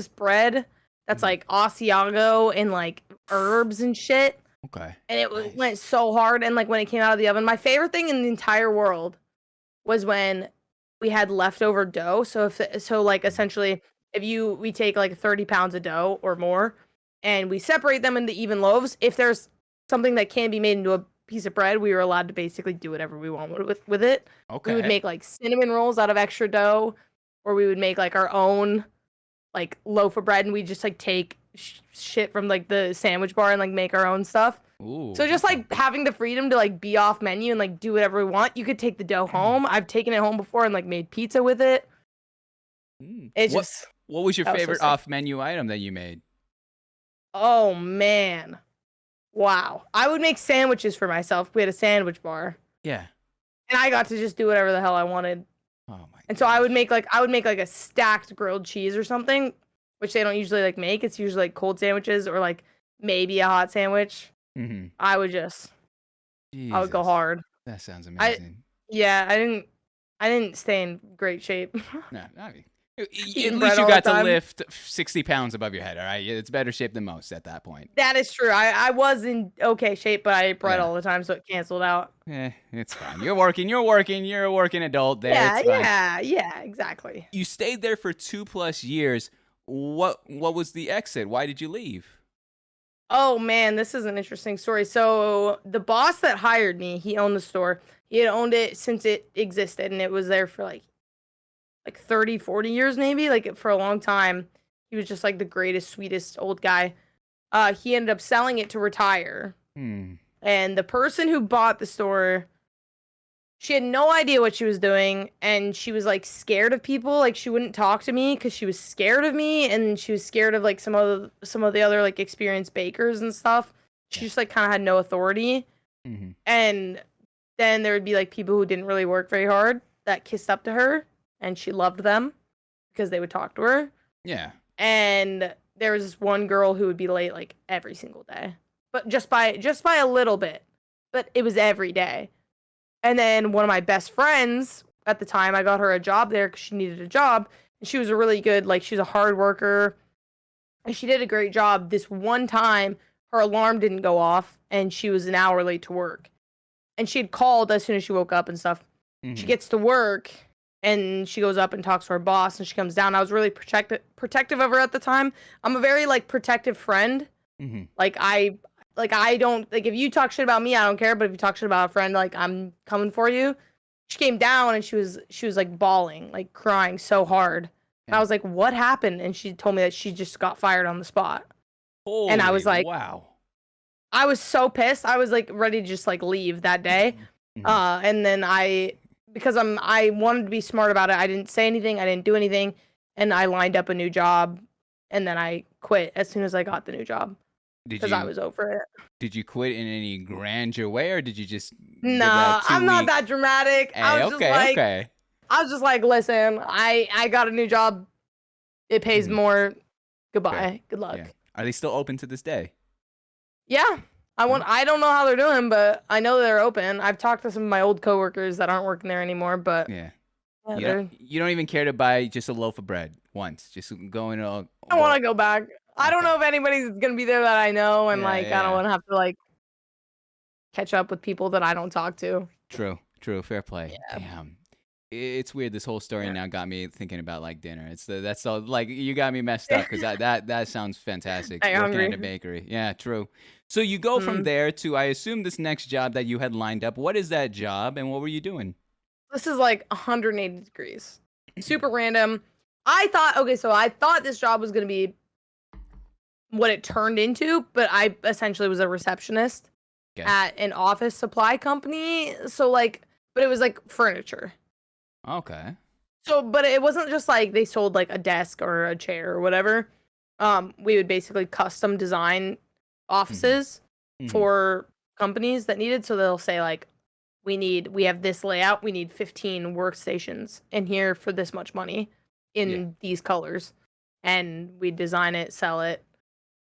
bread that's like Asiago and like herbs and shit. Okay. And it went so hard, and like when it came out of the oven, my favorite thing in the entire world was when we had leftover dough. So like essentially if we take like 30 pounds of dough or more and we separate them into even loaves, if there's something that can be made into a piece of bread, we were allowed to basically do whatever we want with it. Okay. We would make like cinnamon rolls out of extra dough, or we would make like our own like loaf of bread, and we just like take shit from like the sandwich bar and like make our own stuff. Ooh. So just like having the freedom to like be off menu and like do whatever we want. You could take the dough home. I've taken it home before and like made pizza with it. What was your favorite off menu item that you made? Oh man. Wow. I would make sandwiches for myself. We had a sandwich bar. Yeah. And I got to just do whatever the hell I wanted. Oh my. And so I would make like a stacked grilled cheese or something, which they don't usually like make. It's usually like cold sandwiches or like maybe a hot sandwich. I would go hard. That sounds amazing. I didn't stay in great shape. No, I mean, At eating least bread you all the got to time. lift 60 pounds above your head, all right? It's better shape than most at that point. That is true. I was in okay shape, but I ate bread Yeah. all the time, so it canceled out. It's fine. You're a working adult there. Yeah, It's fine. yeah, exactly. You stayed there for 2+ years. What was the exit? Why did you leave? Oh man, this is an interesting story. So the boss that hired me, he owned the store. He had owned it since it existed, and it was there for like 30, 40 years maybe, like for a long time. He was just like the greatest, sweetest old guy. He ended up selling it to retire. And the person who bought the store, she had no idea what she was doing, and she was like scared of people. Like she wouldn't talk to me because she was scared of me, and she was scared of like some of the other like experienced bakers and stuff. She just like kind of had no authority. And then there would be like people who didn't really work very hard that kissed up to her, and she loved them because they would talk to her. Yeah. And there was this one girl who would be late like every single day, but just by a little bit, but it was every day. And then one of my best friends at the time, I got her a job there because she needed a job, and she was a really good, like she's a hard worker, and she did a great job. This one time, her alarm didn't go off, and she was an hour late to work, and she had called as soon as she woke up and stuff. She gets to work, and she goes up and talks to her boss, and she comes down. I was really protective of her at the time. I'm a very like protective friend. I don't like if you talk shit about me, I don't care. But if you talk shit about a friend, like I'm coming for you. She came down and she was like bawling, like crying so hard. And I was like, "What happened?" And she told me that she just got fired on the spot. And I was like, wow. I was so pissed. I was like ready to just like leave that day. And then because I wanted to be smart about it, I didn't say anything. I didn't do anything, and I lined up a new job, and then I quit as soon as I got the new job because I was over it. Did you quit in any grandeur way, or did you just give Nah, that I'm not 2-week? that dramatic. Hey, I was just like, okay. I was just like, listen, I got a new job. It pays more. Goodbye. Good luck. Yeah. Are they still open to this day? Yeah. I don't know how they're doing, but I know they're open. I've talked to some of my old coworkers that aren't working there anymore, but Yeah. yeah, You don't even care to buy just a loaf of bread once, just going to. I want to go back. I don't know if anybody's gonna be there that I know, and I don't want to have to like catch up with people that I don't talk to. True. Fair play. Yeah. Damn. It's weird. This whole story now got me thinking about like dinner. That's all. Like you got me messed up because that sounds fantastic. I'm Working hungry. at a bakery. Yeah, true. So you go from there to, I assume, this next job that you had lined up. What is that job, and what were you doing? This is like 180 degrees. Super random. I thought this job was gonna be what it turned into, but I essentially was a receptionist at an office supply company. So like, but it was like furniture. Okay. So, but it wasn't just like they sold like a desk or a chair or whatever. We would basically custom design offices for companies that needed. So they'll say like, we have this layout. We need 15 workstations in here for this much money in these colors, and we design it, sell it,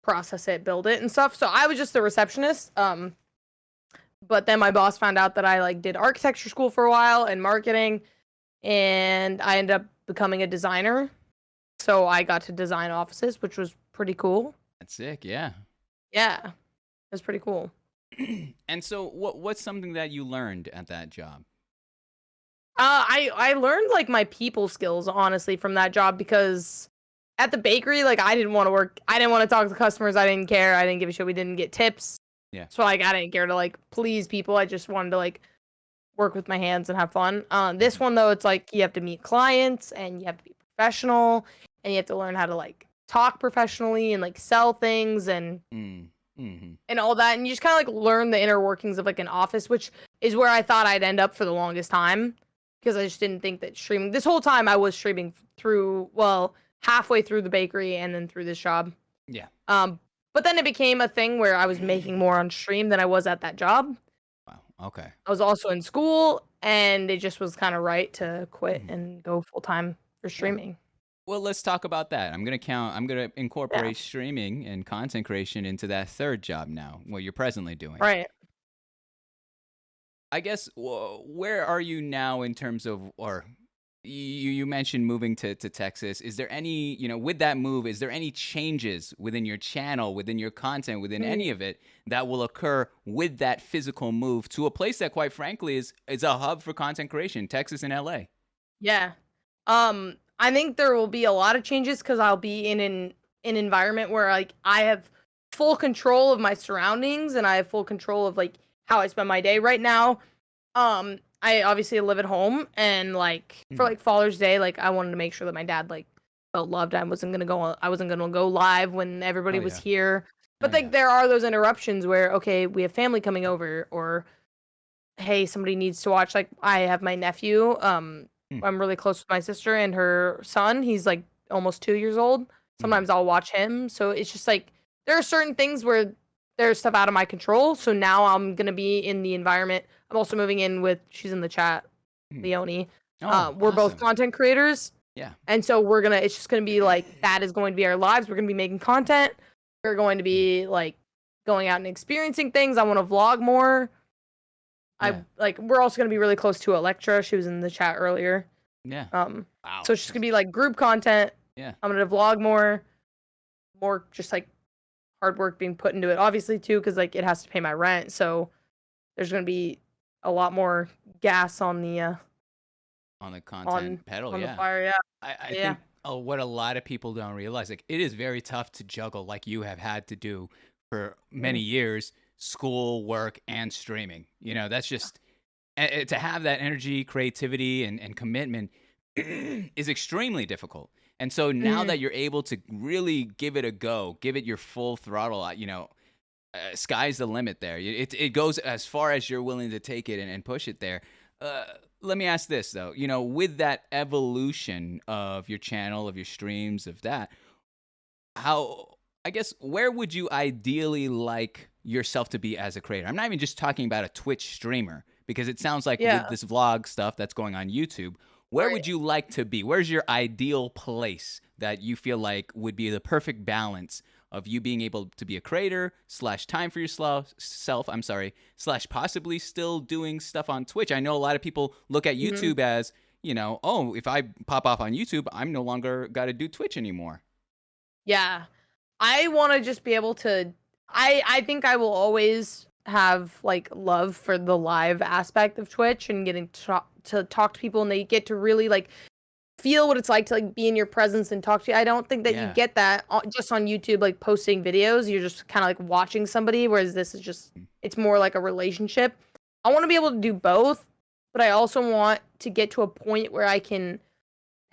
process it, build it, and stuff. So I was just a receptionist. But then my boss found out that I like did architecture school for a while and marketing, and I ended up becoming a designer. So I got to design offices, which was pretty cool. That's sick. Yeah. Yeah, it was pretty cool. And so, what's something that you learned at that job? I learned like my people skills honestly from that job, because at the bakery, like I didn't want to work. I didn't want to talk to customers. I didn't care. I didn't give a shit. We didn't get tips. Yeah. So like I didn't care to like please people. I just wanted to like work with my hands and have fun. This one though, it's like you have to meet clients and you have to be professional and you have to learn how to like talk professionally and like sell things and and all that. And you just kind of like learn the inner workings of like an office, which is where I thought I'd end up for the longest time, because I just didn't think that streaming, this whole time I was streaming through, well, halfway through the bakery and then through this job. Yeah. But then it became a thing where I was making more on stream than I was at that job. Wow. Okay. I was also in school, and it just was kind of right to quit and go full time for streaming. Well, let's talk about that. I'm gonna incorporate streaming and content creation into that third job now, what you're presently doing. Right. I guess, where are you now in terms of, or You mentioned moving to Texas. Is there any, with that move, is there any changes within your channel, within your content, within Mm, any of it that will occur with that physical move to a place that, quite frankly, is a hub for content creation, Texas and LA? yeah. I think there will be a lot of changes because I'll be in an environment where like I have full control of my surroundings and I have full control of like how I spend my day right now. I obviously live at home and like for Mhm. like Father's Day, like I wanted to make sure that my dad like felt loved. I wasn't gonna go live when everybody Oh was yeah. here. Oh But yeah. like there are those interruptions where okay, we have family coming over or hey, somebody needs to watch. Like I have my nephew. Mm. I'm really close with my sister and her son. He's like almost 2 years old. Mhm. Sometimes I'll watch him. So it's just like there are certain things where there's stuff out of my control. So now I'm gonna be in the environment. I'm also moving in with she's in the chat, Mhm. Leonie. Oh, We're both awesome. content creators. Yeah. And so it's just gonna be like that is going to be our lives. We're gonna be making content. We're going to Mm. be like going out and experiencing things. I want to vlog more. Yeah. We're also gonna be really close to Electra. She was in the chat earlier. Yeah. Um, Wow. so it's just gonna be like group content. Yeah. I'm gonna vlog more just like hard work being put into it. Obviously too, because like it has to pay my rent. So there's gonna be a lot more gas on the On the on content pedal, on the yeah. fire. Yeah, I yeah. think what a lot of people don't realize, like it is very tough to juggle, like you have had to do for many Mm. years, school, work, and streaming. That's just to have that energy, creativity, and commitment is extremely difficult. And so now Mhm. that you're able to really give it a go, give it your full throttle, sky's the limit there. It goes as far as you're willing to take it and push it there. Uh, Let me ask this though. With that evolution of your channel, of your streams, of that, how I guess where would you ideally like yourself to be as a creator? I'm not even just talking about a Twitch streamer because it sounds like with Yeah. this vlog stuff that's going on YouTube, where Right. would you like to be? Where's your ideal place that you feel like would be the perfect balance of you being able to be a creator slash time for yourself, I'm sorry, slash possibly still doing stuff on Twitch? I know a lot of people look at Mhm. YouTube as, oh, if I pop off on YouTube, I'm no longer got to do Twitch anymore. Yeah. I want to just be able to. I think I will always have like love for the live aspect of Twitch and getting to talk to people and they get to really like feel what it's like to like be in your presence and talk to you. I don't think that you Yeah. get that just on YouTube like posting videos. You're just kind of like watching somebody whereas this is just it's more like a relationship. I want to be able to do both, but I also want to get to a point where I can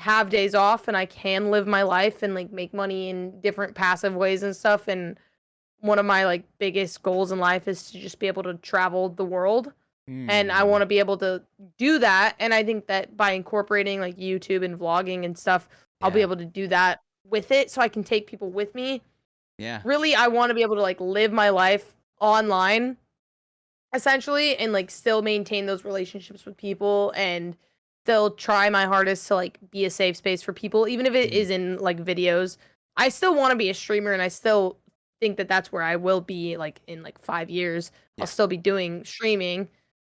have days off and I can live my life and like make money in different passive ways and stuff. And one of my like biggest goals in life is to just be able to travel the world. And I Hmm. want to be able to do that. And I think that by incorporating like YouTube and vlogging and stuff, I'll be Yeah. able to do that with it so I can take people with me. Yeah. Really, I want to be able to like live my life online essentially and like still maintain those relationships with people and still try my hardest to like be a safe space for people even if it Mhm. is in like videos. I still want to be a streamer and I still think that that's where I will be like in like 5 years. I'll Yeah. still be doing streaming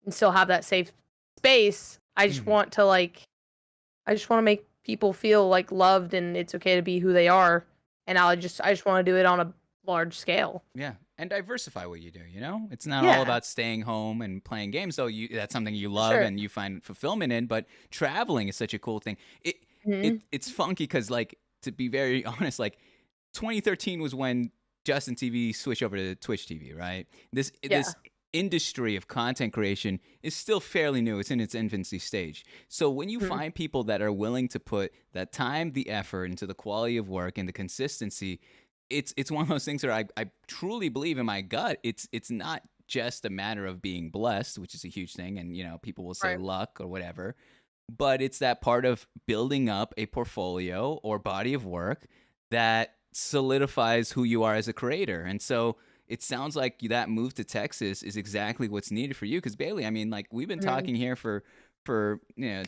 and still have that safe space. Mhm. I just want to make people feel like loved and it's okay to be who they are and I just want to do it on a large scale. Yeah. And diversify what you do, It's not all Yeah, about staying home and playing games, though that's something you for love sure. and you find fulfillment in, but traveling is such a cool thing. It Mhm. it's funky cuz like to be very honest, like 2013 was when Justin TV switched over to Twitch TV, right? Yeah. This industry of content creation is still fairly new. It's in its infancy stage. So when you Mhm. find people that are willing to put that time, the effort into the quality of work and the consistency, it's one of those things where I truly believe in my gut. It's not just a matter of being blessed, which is a huge thing, and people will say Right. luck or whatever, but it's that part of building up a portfolio or body of work that solidifies who you are as a creator. And so it sounds like that move to Texas is exactly what's needed for you. Because Bailey, I mean, like we've been Mhm. talking here for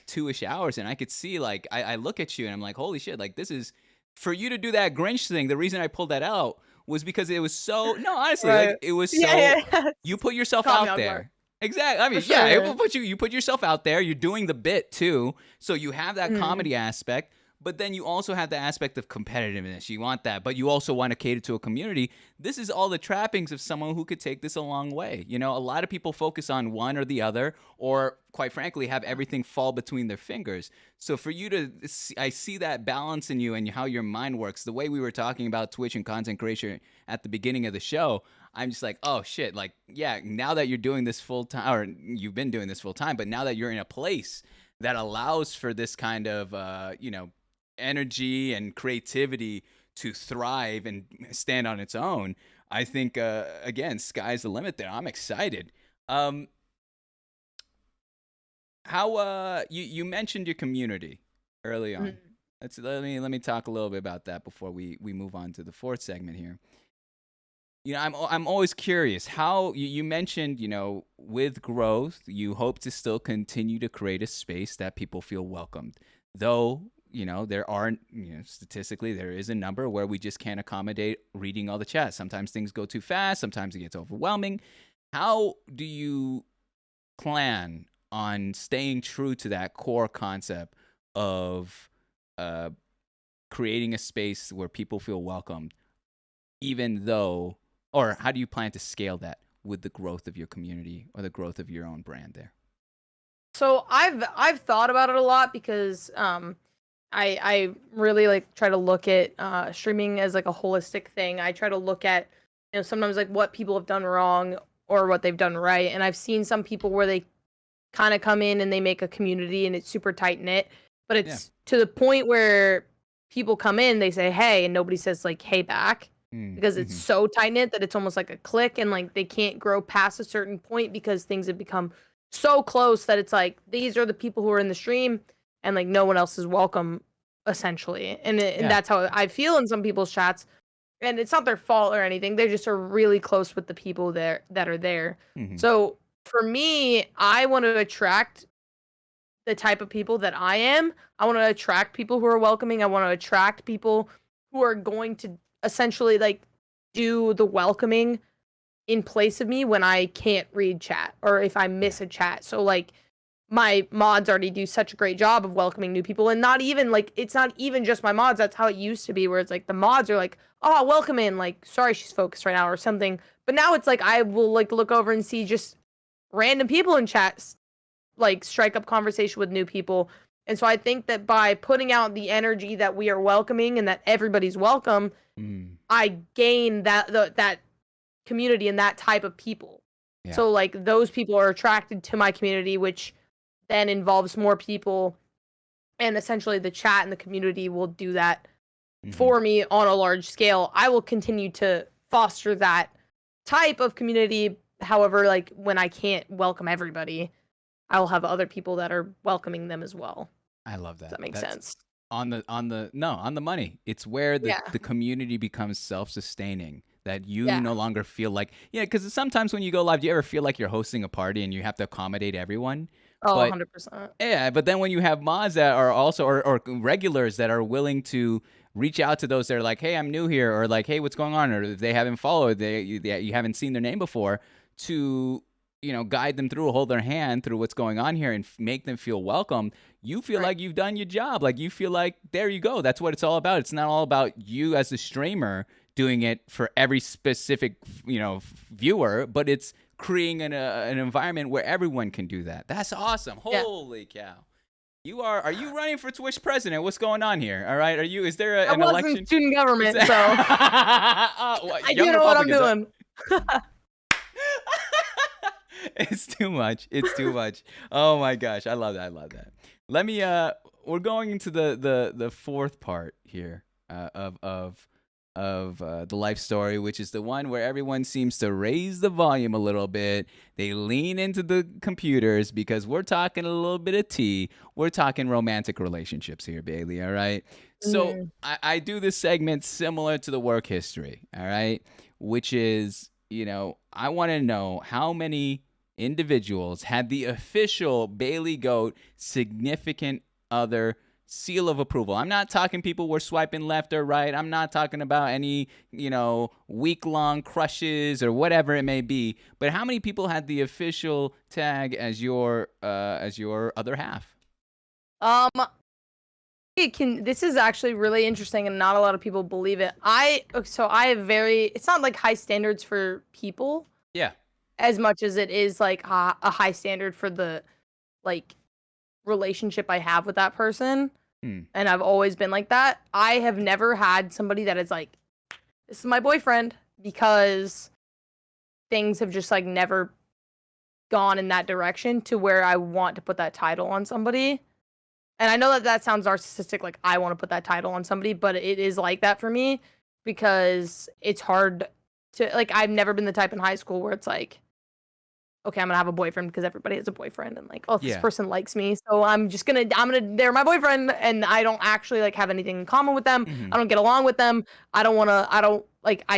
2-ish hours, and I could see like I look at you and I'm like, holy shit, like this is for you to do that Grinch thing. The reason I pulled that out was because it was so no, honestly, Right. like it was Yeah, so yeah, yeah. you put yourself Caught me out off guard. there. Exactly. I mean, For yeah, it sure. will put you put yourself out there. You're doing the bit too, so you have that Mhm. comedy aspect. But then you also have the aspect of competitiveness. You want that, but you also want to cater to a community. This is all the trappings of someone who could take this a long way. You know, a lot of people focus on one or the other, or quite frankly, have everything fall between their fingers. So for you to, I see that balance in you and how your mind works. The way we were talking about Twitch and content creation at the beginning of the show, I'm just like, oh shit, like, yeah, now that you're doing this full time, or you've been doing this full time, but now that you're in a place that allows for this kind of, energy and creativity to thrive and stand on its own, I think, again, sky's the limit there. I'm excited. Um, how, you mentioned your community early on. Mhm. Let me talk a little bit about that before we move on to the fourth segment here. You know, I'm always curious how you mentioned, with growth, you hope to still continue to create a space that people feel welcomed. Though, there aren't, statistically, there is a number where we just can't accommodate reading all the chat. Sometimes things go too fast, sometimes it gets overwhelming. How do you plan on staying true to that core concept of uh, creating a space where people feel welcomed, even though, or how do you plan to scale that with the growth of your community or the growth of your own brand there? So I've thought about it a lot because I really like try to look at streaming as like a holistic thing. I try to look at sometimes like what people have done wrong or what they've done right. And I've seen some people where they kind of come in and they make a community and it's super tight knit, but Yeah. it's to the point where people come in, they say hey, and nobody says like hey back because it's Mm-hmm. so tight knit that it's almost like a clique, and like they can't grow past a certain point because things have become so close that it's like these are the people who are in the stream and like no one else is welcome essentially. And Yeah. that's how I feel in some people's chats, and it's not their fault or anything. They just are really close with the people there that are there. Mm-hmm. So for me, I want to attract the type of people that I am. I want to attract people who are welcoming. I want to attract people who are going to essentially like do the welcoming in place of me when I can't read chat or if I miss a chat. So like my mods already do such a great job of welcoming new people, and not even like it's not even just my mods. That's how it used to be, where it's like the mods are like, oh, welcome in, like sorry she's focused right now or something. But now it's like I will like look over and see just random people in chats like strike up conversation with new people. And so I think that by putting out the energy that we are welcoming and that everybody's welcome, Mm. I gain that community and that type of people. Yeah. So like those people are attracted to my community, which then involves more people, and essentially the chat and the community will do that Mm-hmm. for me on a large scale. I will continue to foster that type of community. However, like when I can't welcome everybody, I will have other people that are welcoming them as well. I love that. Does that make That's sense? on the money. It's where the Yeah. community becomes self-sustaining. That you Yeah. no longer feel like, because sometimes when you go live, do you ever feel like you're hosting a party and you have to accommodate everyone? Oh, But 100%. yeah, but then when you have mods that are also, or regulars that are willing to reach out to those that are like, hey, I'm new here, or like, hey, what's going on, or if they haven't followed, you haven't seen their name before, to guide them through, hold their hand through what's going on here, and make them feel welcome. You feel Right. like you've done your job. Like you feel like there you go. That's what it's all about. It's not all about you as a streamer doing it for every specific viewer, but it's creating an environment where everyone can do that. That's awesome. Yeah. Holy cow. Are you running for Twitch president? What's going on here? All right. Is there I an was election? in student government, so I do Young know what I'm Republicans, doing. It's too much. It's too much. Oh my gosh, I love that. I love that. Let me. We're going into the fourth part here of the life story, which is the one where everyone seems to raise the volume a little bit. They lean into the computers because we're talking a little bit of tea. We're talking romantic relationships here, Bailey. All right. So I do this segment similar to the work history. All right, which is I want to know how many individuals had the official BaileyGoat significant other seal of approval? I'm not talking people were swiping left or right. I'm not talking about any, week-long crushes or whatever it may be. But how many people had the official tag as your other half? Um, this is actually really interesting, and not a lot of people believe it. I have it's not like high standards for people Yeah. as much as it is like a high standard for the like relationship I have with that person. And I've always been like that. I have never had somebody that is like, this is my boyfriend, because things have just like never gone in that direction to where I want to put that title on somebody. And I know that sounds narcissistic, like I want to put that title on somebody, but it is like that for me because it's hard to, like, I've never been the type in high school where it's like, okay, I'm gonna have a boyfriend because everybody has a boyfriend, and like, oh, this person likes me, so they're my boyfriend, and I don't actually like have anything in common with them. I don't get along with them. I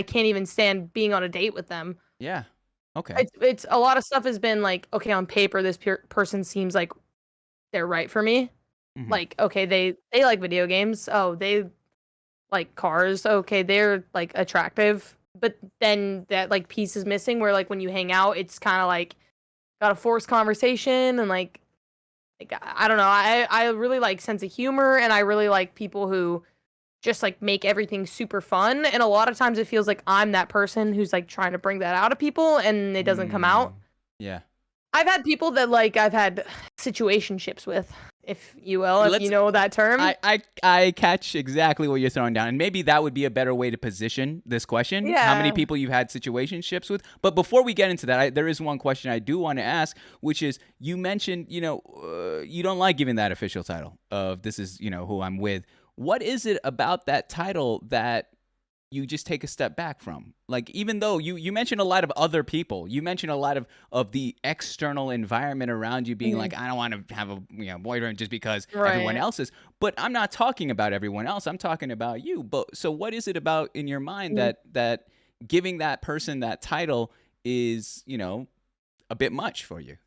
can't even stand being on a date with them. Yeah. Okay. It's a lot of stuff has been like, okay, on paper, this person seems like they're right for me. Like, okay, they like video games. Oh, they like cars. Okay, they're like attractive. But then that like piece is missing where like when you hang out, it's kind of like got a forced conversation, and like I don't know. I really like sense of humor, and I really like people who just like make everything super fun. And a lot of times it feels like I'm that person who's like trying to bring that out of people, and it doesn't come out. Yeah. I've had people that like I've had situationships with, if you will, if you know that term. I catch exactly what you're throwing down, and maybe that would be a better way to position this question. Yeah. How many people you've had situationships with? But before we get into that, there is one question I do want to ask, which is, you mentioned, you don't like giving that official title of this is, who I'm with. What is it about that title that you just take a step back from? Like, even though you mentioned a lot of other people, you mentioned a lot of the external environment around you being like, I don't want to have a boyfriend just because everyone else is. But I'm not talking about everyone else. I'm talking about you. But so what is it about in your mind that giving that person that title is, a bit much for you?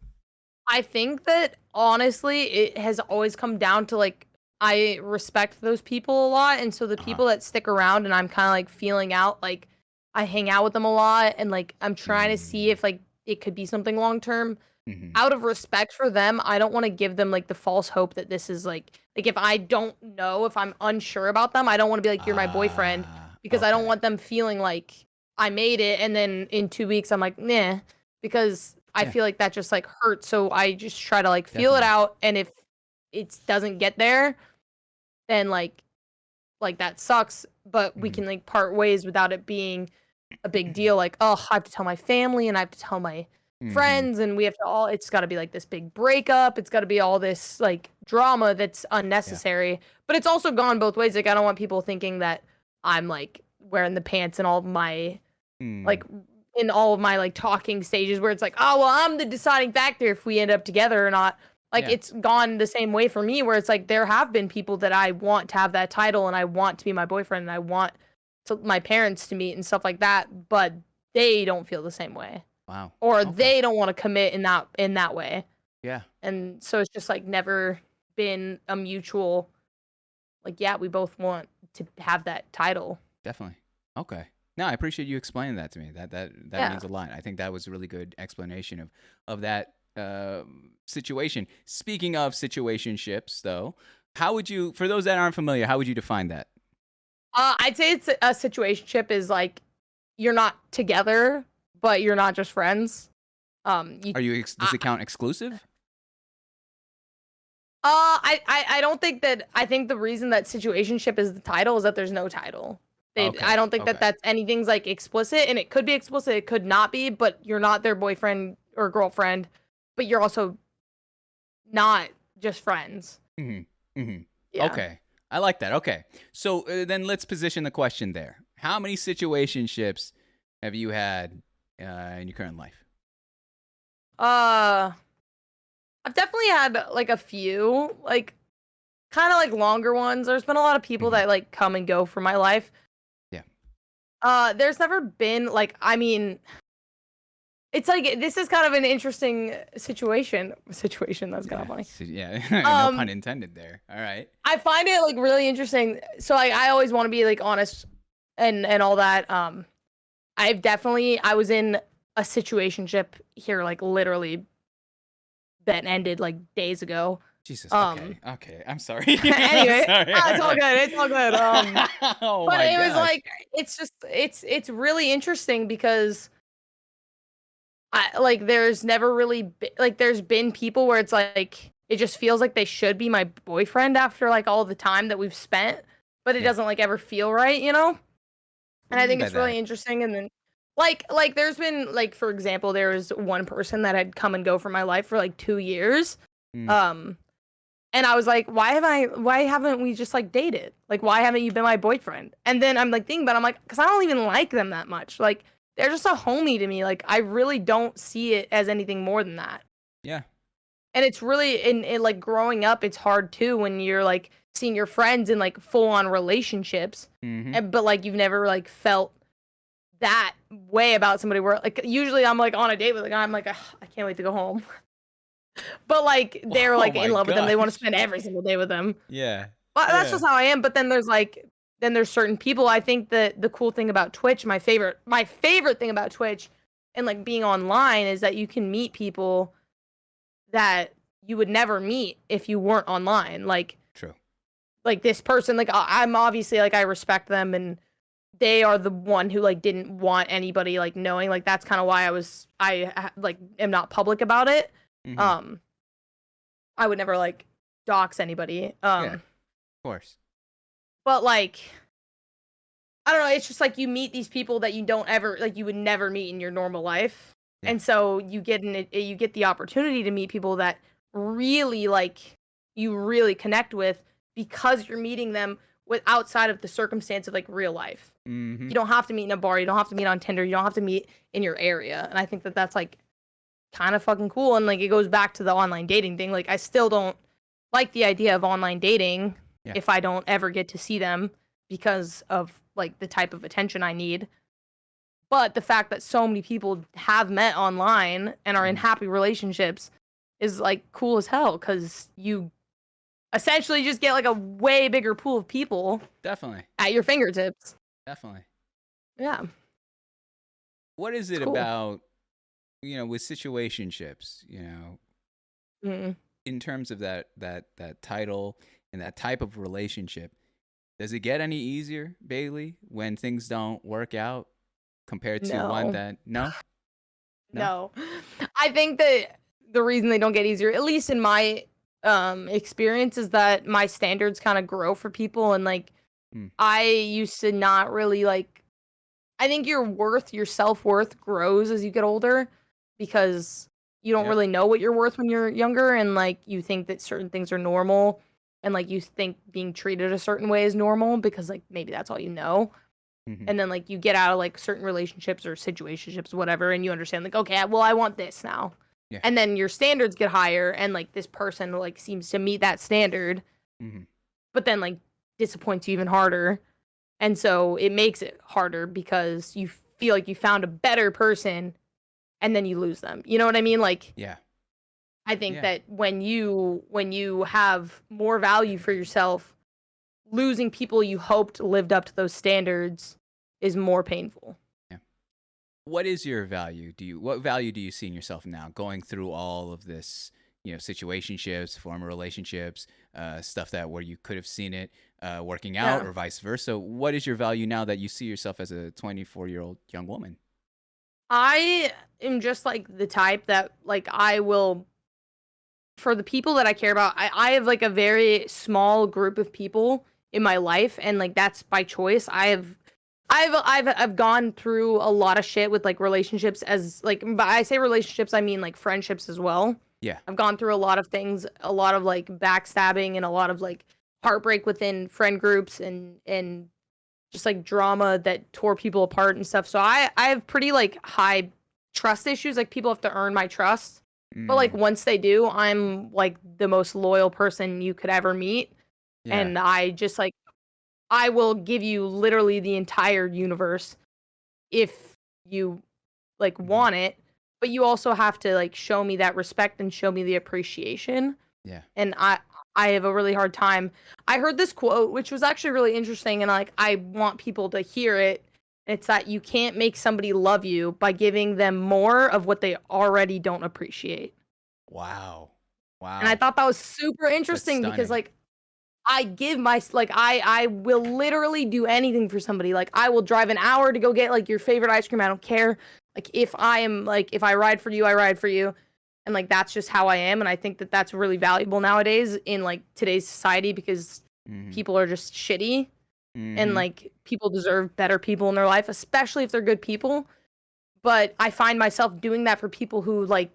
I think that honestly, it has always come down to like, I respect those people a lot, and so the people that stick around and I'm kind of like feeling out, like I hang out with them a lot, and like I'm trying to see if like it could be something long term. Out of respect for them, I don't want to give them like the false hope that this is like if I don't know, if I'm unsure about them, I don't want to be like, you're my boyfriend, because I don't want them feeling like I made it and then in 2 weeks I'm like, nah, because I feel like that just like hurts. So I just try to like feel it out, and if it doesn't get there, then like that sucks, but we can like part ways without it being a big deal. Like, oh, I have to tell my family and I have to tell my friends, and we have to it's got to be like this big breakup. It's got to be all this like drama that's unnecessary. But it's also gone both ways. Like, I don't want people thinking that I'm like wearing the pants in all of my like in all of my like talking stages where it's like, oh well, I'm the deciding factor if we end up together or not. Like, it's gone the same way for me, where it's like there have been people that I want to have that title and I want to be my boyfriend and I want my parents to meet and stuff like that, but they don't feel the same way. Wow. Or they don't want to commit in that way. Yeah. And so it's just like never been a mutual, like, yeah, we both want to have that title. Definitely. Okay. No, I appreciate you explaining that to me. That means a lot. I think that was a really good explanation of that situation. Speaking of situationships, though, how would you, for those that aren't familiar, how would you define that? I'd say it's a situationship is like you're not together, but you're not just friends. Does it count exclusive? I don't think that. I think the reason that situationship is the title is that there's no title. I don't think that that's anything's like explicit, and it could be explicit, it could not be, but you're not their boyfriend or girlfriend, but you're also not just friends. Yeah. Okay. I like that. Okay. So then let's position the question there. How many situationships have you had in your current life? I've definitely had like a few, like kind of like longer ones. There's been a lot of people that like come and go from my life. Yeah. There's never been like, I mean, it's like this is kind of an interesting situation. That's kind of funny. Yeah, no pun intended there. All right. I find it like really interesting. So like I always want to be like honest and all that. I was in a situationship here like literally that ended like days ago. Jesus. Okay. I'm sorry. Anyway, Sorry. it's all good. It's all good. Oh But my it was gosh. like it's really interesting because I like there's never really like there's been people where it's like it just feels like they should be my boyfriend after like all the time that we've spent, but it Yeah. doesn't like ever feel right, you know? What And do I you mean think by it's really that? interesting. And then like there's been like for example, there was one person that had come and go from my life for like 2 years. Mm. And I was like, why haven't we just like dated? Like, why haven't you been my boyfriend? And then I'm like thinking about it, I'm like, because I don't even like them that much. Like, they're just a homie to me. Like, I really don't see it as anything more than that. Yeah. And it's really in like growing up, it's hard too when you're like seeing your friends in like full on relationships, Mm-hmm. but like you've never like felt that way about somebody where like usually I'm like on a date with a guy, I'm like, "Ugh, I can't wait to go home." But like they're Oh like my in love with them. They want to gosh. spend every single day with them. Yeah. But that's Yeah. just how I am. But then there's certain people. I think that the cool thing about Twitch, my favorite thing about Twitch and like being online is that you can meet people that you would never meet if you weren't online. True. Like this person, like I'm obviously like I respect them and they are the one who like didn't want anybody like knowing. Like that's kind of why I like am not public about it. Mm-hmm. I would never like dox anybody. Yeah. Of course. But like I don't know, it's just like you meet these people that you don't ever like you would never meet in your normal life. Yeah. And so you get the opportunity to meet people that really like you really connect with because you're meeting them with outside of the circumstance of like real life. Mm-hmm. You don't have to meet in a bar, you don't have to meet on Tinder, you don't have to meet in your area. And I think that that's like kind of fucking cool and like it goes back to the online dating thing. Like I still don't like the idea of online dating if I don't ever get to see them because of like the type of attention I need. But the fact that so many people have met online and are in happy relationships is like cool as hell because you essentially just get like a way bigger pool of people Definitely. at your fingertips. Definitely. Yeah. What is it It's cool. about, with situationships, Mm. in terms of that title and that type of relationship, does it get any easier, Bailey, when things don't work out compared to one No. that no? No. I think that the reason they don't get easier, at least in my experience, is that my standards kind of grow for people and like I used to not really like I think your self-worth grows as you get older because you don't really know what you're worth when you're younger and like you think that certain things are normal and like you think being treated a certain way is normal because like maybe that's all you know. Mm-hmm. And then like you get out of like certain relationships or situationships whatever and you understand like okay, well I want this now. Yeah. And then your standards get higher and like this person like seems to meet that standard. Mm-hmm. But then like disappoints you even harder. And so it makes it harder because you feel like you found a better person and then you lose them. You know what I mean? Like Yeah. I think that when you have more value for yourself, losing people you hoped lived up to those standards is more painful. Yeah. What is your value? What value do you see in yourself now going through all of this, situationships, former relationships, stuff that where you could have seen it working out or vice versa? What is your value now that you see yourself as a 24-year-old young woman? I am just like the type that like I will for the people that I care about, I have like a very small group of people in my life and like that's by choice. I've gone through a lot of shit with like relationships as like but I say relationships I mean like friendships as well. Yeah. I've gone through a lot of things, a lot of like backstabbing and a lot of like heartbreak within friend groups and just like drama that tore people apart and stuff. So I have pretty like high trust issues. Like people have to earn my trust. But like once they do, I'm like the most loyal person you could ever meet. Yeah. And I just like I will give you literally the entire universe if you like want it. but you also have to like show me that respect and show me the appreciation. Yeah. And I have a really hard time. I heard this quote, which was actually really interesting, and like I want people to hear it. It's that you can't make somebody love you by giving them more of what they already don't appreciate. Wow. And I Wow. thought that was super That's interesting because stunning. like I give my like I will literally do anything for somebody. Like I will drive an hour to go get like your favorite ice cream. I don't care. Like if I ride for you, I ride for you. And like that's just how I am, and I think that that's really valuable nowadays in like today's society because Mm-hmm. people are just shitty and Mm-hmm. like people deserve better people in their life, especially if they're good people. But I find myself doing that for people who like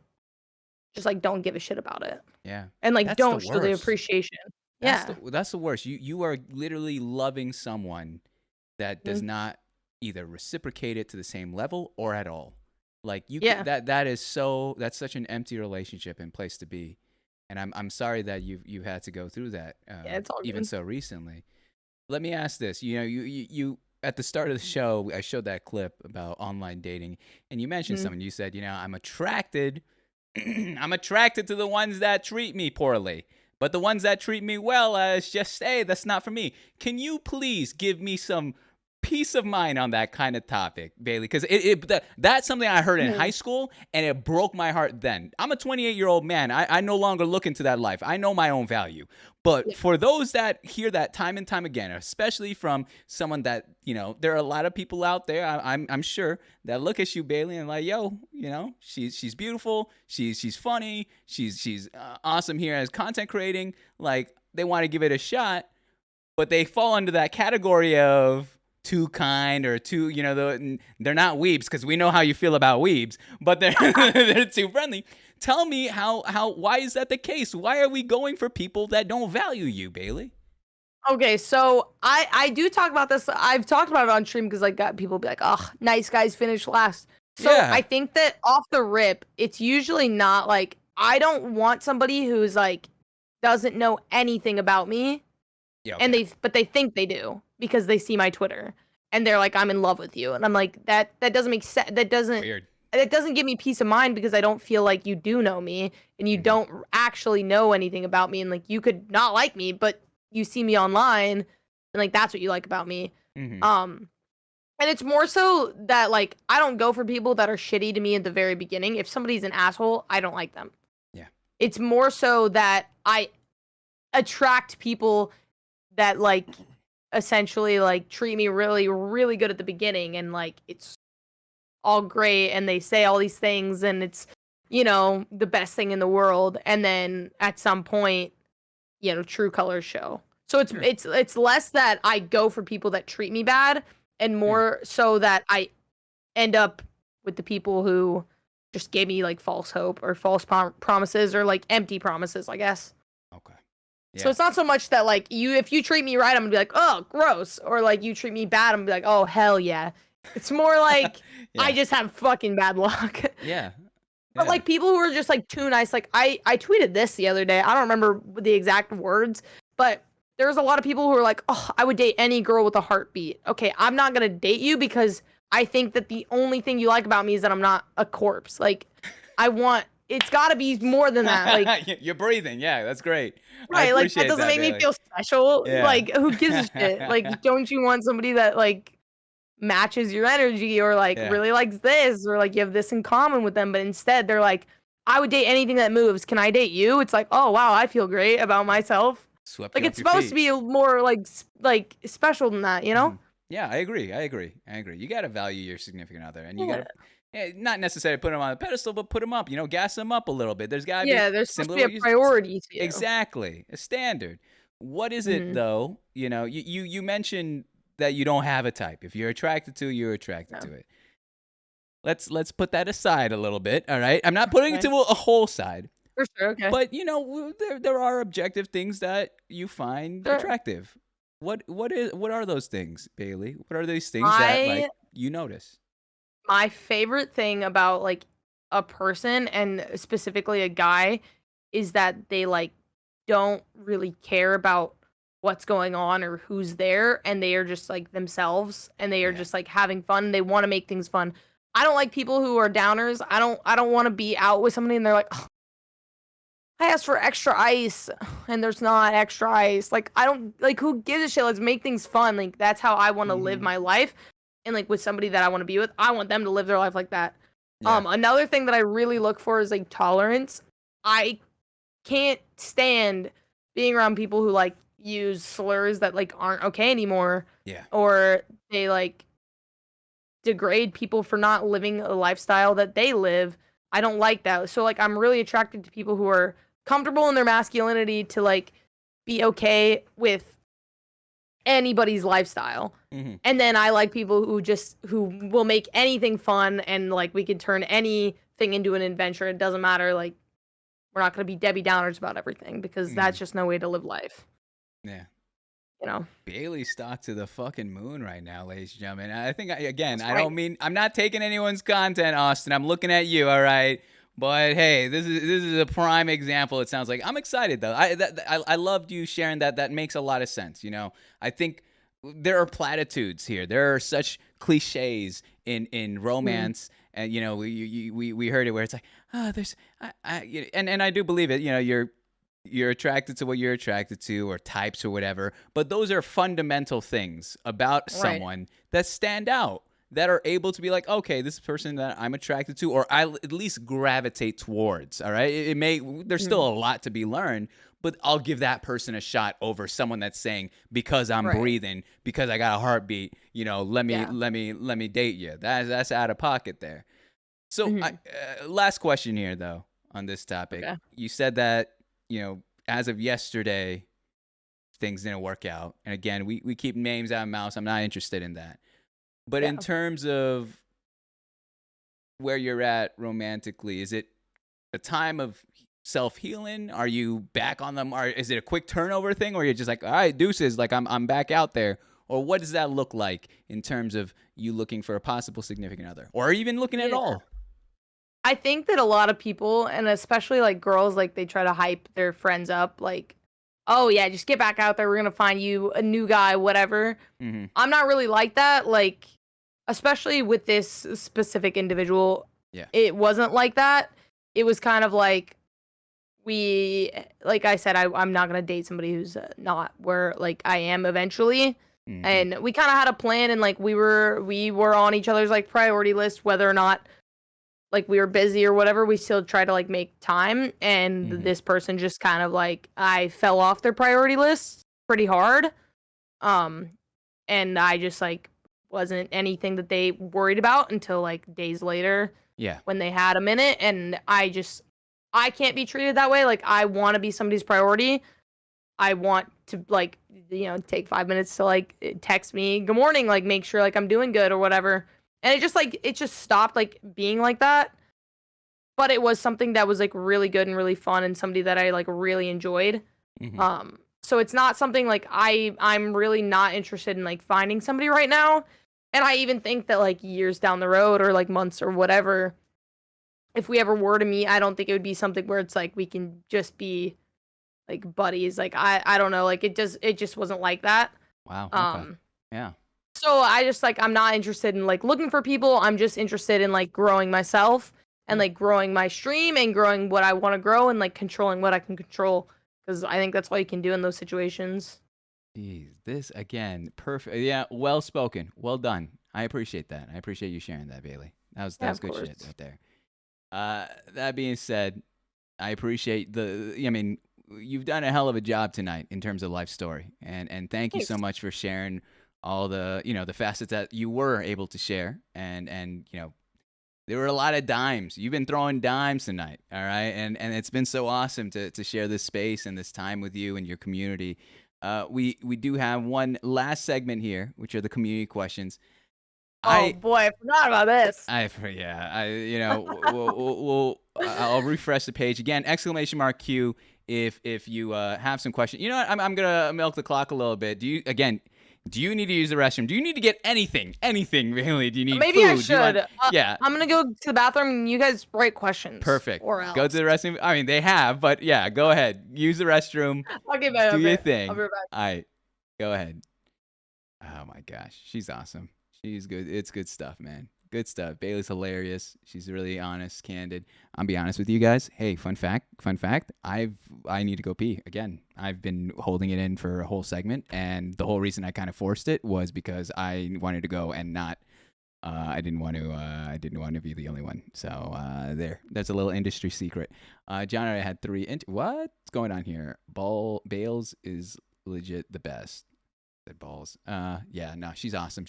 just like don't give a shit about it Yeah. and like That's the don't show the worst. appreciation. That's Yeah. the worst. You are literally loving someone that does Mhm. not either reciprocate it to the same level or at all. Like Yeah. that is that's such an empty relationship and place to be. And I'm sorry that you had to go through that Yeah, it's all even good. so recently. Let me ask this. You know, you at the start of the show, I showed that clip about online dating, and you mentioned Mhm. something. You said, you know, I'm attracted I'm attracted to the ones that treat me poorly. But the ones that treat me well, just say that's not for me. Can you please give me some peace of mind on that kind of topic, Bailey? Because that's something I heard in high Mhm. school, and it broke my heart then. I'm a 28-year-old man. I no longer look into that life. I know my own value. But Yeah. for those that hear that time and time again, especially from someone that, you know, there are a lot of people out there, I'm sure, that look at you, Bailey, and like, yo, you know, she's beautiful, she's funny, she's awesome here as content creating. Like, they want to give it a shot, but they fall under that category of too kind or too, you know, they're not weebs because we know how you feel about weebs, but they're they're too friendly. Tell me why is that the case? Why are we going for people that don't value you, Bailey? Okay, so I do talk about this. I've talked about it on stream because like people be like, "Oh, nice guys finish last." So I Yeah. think that off the rip, it's usually not like I don't want somebody who's like doesn't know anything about me, Yeah. and Okay. but they think they do because they see my Twitter and they're like, "I'm in love with you," and I'm like, that doesn't make sense. Weird. That doesn't give me peace of mind because I don't feel like you do know me and you Hmm. don't actually know anything about me, and like you could not like me, but you see me online and like that's what you like about me. Hmm. Um and it's more so that like I don't go for people that are shitty to me at the very beginning. If somebody's an asshole, I don't like them. Yeah. It's more so that I attract people that like essentially like treat me really really good at the beginning and like it's all great and they say all these things and it's the best thing in the world, and then at some point true colors show. So it's Sure. it's less that I go for people that treat me bad and Yeah. more so that I end up with the people who just gave me like false hope or false promises or like empty promises, I guess. Okay. So Yeah. it's not so much that like if you treat me right, I'm gonna be like, oh, gross, or like you treat me bad, I'm gonna be like, oh, hell yeah. It's more like I Yeah. just have fucking bad luck. Yeah. But Yeah. like people who are just like too nice, like I tweeted this the other day. I don't remember the exact words, but there's a lot of people who are like, oh, I would date any girl with a heartbeat. Okay, I'm not gonna date you because I think that the only thing you like about me is that I'm not a corpse. Like, it's got to be more than that. Like, You're breathing. Yeah, that's great. I right, like that appreciate doesn't that, make me Bailey. feel special. Yeah. Like, who gives a shit? Like, don't you want somebody that like matches your energy or like Yeah. really likes this or like you have this in common with them? But instead, they're like, I would date anything that moves. Can I date you? It's like, oh wow, I feel great about myself. Swept Like, you it's off your supposed to feet. be more like like special than that, you know? Mhm. Yeah, I agree. I agree. You got to value your significant other, and you got Yeah. to, not necessarily put them on a pedestal, but put them up. You know, gas them up a little bit. There's got to be Yeah, they're supposed to similar be to a what you priority to you. exactly a standard. What is it Mhm. though? You know, you mentioned that you don't have a type. If you're attracted to, you're attracted Yeah. to it. Let's put that aside a little bit. All right, I'm not putting it Okay. to a whole side. For sure. Okay. But you know, there are objective things that you find Sure. attractive. What are those things, Bailey? What are these things that like I you notice? My favorite thing about like a person and specifically a guy is that they like don't really care about what's going on or who's there, and they are just like themselves and they are Yeah. just like having fun. They want to make things fun. I don't like people who are downers. I don't want to be out with somebody and they're like, "Oh, I asked for extra ice and there's not extra ice." Like, I don't like, who gives a shit? Let's make things fun. Like, that's how I want to live my life. And like with somebody that I want to be with, I want them to live their life like that. Yeah. Another thing that I really look for is like tolerance. I can't stand being around people who like use slurs that like aren't okay anymore, Yeah. or they like degrade people for not living a lifestyle that they live. I don't like that. So like I'm really attracted to people who are comfortable in their masculinity to like be okay with anybody's lifestyle. And then I like people who will make anything fun, and like we could turn anything into an adventure. It doesn't matter, like we're not going to be Debbie Downers about everything, because that's just no way to live life. Yeah. You know, Bailey stock to the fucking moon right now, ladies and gentlemen. I think, again, That's I right. don't mean, I'm not taking anyone's content, Austin. I'm looking at you, all right? But hey, this is a prime example. It sounds like I'm excited though. I loved you sharing that. That makes a lot of sense. You know, I think there are platitudes here. There are such cliches in romance, and you know, we heard it where it's like, oh, there's, and I do believe it. You know, you're attracted to what you're attracted to, or types or whatever, but those are fundamental things about someone that stand out, that are able to be like, okay, this person that I'm attracted to, or I at least gravitate towards. All right, it may, there's still a lot to be learned, but I'll give that person a shot over someone that's saying, because I'm breathing, because I got a heartbeat, you know, let me date you. That's out of pocket there. So last question here though on this topic. You said that, you know, as of yesterday, things didn't work out. And again, we keep names out of mouths. I'm not interested in that. But in terms of where you're at romantically, is it a time of self-healing? Are you back on them? Or is it a quick turnover thing, or you're just like, all right, deuces, like I'm back out there? Or what does that look like in terms of you looking for a possible significant other, or even looking at all? I think that a lot of people, and especially like girls, like they try to hype their friends up, like, oh yeah, just get back out there. We're gonna find you a new guy, whatever. I'm not really like that. Like, especially with this specific individual, it wasn't like that. It was kind of like, like I said, I'm not gonna date somebody who's not where like I am eventually. And we kind of had a plan, and like we were on each other's like priority list, whether or not like we were busy or whatever, we still try to like make time. And this person just kind of like, I fell off their priority list pretty hard. And I just like wasn't anything that they worried about until like days later. Yeah. When they had a minute, and I can't be treated that way. Like, I want to be somebody's priority. I want to like, you know, take 5 minutes to like text me good morning, like make sure like I'm doing good or whatever. And it just stopped like being like that. But it was something that was like really good and really fun, and somebody that I like really enjoyed. So it's not something like I'm really not interested in like finding somebody right now. And I even think that like years down the road, or like months or whatever, if we ever were to meet, I don't think it would be something where it's like we can just be like buddies. Like I don't know, like it just wasn't like that. Wow. Okay. Yeah. So I just like, I'm not interested in like looking for people. I'm just interested in like growing myself, and like growing my stream, and growing what I want to grow, and like controlling what I can control, because I think that's all you can do in those situations. Jeez, this again, perfect. Yeah, well spoken. Well done. I appreciate that. I appreciate you sharing that, Bailey. That was good shit right there. That being said, I appreciate I mean, you've done a hell of a job tonight in terms of life story, and thank you so much for sharing all the, you know, the facets that you were able to share, and you know, there were a lot of dimes. You've been throwing dimes tonight, all right, and it's been so awesome to share this space and this time with you and your community. We do have one last segment here, which are the community questions. Oh boy, I forgot about this. You know, I'll refresh the page again. !Q if you have some questions. You know what? I'm gonna milk the clock a little bit. Do you need to use the restroom? Do you need to get anything, really? Do you need Maybe food? I should. Yeah. I'm gonna go to the bathroom, and you guys write questions. Perfect. Or else. Go to the restroom. I mean, they have, but yeah, go ahead. Use the restroom. I'll get back. Do your thing. I'll be right back. All right. Go ahead. Oh my gosh. She's awesome. She's good. It's good stuff, man. Good stuff. Bailey's hilarious. She's really honest, candid. I'll be honest with you guys. Hey, fun fact. I need to go pee again. I've been holding it in for a whole segment, and the whole reason I kind of forced it was because I wanted to go and not. I didn't want to. I didn't want to be the only one. So that's a little industry secret. John and I had 3. What's going on here? Bales is legit the best. Said balls. Yeah, no, she's awesome.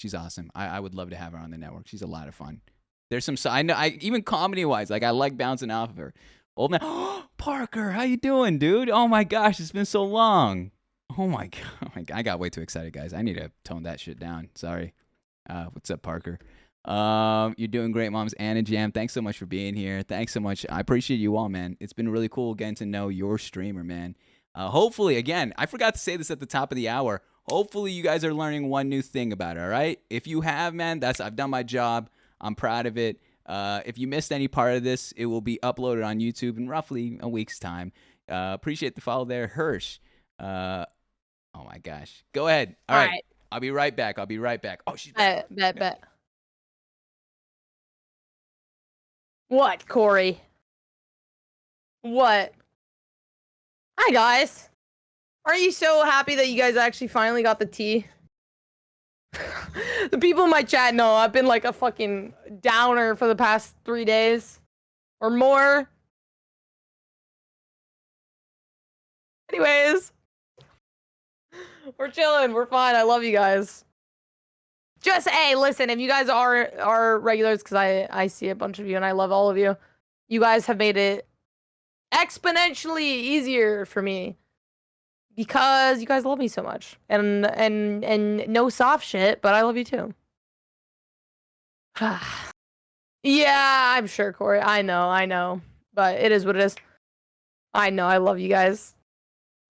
I would love to have her on the network. She's a lot of fun. There's some, I know, even comedy wise, like I like bouncing off of her. Old man, Parker, how you doing, dude? Oh my gosh, it's been so long. Oh my god, I got way too excited, guys. I need to tone that shit down. Sorry. What's up, Parker? You're doing great, Moms. Anna Jam, thanks so much for being here. Thanks so much. I appreciate you all, man. It's been really cool getting to know your streamer, man. Hopefully, again, I forgot to say this at the top of the hour. Hopefully you guys are learning one new thing about it, all right? If you have, man, I've done my job. I'm proud of it. If you missed any part of this, it will be uploaded on YouTube in roughly a week's time. Appreciate the follow there, Hirsch. Oh my gosh. Go ahead. All right. I'll be right back. Oh, she's bet. What, Corey? What? Hi, guys. Aren't you so happy that you guys actually finally got the tea? The people in my chat know I've been like a fucking downer for the past 3 days or more. Anyways, we're chilling. We're fine. I love you guys. Just, hey, listen, if you guys are regulars, because I see a bunch of you and I love all of you, you guys have made it exponentially easier for me. Because you guys love me so much. And no soft shit, but I love you too. Yeah, I'm sure, Corey. I know. But it is what it is. I know, I love you guys.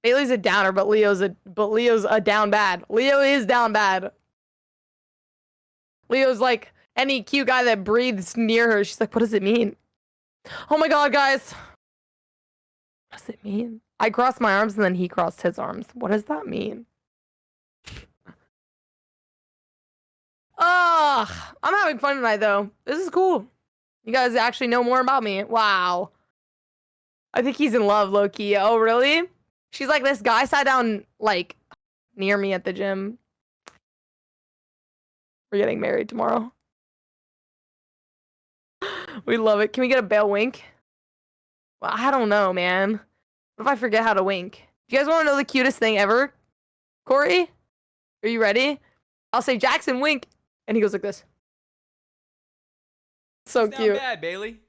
Bailey's a downer, but Leo's a down bad. Leo is down bad. Leo's like any cute guy that breathes near her. She's like, what does it mean? Oh my god, guys. What does it mean? I crossed my arms and then he crossed his arms. What does that mean? I'm having fun tonight though. This is cool. You guys actually know more about me. Wow. I think he's in love, low-key. Oh, really? She's like, this guy sat down, like, near me at the gym. We're getting married tomorrow. We love it. Can we get a Bale wink? Well, I don't know, man. What if I forget how to wink? Do you guys want to know the cutest thing ever? Corey? Are you ready? I'll say, Jackson, wink. And he goes like this. So She's cute. down bad, Bailey.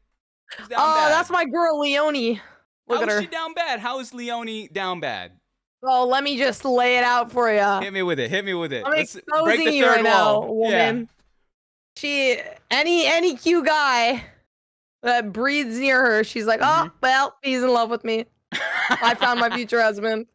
She's down bad. That's my girl, Leonie. Look at her. How is she down bad? How is Leonie down bad? Oh, let me just lay it out for you. Hit me with it. I'm Let's break exposing the you third right now, wall. woman. Yeah. Any cute guy that breathes near her, she's like, oh, well, he's in love with me. I found my future husband.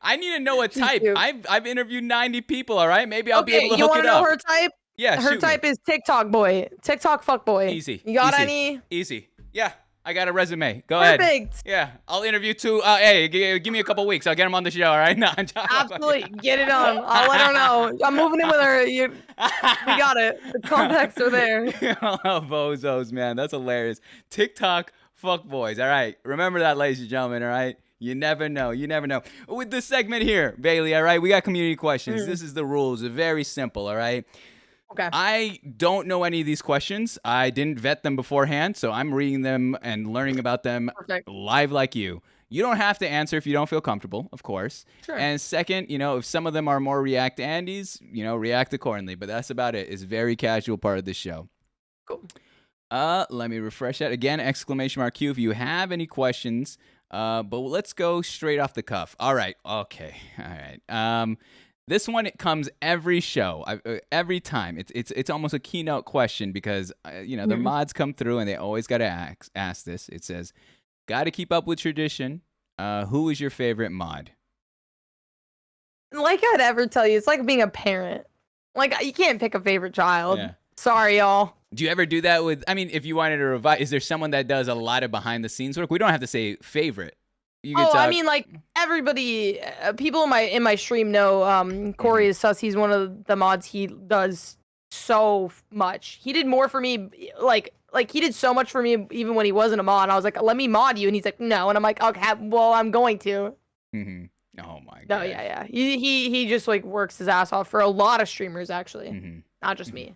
I need to know a type. cute. I've interviewed 90 people, all right? Maybe I'll be able to you hook want it to know up. her type? Yeah, Her type is TikTok boy. TikTok fuck boy. Easy. You got easy, any? Easy. Yeah, I got a resume. Go ahead. Perfect. Yeah, I'll interview 2. Hey, give me a couple weeks. I'll get him on the show, all right? No, I'm just- Absolutely. Get it on. I'll let her know. I'm moving in with her. We got it. The contacts are there. Oh, bozos, man. That's hilarious. TikTok fuckboys. All right. Remember that, ladies and gentlemen, all right? You never know. With this segment here, Bailey, all right? We got community questions. This is the rules. They're very simple, all right? Okay. I don't know any of these questions. I didn't vet them beforehand, so I'm reading them and learning about them live like you. You don't have to answer if you don't feel comfortable, of course. Sure. And second, if some of them are more react Andes, react accordingly. But that's about it. It's a very casual part of this show. Cool. Let me refresh that again. !Q if you have any questions. But let's go straight off the cuff. All right. Okay. All right. This one, it comes every show, every time. It's almost a keynote question because the mods come through and they always got to ask this. It says, "Got to keep up with tradition. Who is your favorite mod?" Like I'd ever tell you, it's like being a parent. Like you can't pick a favorite child. Yeah. Sorry, y'all. Do you ever do that with? I mean, if you wanted to revise, is there someone that does a lot of behind the scenes work? We don't have to say favorite. You can I mean, like everybody, people in my stream know. Corey is sus. He's one of the mods. He does so much. He did more for me, like he did so much for me even when he wasn't a mod. I was like, let me mod you, and he's like, no, and I'm like, okay, well, I'm going to. Mm-hmm. Oh my No, god. yeah. He just like works his ass off for a lot of streamers actually, Mm-hmm. not just me.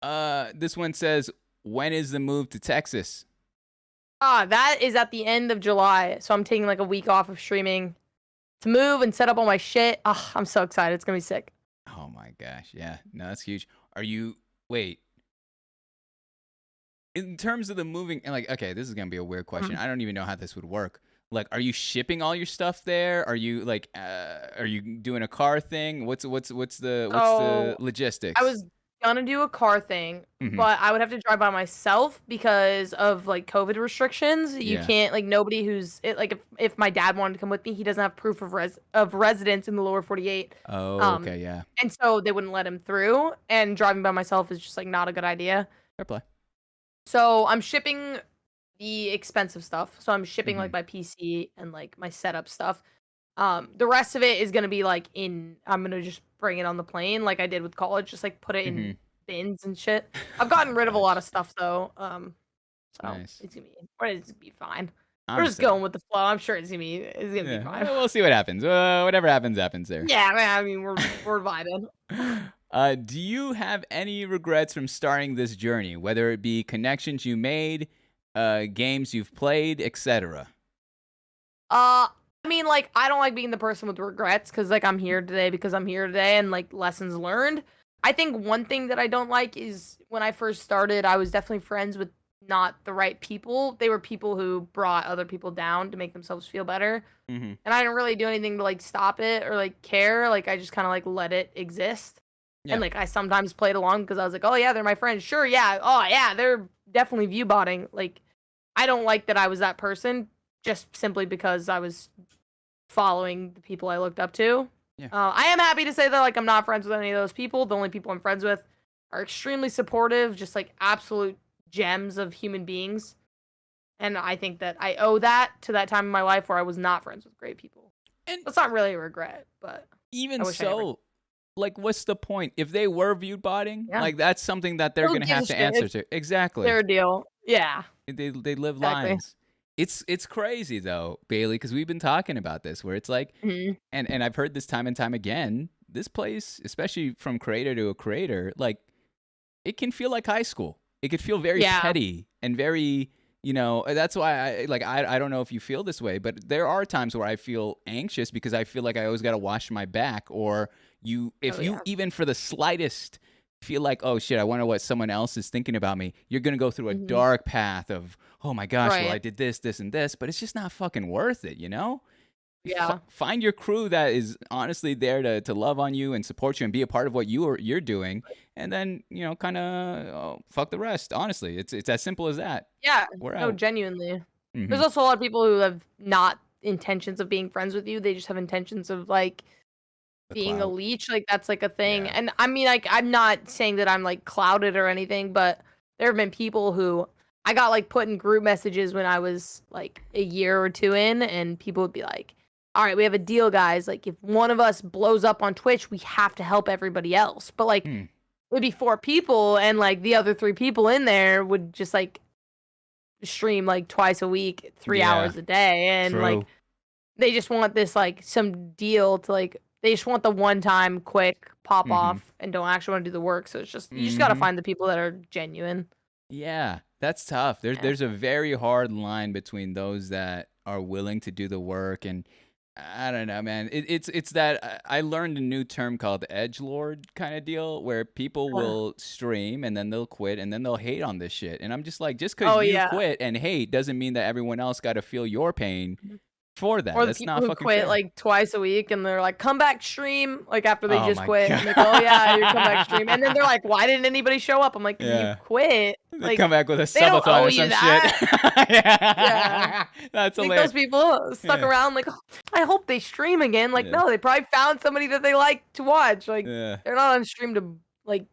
This one says, when is the move to Texas? That is at the end of July, so I'm taking like a week off of streaming to move and set up all my shit. I'm so excited. It's gonna be sick. Oh my gosh, yeah, no, that's huge. Wait, in terms of the moving, and like, okay, this is gonna be a weird question. I don't even know how this would work. Like, are you shipping all your stuff there? Are you like, are you doing a car thing? What's the logistics? I was gonna do a car thing, Mhm. but I would have to drive by myself because of like COVID restrictions. You Yeah. can't like nobody like if my dad wanted to come with me, he doesn't have proof of residence in the lower 48. Oh, okay, yeah. And so they wouldn't let him through. And driving by myself is just like not a good idea. Fair play. So I'm shipping the expensive stuff. So I'm shipping like Mhm. my PC and like my setup stuff. The rest of it is gonna be like I'm gonna just bring it on the plane like I did with college, just like put it in Mhm. bins and shit. I've gotten rid of a lot of stuff though. So Nice. it's gonna be fine. I'm We're just excited. going with the flow. I'm sure it's gonna be Yeah, fine. we'll see what happens. Whatever happens, happens there. Yeah, man, I mean we're vibing. Do you have any regrets from starting this journey, whether it be connections you made, games you've played, etc.? I mean, like, I don't like being the person with regrets because, like, I'm here today because I'm here today and, like, lessons learned. I think one thing that I don't like is when I first started, I was definitely friends with not the right people. They were people who brought other people down to make themselves feel better. Mm-hmm. And I didn't really do anything to, like, stop it or, like, care. Like, I just kind of, like, let it exist. Yeah. And, like, I sometimes played along because I was like, oh, yeah, they're my friends. Sure, yeah. Oh, yeah, they're definitely view botting. Like, I don't like that I was that person just simply because I was following the people I looked up to. Yeah. I am happy to say that like I'm not friends with any of those people. The only people I'm friends with are extremely supportive, just like absolute gems of human beings. And I think that I owe that to that time in my life where I was not friends with great people. And That's not really a regret, but even I wish I never- so, like, what's the point? If they were viewed botting, Yeah. like, that's something that they're Who gonna gives have a to shit? answer It's to. Exactly. their deal. Yeah. They live Exactly. lives. It's crazy though, Bailey, because we've been talking about this, where it's like, Mhm. and I've heard this time and time again. This place, especially from creator to a creator, like, it can feel like high school. It could feel very Yeah. petty and very, that's why I don't know if you feel this way, but there are times where I feel anxious because I feel like I always got to wash my back, or if you yeah. even for the slightest feel like, oh shit, I wonder what someone else is thinking about me, you're going to go through a Mhm. dark path of, oh my gosh, well, I Right. did this, this, and this, but it's just not fucking worth it, Yeah. Find your crew that is honestly there to love on you and support you and be a part of what you're doing, and then kind of fuck the rest. Honestly, it's as simple as that. Yeah. We're No, out. genuinely. Mhm. There's also a lot of people who have not intentions of being friends with you. They just have intentions of like The being a clout. leech, like that's like a thing. Yeah. And I mean, like I'm not saying that I'm like clouded or anything, but there have been people who I got like put in group messages when I was like a year or two in, and people would be like, "All right, we have a deal, guys. Like if one of us blows up on Twitch, we have to help everybody else." But like Hmm. it would be 4 people, and like the other 3 people in there would just like stream like twice a week, 3 Yeah. hours a day, and like True. they just want this like some deal to like they just want the one time quick pop Mhm. off and don't actually want to do the work. So it's just you just gotta Mhm. find the people that are genuine. Yeah, that's tough. Yeah. There's a very hard line between those that are willing to do the work, and I don't know, man. It's that I learned a new term called edgelord kind of deal, where people will stream and then they'll quit and then they'll hate on this shit. And I'm just like, just because Oh you yeah. quit and hate doesn't mean that everyone else got to feel your pain for that. Or the That's people not who fucking quit fair. like twice a week and they're like, come back stream, like after they Oh just my quit. God. I'm like, oh yeah, you come back stream. And then they're like, why didn't anybody show up? I'm like, 'cause Yeah. you quit. They Like come back with a they don't subathon owe or you some that. shit. Yeah. Yeah. That's I think hilarious. those people stuck Yeah. around like, "Oh, I hope they stream again." Like, Yeah. no, they probably found somebody that they like to watch. Like, Yeah. they're not on stream to like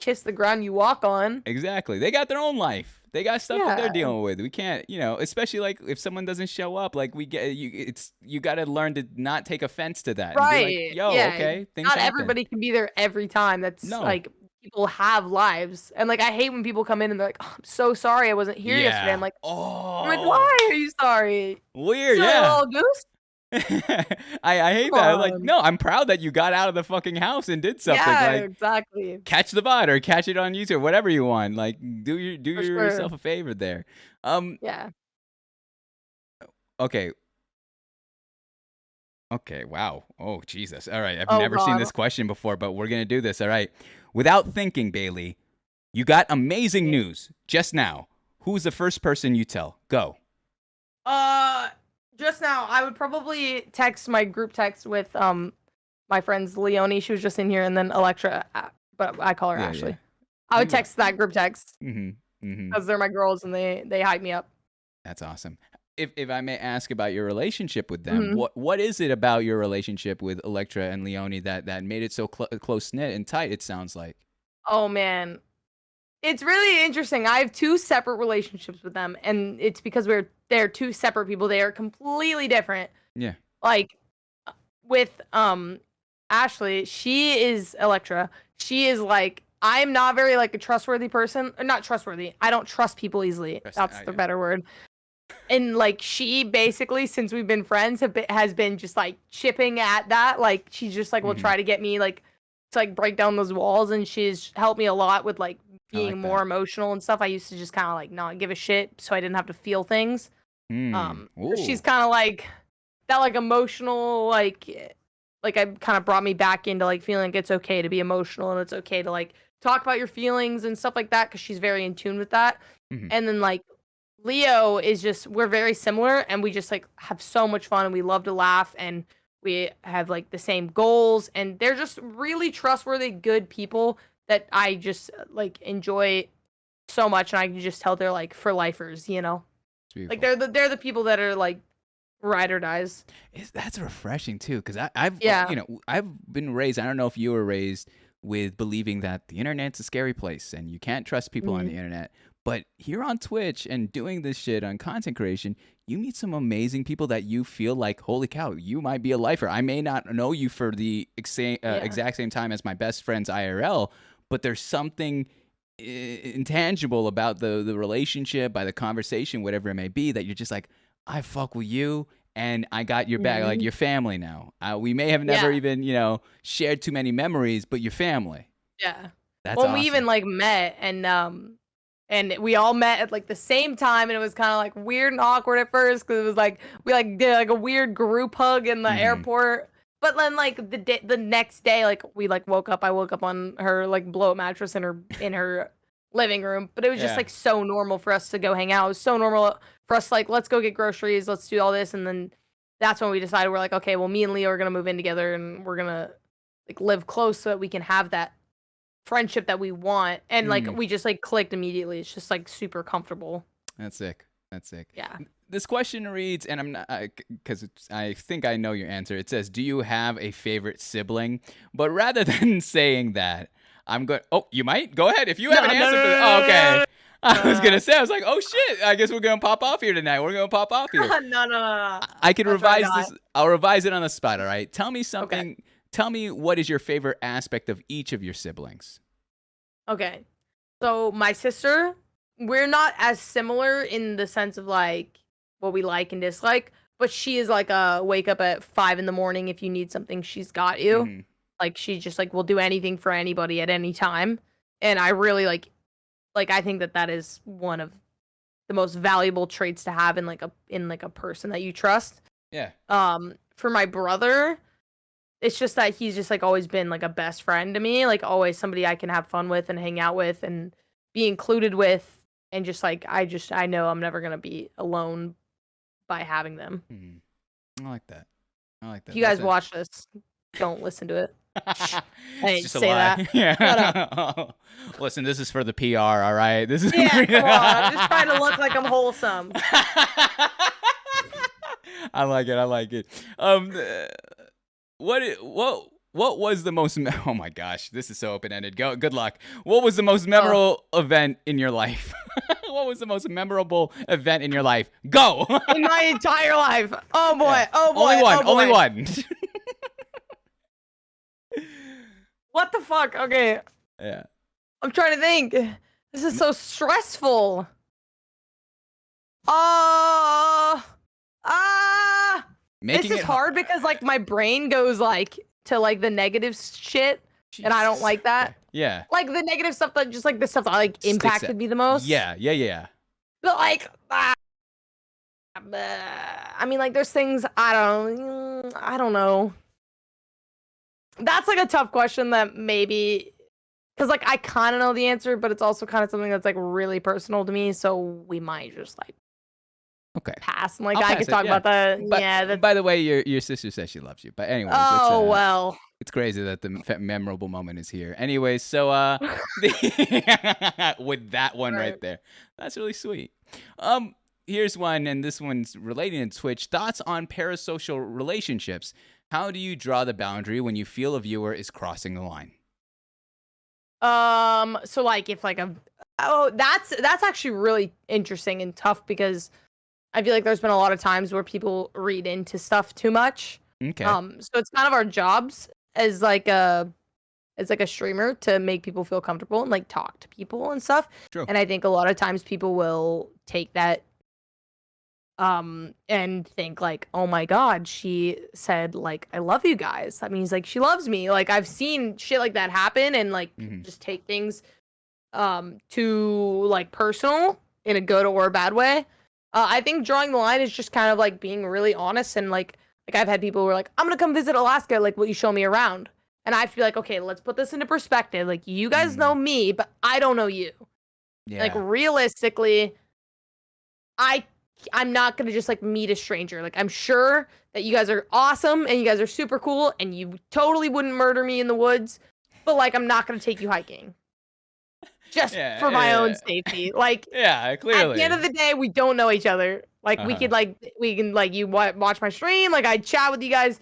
kiss the ground you walk on. Exactly. They got their own life. They got stuff that they're Yeah. dealing with. We can't, especially like if someone doesn't show up, like you got to learn to not take offense to that and be like, Right. yo, Yeah. okay, things Not happen. everybody can be there every time. That's No. like people have lives. And like I hate when people come in and they're like, oh, I'm so sorry I wasn't here yesterday. I'm like, Oh, why are you sorry? weird. Silly Yeah. little goose. I hate Come that. Like, on. no, I'm proud that you got out of the fucking house and did something. Yeah, Like, exactly. catch the VOD or catch it on YouTube, whatever you want. Like, do For yourself sure. a favor there. Yeah. Okay. Okay, wow. Oh, Jesus. All right. I've Oh never seen God. this question before, but we're going to do this. All right. Without thinking, Bailey, you got amazing news just now. Who's the first person you tell? Go. Just now, I would probably text my group text with my friends Leonie. She was just in here, and then Electra, but I call her Yeah, Ashley. yeah. I would text that group text Mm-hmm. because they're my girls and they hype me up. That's awesome. If I may ask about your relationship with them, Mhm. what is it about your relationship with Electra and Leonie that made it so close knit and tight? It sounds like. Oh man, it's really interesting. I have two separate relationships with them, and it's because they're two separate people. They are completely different. Yeah. Like with Ashley, she is Electra. She is like I'm not very like a trustworthy person. Or not trustworthy. I don't trust people easily. That's the better word. And like she basically, since we've been friends, has been just like chipping at that. Like she just like will try to get me like to like break down those walls, and she's helped me a lot with like being like more that. emotional and stuff. I used to just kind of like not give a shit, so I didn't have to feel things. She's Ooh. kind of like that, like emotional, like I kind of brought me back into like feeling like it's okay to be emotional and it's okay to like talk about your feelings and stuff like that because she's very in tune with that. And then like Leo is just we're very similar and we just like have so much fun and we love to laugh and we have like the same goals and they're just really trustworthy, good people that I just like enjoy so much and I can just tell they're like for lifers, you know. Like they're the people that are like ride or dies. That's refreshing too, because I've been raised. I don't know if you were raised with believing that the internet's a scary place and you can't trust people on the internet. But here on Twitch and doing this shit on content creation, you meet some amazing people that you feel like, holy cow, you might be a lifer. I may not know you for the exact same time as my best friends IRL, but there's something intangible about the relationship, by the conversation, whatever it may be, that you're just like, I fuck with you and I got your back, like your family now. We may have never even, shared too many memories, but your family. Yeah. That's well, awesome. We even like met and we all met at like the same time and it was kind of like weird and awkward at first because it was like we like did like a weird group hug in the airport. But then like the next day, like we like I woke up on her like blow up mattress in her living room. But it was just like so normal for us to go hang out. It was so normal for us like let's go get groceries, let's do all this, and then that's when we decided we're like, okay, well me and Leo are gonna move in together and we're gonna like live close so that we can have that friendship that we want. And like we just like clicked immediately. It's just like super comfortable. That's sick. Yeah. This question reads, and I'm not, because I think I know your answer. It says, do you have a favorite sibling? But rather than saying that, I'm going, oh, you might? Go ahead. If you have an answer for that. Oh, okay. I was going to say, I was like, oh, shit. I guess we're going to pop off here tonight. We're going to pop off here. No. I can revise this. I'll revise it on the spot, all right? Tell me something. Okay. Tell me what is your favorite aspect of each of your siblings? Okay. So my sister, we're not as similar in the sense of like what we like and dislike, but she is like a wake up at 5 a.m. if you need something, she's got you. Like she just like will do anything for anybody at any time. And I really like I think that is one of the most valuable traits to have in like a person that you trust. Yeah. For my brother, it's just that he's just like always been like a best friend to me, like always somebody I can have fun with and hang out with and be included with. And just like, I know I'm never going to be alone by having them. I like that. If you guys watch this, don't listen to it. I didn't just say that. Yeah. Listen, this is for the PR, all right? This is come on. I'm just trying to look like I'm wholesome. I like it. What was the most oh my gosh, this is so open-ended. Good luck. What was the most memorable event in your life? What was the most memorable event in your life? Go. In my entire life. Oh boy. Yeah. Oh boy. Only one. What the fuck? Okay. Yeah. I'm trying to think. This is so stressful. Uh, this Making is it hard because like my brain goes like to like the negative shit, and I don't Jesus. like that. Yeah. Like the negative stuff that just like the stuff that like Sticks impacted out. me the most. Yeah. But like, I mean, like there's things I don't know. That's like a tough question that maybe because like I kind of know the answer, but it's also kind of something that's like really personal to me. So we might just like Okay. pass and like I'll I pass could it, talk yeah. about that. But Yeah. That's, by the way, your sister says she loves you. But anyways, oh well. it's crazy that the memorable moment is here. Anyways, so with that one right Right. there, that's really sweet. Here's one, and this one's relating to Twitch. Thoughts on parasocial relationships? How do you draw the boundary when you feel a viewer is crossing the line? So like if like that's actually really interesting and tough because I feel like there's been a lot of times where people read into stuff too much. Okay. So it's kind of our jobs as like a streamer to make people feel comfortable and like talk to people and stuff. True. And I think a lot of times people will take that and think like, oh my god, she said like I love you guys. That means like she loves me. Like I've seen shit like that happen and like people just take things too like personal in a good or a bad way. I think drawing the line is just kind of like being really honest and like I've had people who are like, I'm gonna come visit Alaska, like will you show me around? And I feel like, okay, let's put this into perspective. Like you guys know me, but I don't know you. Yeah. Like realistically, I'm not gonna just like meet a stranger. Like I'm sure that you guys are awesome and you guys are super cool and you totally wouldn't murder me in the woods, but like I'm not gonna take you hiking. Just for my own safety. Like yeah, clearly. at the end of the day, we don't know each other. Like we can like you watch my stream, like I chat with you guys,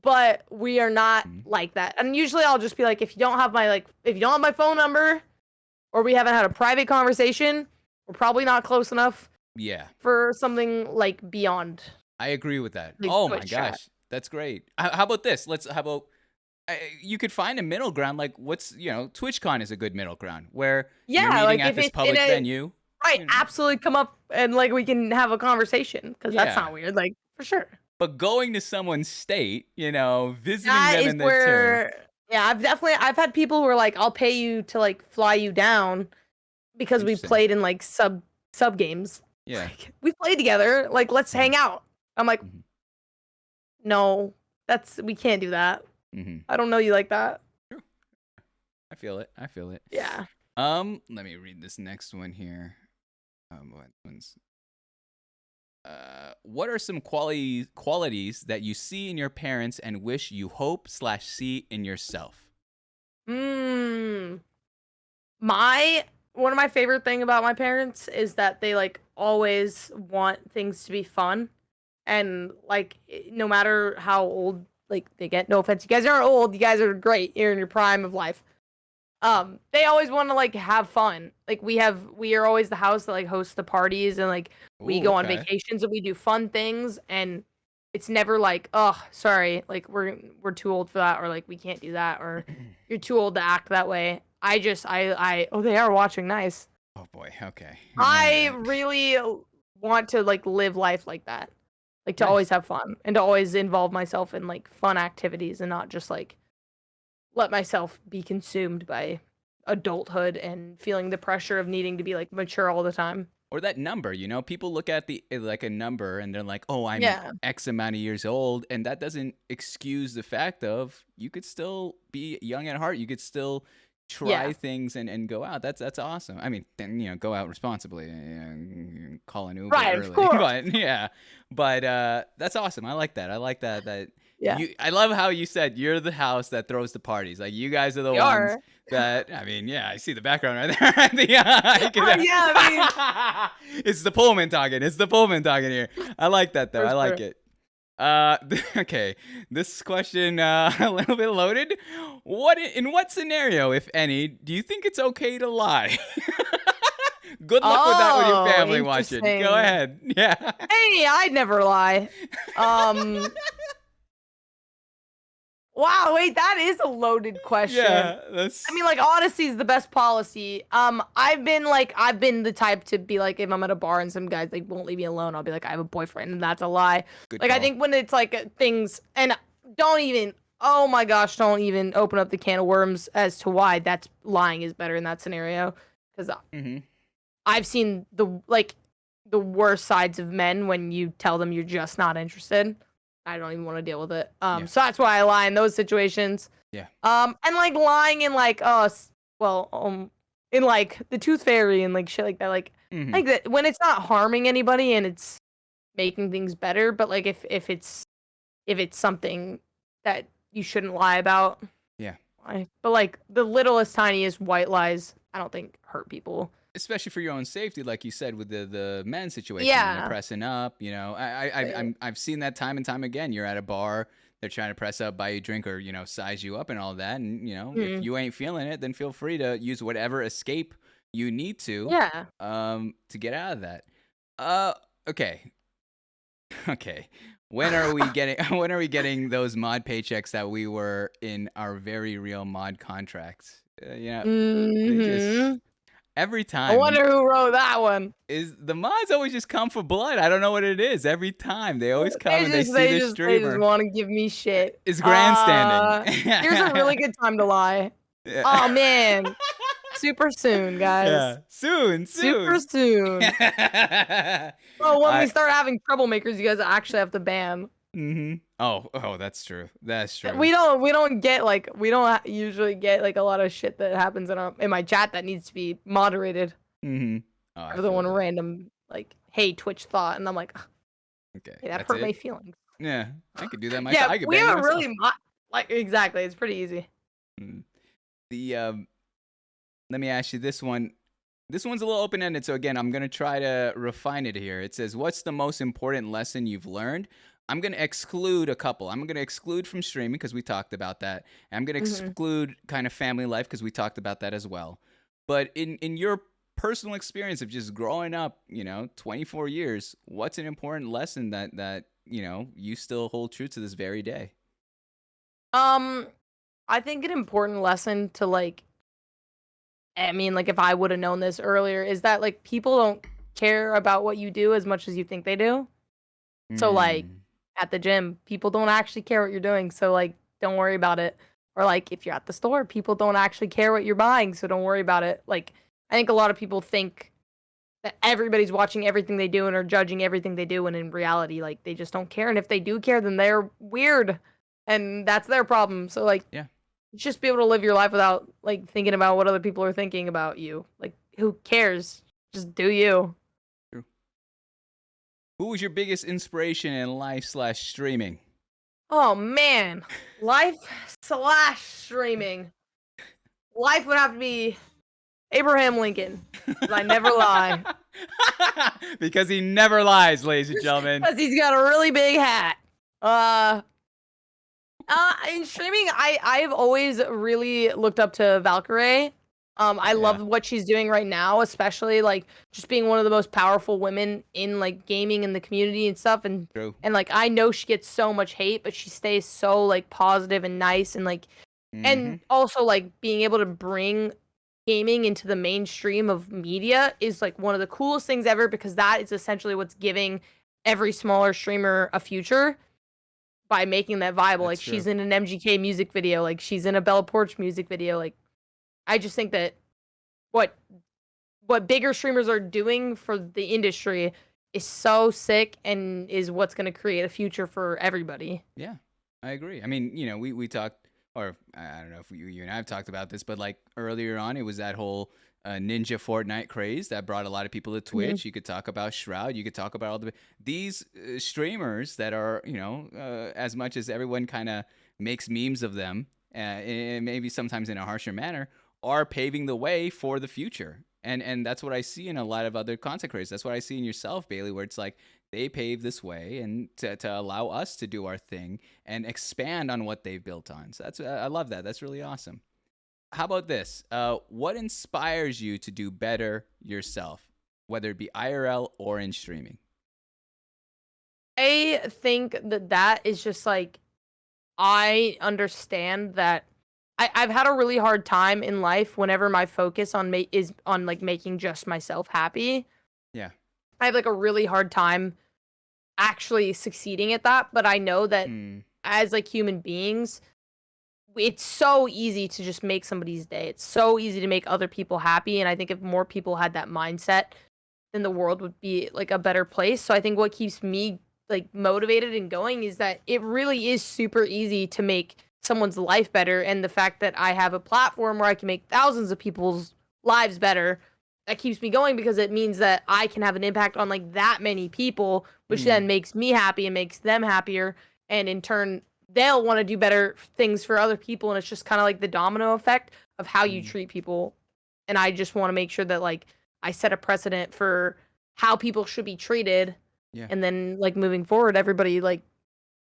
but we are not like that. And usually I'll just be like, if you don't have my phone number or we haven't had a private conversation, we're probably not close enough. Yeah. For something like beyond. I agree with that. Like Oh my Twitch gosh. chat. That's great. How about this? How about you could find a middle ground, like TwitchCon is a good middle ground where you're meeting like at if this it's public venue. Right, absolutely come up and like we can have a conversation because that's Yeah. not weird, like for sure. But going to someone's state, visiting That them is in their turn. yeah, I've had people who are like, I'll pay you to like fly you down because we Interesting. played in like sub games. Yeah. Like, we played together, like let's hang out. I'm like, no, we can't do that. I don't know you like that. True. I feel it. Yeah. Let me read this next one here. What are some qualities that you see in your parents and wish you hope/see in yourself? One of my favorite thing about my parents is that they like always want things to be fun, and like no matter how old like they get, no offense, you guys aren't old, you guys are great, you're in your prime of life. They always want to like have fun. Like we are always the house that like hosts the parties and like we go on vacations and we do fun things, and it's never like, oh sorry, like we're too old for that, or like we can't do that, or you're too old to act that way. Oh, they are watching, nice. Oh boy, okay. I really want to like live life like that, like to always have fun and to always involve myself in like fun activities and not just like let myself be consumed by adulthood and feeling the pressure of needing to be like mature all the time. Or that number, people look at like a number and they're like, oh, I'm X amount of years old, and that doesn't excuse the fact of you could still be young at heart. You could still try things and go out. That's awesome. I mean, then go out responsibly. Call an Uber early. Of course. But that's awesome. I like that. Yeah. I love how you said you're the house that throws the parties. Like you guys are the ones that. I mean, yeah, I see the background right there. It's the Pullman talking. Here. I like that though. I like it. Okay, this question a little bit loaded. In what scenario, if any, do you think it's okay to lie? Good luck with that with your family watching. Go ahead. Yeah. Hey, I'd never lie. Wow, wait, that is a loaded question. Yeah, that's. I mean, like, honesty is the best policy. I've been the type to be like, if I'm at a bar and some guys like won't leave me alone, I'll be like, I have a boyfriend, and that's a lie. Good Like, I call. think when it's like things, and don't even, oh my gosh, don't even open up the can of worms as to why that's lying is better in that scenario, because Mm-hmm. I've seen the worst sides of men when you tell them you're just not interested. I don't even want to deal with it. Yeah. So that's why I lie in those situations. Yeah. And like lying in like in like the Tooth Fairy and like shit like that. Like Mm-hmm. like that when it's not harming anybody and it's making things better. But like if it's something that you shouldn't lie about. Yeah. Why? But like the littlest tiniest white lies, I don't think hurt people. Especially for your own safety, like you said with the men situation, when Yeah. they're pressing up. You know, I've seen that time and time again. You're at a bar, they're trying to press up, buy you a drink, or size you up and all that. And if you ain't feeling it, then feel free to use whatever escape you need to. Yeah. To get out of that. Okay. Okay. When are we getting those mod paychecks that we were in our very real mod contracts? They just every I time wonder who wrote that one. is the mods always just come for blood. I don't know what it is. Every time they always come and they see They this just streamer want to give me shit. is grandstanding. Here's a really good time to lie. Yeah. Oh man, super soon, guys. Yeah. Soon. Super soon. Well, when we I- start having troublemakers, you guys actually have to ban. Oh, that's true. That's true. We don't get like usually get like a lot of shit that happens in my chat that needs to be moderated. Oh, I Or the feel one that. random like, hey, Twitch thought, and I'm like, Okay. hey, that that's hurt it? my feelings. Yeah, I could do that myself. Yeah, I could we ban you are myself. really like exactly. It's pretty easy. The let me ask you this one. This one's a little open-ended, so again, I'm gonna try to refine it here. It says, "What's the most important lesson you've learned?" I'm gonna exclude a couple. I'm gonna exclude from streaming because we talked about that. And I'm gonna exclude kind of family life because we talked about that as well. But in your personal experience of just growing up, 24 years, what's an important lesson that you still hold true to this very day? I think an important lesson to like, I mean, like if I would have known this earlier, is that like people don't care about what you do as much as you think they do. So like at the gym, people don't actually care what you're doing, so like don't worry about it. Or like if you're at the store, people don't actually care what you're buying, so don't worry about it. Like I think a lot of people think that everybody's watching everything they do and are judging everything they do, and in reality, like they just don't care. And if they do care, then they're weird, and that's their problem. So like, Yeah. just be able to live your life without like thinking about what other people are thinking about you. Like who cares? Just do you. True. Who was your biggest inspiration in life/streaming? Oh man, life/streaming. Life would have to be Abraham Lincoln. 'Cause I never lie. Because he never lies, ladies and gentlemen. Because he's got a really big hat. In streaming, I've always really looked up to Valkyrie. I love what she's doing right now, especially like just being one of the most powerful women in like gaming in the community and stuff. And True. and like I know she gets so much hate, but she stays so like positive and nice and like and also like being able to bring gaming into the mainstream of media is like one of the coolest things ever, because that is essentially what's giving every smaller streamer a future by making that viable. That's Like she's true. in an MGK music video, like she's in a Bella Porch music video. Like I just think that what bigger streamers are doing for the industry is so sick and is what's going to create a future for everybody. Yeah, I agree. I mean, we talked, or I don't know if you and I have talked about this, but like earlier on, it was that whole Ninja Fortnite craze that brought a lot of people to Twitch. You could talk about Shroud. You could talk about all these streamers that are, as much as everyone kind of makes memes of them, and maybe sometimes in a harsher manner, are paving the way for the future. And that's what I see in a lot of other content creators. That's what I see in yourself, Bailey, where it's like they pave this way and to allow us to do our thing and expand on what they've built on. So I love that. That's really awesome. How about this? What inspires you to do better yourself, whether it be IRL or in streaming? I think that is just like I understand that I've had a really hard time in life whenever my focus is on like making just myself happy. Yeah. I have like a really hard time actually succeeding at that, but I know that Mm. as like human beings, it's so easy to just make somebody's day. It's so easy to make other people happy, and I think if more people had that mindset, then the world would be like a better place. So I think what keeps me like motivated and going is that it really is super easy to make someone's life better, and the fact that I have a platform where I can make thousands of people's lives better, that keeps me going because it means that I can have an impact on like that many people, which then makes me happy and makes them happier, and in turn they'll want to do better things for other people, and it's just kind of like the domino effect of how you treat people. And I just want to make sure that like I set a precedent for how people should be treated. Yeah. And then like moving forward, everybody like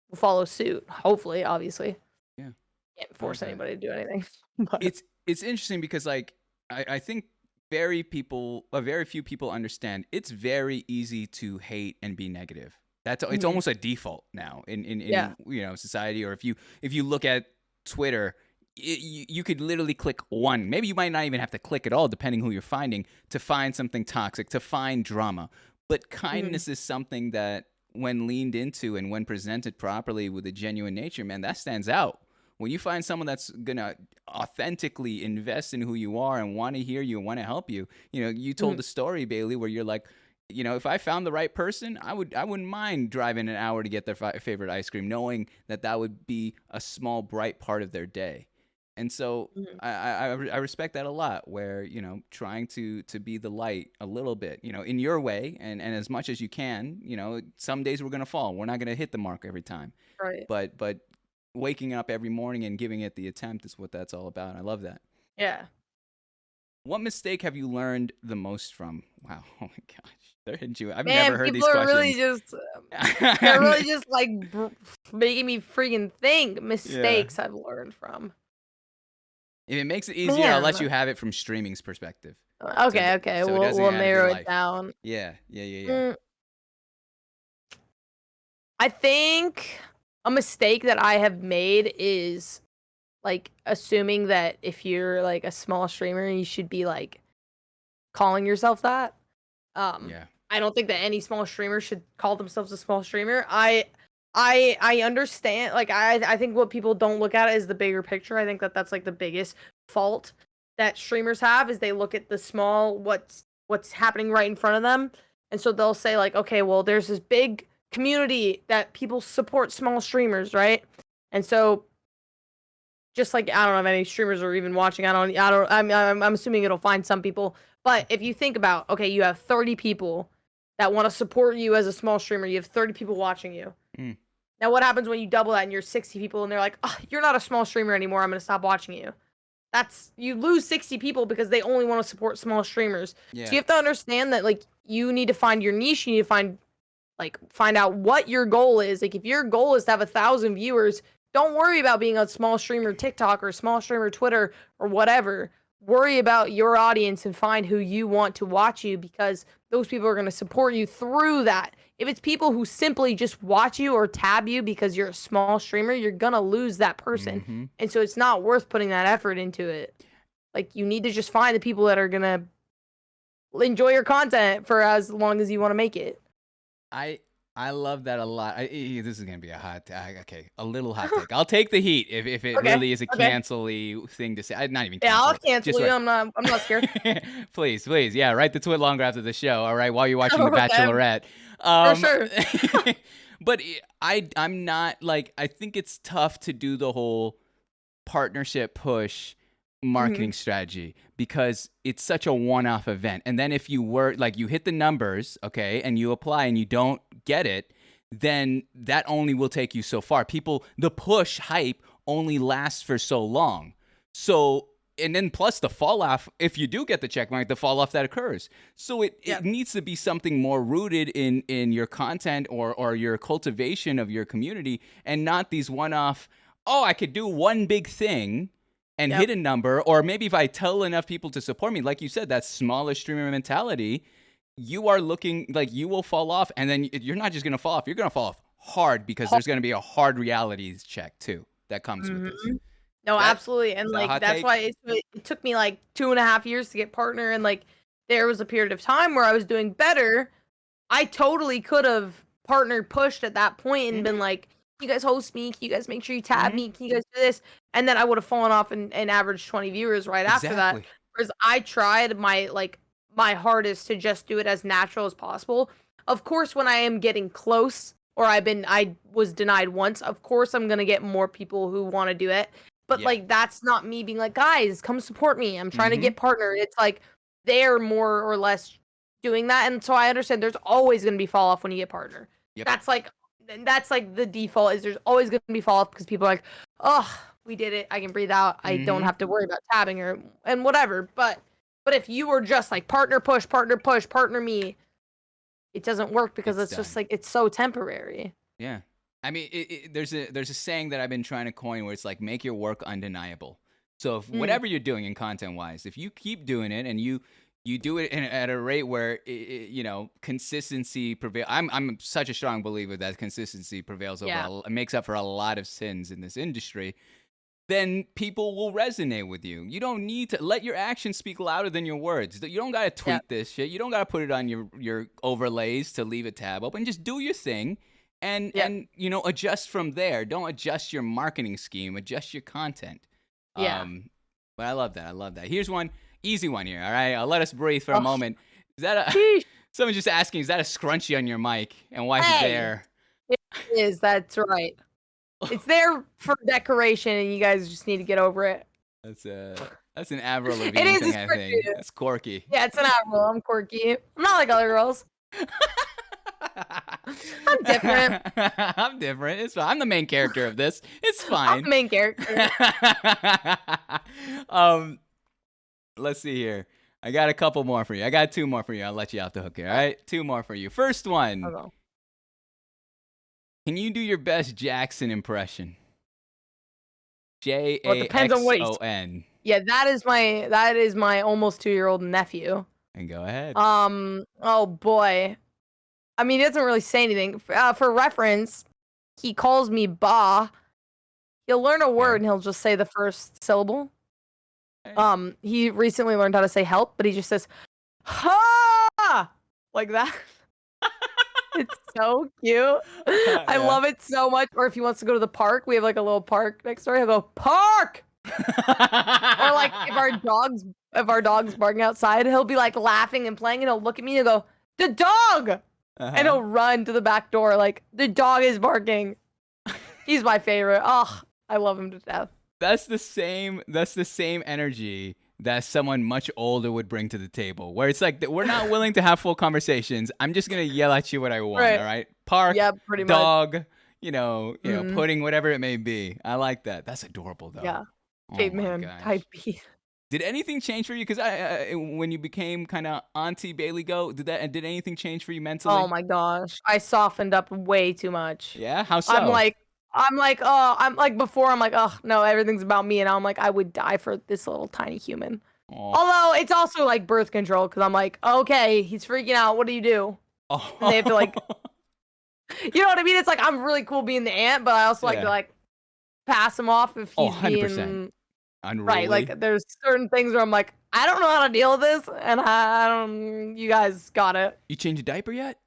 will follow suit. Hopefully, obviously. Yeah. Can't force Okay. anybody to do anything. But It's interesting because like I think very few people understand it's very easy to hate and be negative. It's almost a default now in Yeah. society. Or if you look at Twitter, you could literally click one. Maybe you might not even have to click at all, depending who you're finding, to find something toxic, to find drama. But kindness is something that, when leaned into and when presented properly with a genuine nature, man, that stands out. When you find someone that's gonna authentically invest in who you are and want to hear you and want to help you, you told the story, Bailey, where you're like, if I found the right person, I wouldn't mind driving an hour to get their favorite ice cream, knowing that would be a small bright part of their day. And so I respect that a lot, where, trying to be the light a little bit, in your way, and as much as you can. Some days we're going to fall. We're not going to hit the mark every time. Right. But waking up every morning and giving it the attempt is what that's all about. I love that. Yeah. What mistake have you learned the most from? Wow. Oh my gosh. They're hitting you. I've Man, never heard these people are questions. really just they're really just like making me freaking think. Mistakes I've learned from. If it makes it easier, I'll let Man. you have it from streaming's perspective. Okay. So it doesn't We'll add to your narrow life. it down. Yeah. I think a mistake that I have made is like assuming that if you're like a small streamer, you should be like calling yourself that. Yeah. I don't think that any small streamer should call themselves a small streamer. I understand. Like I think what people don't look at is the bigger picture. I think that that's like the biggest fault that streamers have, is they look at the small what's happening right in front of them, and so they'll say like, okay, well, there's this big community that people support small streamers, right? And so just like, I don't know if any streamers are even watching. I'm assuming it'll find some people. But if you think about, okay, you have 30 people that want to support you as a small streamer. You have 30 people watching you. Now, what happens when you double that and you're 60 people and they're like, oh, you're not a small streamer anymore, I'm going to stop watching you? You lose 60 people because they only want to support small streamers. Yeah. So you have to understand that, like, you need to find your niche. You need to find out what your goal is. Like, if your goal is to have 1,000 viewers, don't worry about being a small streamer TikTok or small streamer Twitter or whatever. Worry about your audience and find who you want to watch you, because those people are going to support you through that. If it's people who simply just watch you or tab you because you're a small streamer, you're going to lose that person. And so it's not worth putting that effort into it. Like, you need to just find the people that are going to enjoy your content for as long as you want to make it. I love that a lot. This is gonna be a little hot take. I'll take the heat if it really is a cancel-y thing to say. I'm not even. Yeah, I'll cancel you. I'm not scared. Please, yeah. Write the tweet longer after the show. All right, while you're watching The Bachelorette. For sure. But I'm not like, I think it's tough to do the whole partnership push marketing strategy, because it's such a one-off event. And then if you were like, you hit the numbers, okay, and you apply and you don't get it, then that only will take you so far. The push hype only lasts for so long. So, and then plus the fall off, if you do get the check mark, the fall off that occurs. So it needs to be something more rooted in your content or your cultivation of your community, and not these one-off, oh, I could do one big thing and hit a number, or maybe if I tell enough people to support me, like you said, that smaller streamer mentality, you are looking like you will fall off, and then you're not just going to fall off, you're going to fall off hard because there's going to be a hard realities check too that comes with this. No, That- absolutely. And is that a like hot that's take? why it took me like 2.5 years to get partner, and like there was a period of time where I was doing better. I totally could have partner pushed at that point and been like, "Can you guys host me? Can you guys make sure you tab me? Can you guys do this?" And then I would have fallen off and averaged 20 viewers right after that. Exactly. Whereas I tried my hardest to just do it as natural as possible. Of course, when I am getting close, or I was denied once, of course I'm gonna get more people who want to do it. But Yeah. like that's not me being like, guys, come support me. I'm trying to get partnered. It's like they're more or less doing that, and so I understand there's always gonna be fall off when you get partner. Yep. That's like the default is there's always gonna be fall off because people are like, oh, we did it. I can breathe out. I don't have to worry about tabbing and whatever. But if you were just like partner push, partner me, it doesn't work because It's it's just done. like it's so temporary. Yeah. I mean, there's a saying that I've been trying to coin where it's like, make your work undeniable. So if whatever you're doing in content wise, if you keep doing it and you do it at a rate where consistency prevails. I'm such a strong believer that consistency prevails over makes up for a lot of sins in this industry. Then people will resonate with you. You don't need to let your actions speak louder than your words. You don't gotta tweet this shit. You don't gotta put it on your overlays to leave a tab open. Just do your thing, and adjust from there. Don't adjust your marketing scheme. Adjust your content. Yeah. But I love that. I love that. Here's one easy one here. All right, I'll let us breathe for a moment. Is that someone just asking? Is that a scrunchie on your mic? And why is it there? It is. That's right. It's there for decoration, and you guys just need to get over it. That's an Avril Lavigne It is thing, I quirky. think. That's quirky. Yeah, it's an Avril. I'm quirky. I'm not like other girls. I'm different. I'm different. It's fine. I'm the main character of this. It's fine. I'm the main character. Let's see here. I got a couple more for you. I got 2 more for you. I'll let you off the hook here. All right, 2 more for you. First one. Okay. Can you do your best Jackson impression? Well, it depends on what Jaxon. Yeah, that is my almost 2-year-old nephew. And go ahead. Oh boy. I mean, he doesn't really say anything. For reference, he calls me Ba. He'll learn a word and he'll just say the first syllable. He recently learned how to say help, but he just says, ha! Like that. It's so cute. I love it so much. Or if he wants to go to the park, we have like a little park next door. He'll go, park! Or like if our dog's barking outside, he'll be like laughing and playing, and he'll look at me and he'll go, the dog! And he'll run to the back door like, the dog is barking. He's my favorite. Oh, I love him to death. That's the same energy that someone much older would bring to the table, where it's like, we're not willing to have full conversations. I'm just gonna yell at you what I want. All right, park, pretty dog, much. pudding, whatever it may be. I like that. That's adorable, though. Yeah, Oh caveman my gosh. type beat. Did anything change for you? Because when you became kind of Auntie BaileyGoat, did anything change for you mentally? Oh my gosh, I softened up way too much. Yeah, how so? I'm like, before I'm like, oh no, everything's about me, and now I'm like, I would die for this little tiny human. Oh. Although it's also like birth control, because I'm like, okay, he's freaking out. What do you do? Oh. And they have to like, you know what I mean? It's like I'm really cool being the aunt, but I also like to like pass him off if he's 100%. being Unruly. right. Like there's certain things where I'm like, I don't know how to deal with this, and I don't. You guys got it. You changed a diaper yet?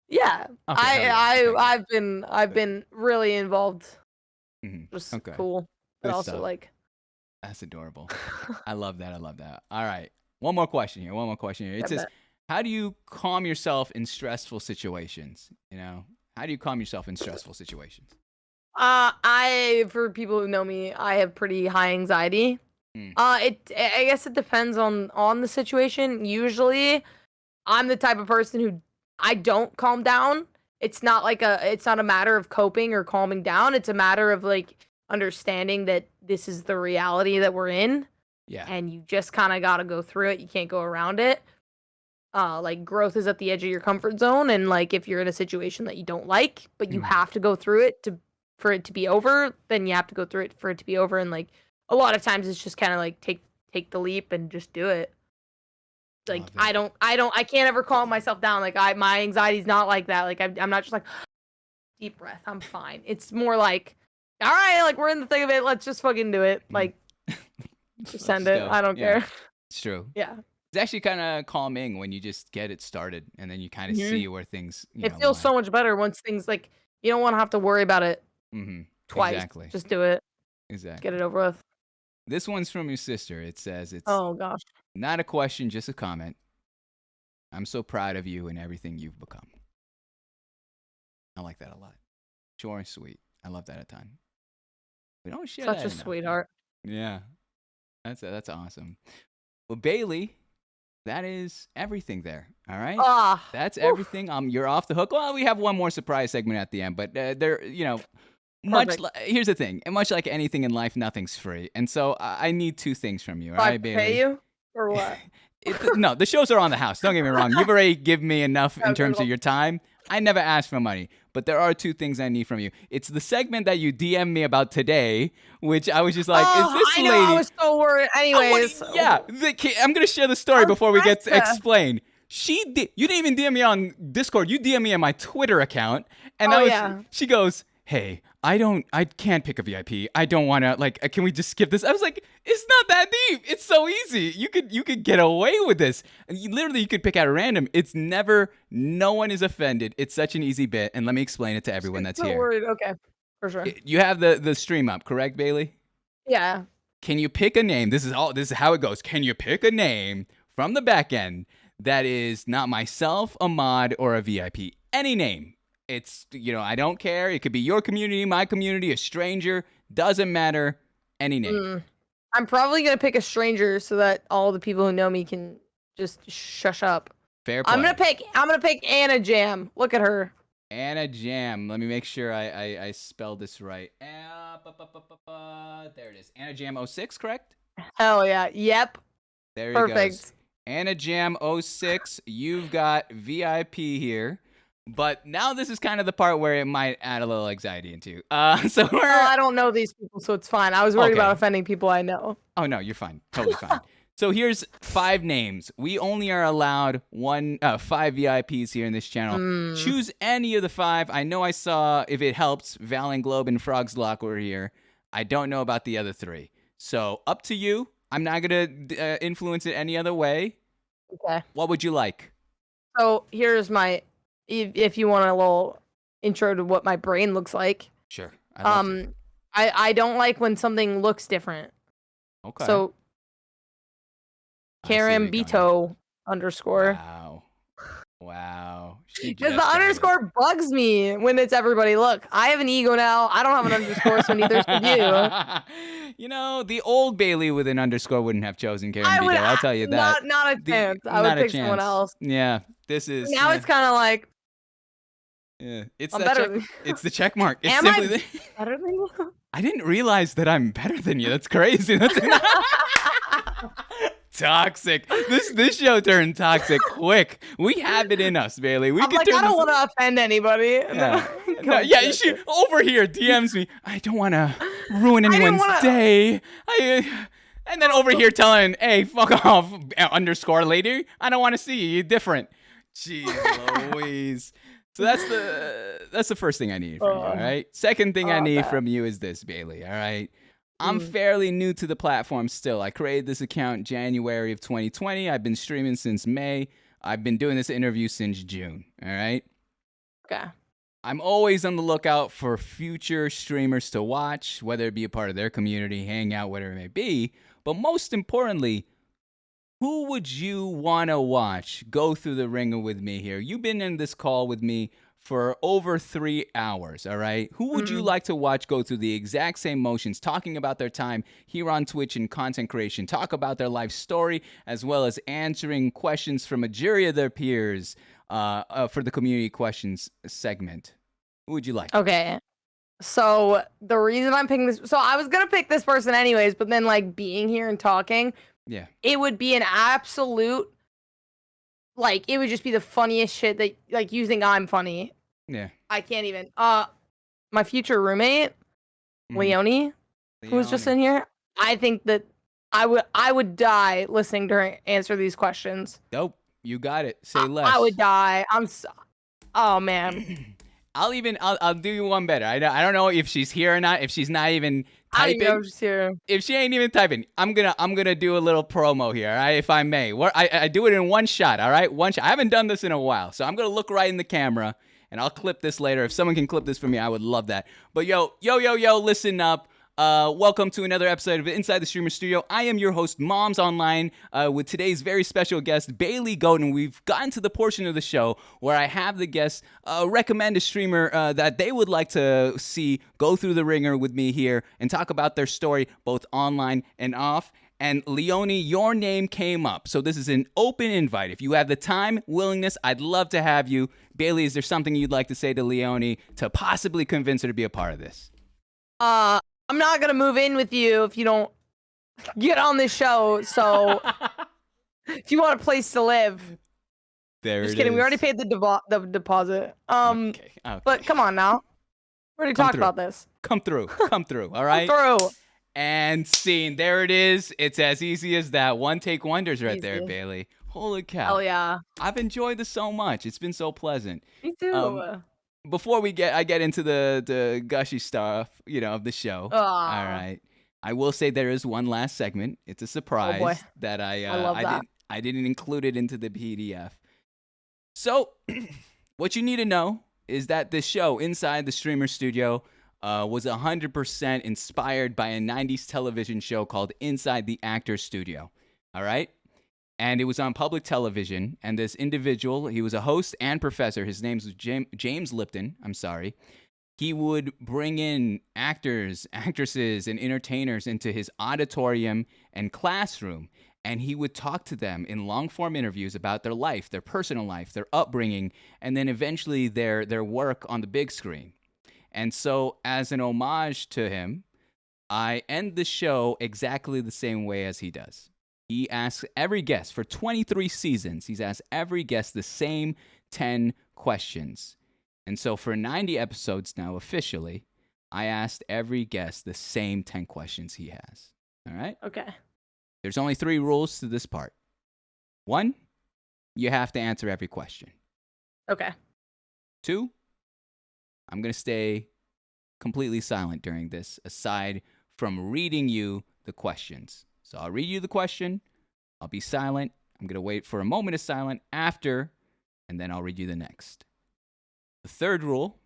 Yeah, Okay, I've been really involved. Just cool, but Good also stuff. like. That's adorable. I love that. All right, one more question here. It says, how do you calm yourself in stressful situations? How do you calm yourself in stressful situations? For people who know me, I have pretty high anxiety. I guess it depends on the situation. Usually, I'm the type of person who I don't calm down. It's not a matter of coping or calming down. It's a matter of like understanding that this is the reality that we're in. Yeah. And you just kind of got to go through it. You can't go around it. Like growth is at the edge of your comfort zone, and like if you're in a situation that you don't like, but you have to go through it for it to be over, then you have to go through it for it to be over. And like a lot of times it's just kind of like take the leap and just do it. Like I can't ever calm myself down. Like my anxiety's not like that. Like I'm not just like deep breath. I'm fine. It's more like, all right, like we're in the thick of it. Let's just fucking do it. Like, just send it. go. I don't Yeah. care. It's true. Yeah. It's actually kind of calming when you just get it started and then you kind of see where things, It feels lie. so much better once things like you don't want to have to worry about it twice. Exactly. Just do it. Exactly. Get it over with. This one's from your sister. It says it's Oh gosh. not a question, just a comment. I'm so proud of you and everything you've become. I like that a lot. Short and sweet. I love that a ton. We don't share Such that a enough. sweetheart. Yeah. That's awesome. Well, Bailey, that is everything there. All right. That's everything. You're off the hook. Well, we have one more surprise segment at the end, but there, here's the thing. Much like anything in life, nothing's free, and so I need two things from you. All right, Bailey. Pay you or what? No, the shows are on the house. Don't get me wrong. You've already given me enough in terms of your time. I never asked for money, but there are two things I need from you. It's the segment that you DM'd me about today, which I was just like, is this lady? I was so worried. Anyways. I'm going to share the story before we get to explain. You didn't even DM me on Discord. You DM me on my Twitter account. And she goes, hey, I can't pick a VIP. I don't want to, can we just skip this? I was like, it's not that deep. It's so easy. You could get away with this. And you could pick out random. It's never, no one is offended. It's such an easy bit. And let me explain it to everyone that's here. Worried. Okay, for sure. You have the stream up, correct, Bailey? Yeah. Can you pick a name? This is how it goes. Can you pick a name from the back end that is not myself, a mod, or a VIP? Any name. It's, I don't care. It could be your community, my community, a stranger. Doesn't matter. Any name. I'm probably going to pick a stranger so that all the people who know me can just shush up. Fair play. I'm going to pick Anna Jam. Look at her. Anna Jam. Let me make sure I spelled this right. There it is. Anna Jam 06, correct? Hell yeah. Yep. There you Perfect. goes. Anna Jam 06. You've got VIP here. But now this is kind of the part where it might add a little anxiety into. I don't know these people, so it's fine. I was worried about offending people I know. Oh no, you're fine. Totally fine. So here's 5 names. We only are allowed 5 VIPs here in this channel. Choose any of the 5. I know I saw, if it helps, Val and Globe and Frog's Lock were here. I don't know about the other 3. So up to you. I'm not going to influence it any other way. Okay. What would you like? So here's my... If you want a little intro to what my brain looks like. Sure. I don't like when something looks different. Okay. So Karambito _. Wow. Because the underscore bugs me when it's everybody. Look, I have an ego now. I don't have an underscore, so neither should you. The old Bailey with an underscore wouldn't have chosen Karambito. I'll tell you that. Not a chance. I would pick someone else. Yeah. This is... Now it's kind of like... Yeah, it's the check mark. It's Am simply I better than you? I didn't realize that I'm better than you. That's crazy. That's toxic. This show turned toxic quick. We have it in us, Bailey. I don't want to offend anybody. Yeah. She over here DMs me. I don't want to ruin anyone's day. And then over here telling, hey, fuck off, underscore lady. I don't want to see you. You're different. Jeez Louise. So that's the first thing I need from you, all right? Second thing I need from you is this, Bailey, all right? I'm fairly new to the platform still. I created this account January of 2020. I've been streaming since May. I've been doing this interview since June, all right? Okay. I'm always on the lookout for future streamers to watch, whether it be a part of their community, hang out, whatever it may be. But most importantly, who would you want to watch go through the ringer with me here? You've been in this call with me for over 3 hours, all right? Who would you like to watch go through the exact same motions, talking about their time here on Twitch and content creation, talk about their life story, as well as answering questions from a jury of their peers for the community questions segment? Who would you like? Okay. So the reason I'm picking this... So I was going to pick this person anyways, but then being here and talking... Yeah. It would be an absolute, it would just be the funniest shit that, you think I'm funny. Yeah. I can't even. My future roommate, Leonie, who's just in here, I think that I would die listening to her answer these questions. Dope. You got it. Say less. I would die. Oh, man. I'll do you one better. I don't know if she's here or not. If she's not even I don't typing, even know if she's here. if she ain't even typing, I'm gonna do a little promo here, all right? If I may, I do it in one shot, all right? One shot. I haven't done this in a while, so I'm gonna look right in the camera, and I'll clip this later. If someone can clip this for me, I would love that. But yo, listen up. Welcome to another episode of Inside the Streamer Studio. I am your host, Moms Online, with today's very special guest, BaileyGoat, and we've gotten to the portion of the show where I have the guests recommend a streamer that they would like to see go through the ringer with me here and talk about their story, both online and off. And Leonie, your name came up, so this is an open invite. If you have the time, willingness, I'd love to have you. Bailey, is there something you'd like to say to Leonie to possibly convince her to be a part of this? I'm not gonna move in with you if you don't get on this show. So, if you want a place to live, just kidding. We already paid the deposit. Okay. But come on now, we already talked about this. Come through. All right. Come through. And scene. There it is. It's as easy as that. One take wonders right there, Easy. Bailey. Holy cow. Hell yeah. I've enjoyed this so much. It's been so pleasant. Me too. Before I get into the gushy stuff, of the show. Aw. All right. I will say there is one last segment. It's a surprise boy. that I love that. I didn't include it into the PDF. So, what you need to know is that this show, Inside the Streamer Studio, was 100% inspired by a 90s television show called Inside the Actor Studio. All right? And it was on public television, and this individual, he was a host and professor. His name was James Lipton. I'm sorry. He would bring in actors, actresses, and entertainers into his auditorium and classroom, and he would talk to them in long-form interviews about their life, their personal life, their upbringing, and then eventually their work on the big screen. And so, as an homage to him, I end the show exactly the same way as he does. He asks every guest for 23 seasons. He's asked every guest the same 10 questions. And so for 90 episodes now, officially, I asked every guest the same 10 questions he has. All right? Okay. There's only 3 rules to this part. 1, you have to answer every question. Okay. 2, I'm going to stay completely silent during this, aside from reading you the questions. So I'll read you the question. I'll be silent. I'm going to wait for a moment of silence after, and then I'll read you the next. The third rule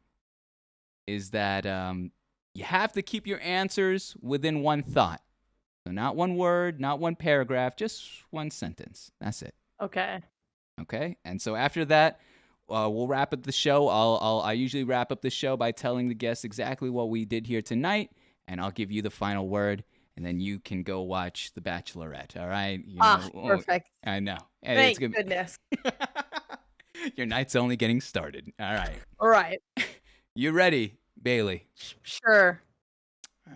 is that you have to keep your answers within one thought. So not one word, not one paragraph, just one sentence. That's it. Okay. Okay? And so after that, we'll wrap up the show. I usually wrap up the show by telling the guests exactly what we did here tonight, and I'll give you the final word. And then you can go watch The Bachelorette, all right? Perfect. I know. And Thank goodness. Your night's only getting started. All right. All right. You ready, Bailey? Sure.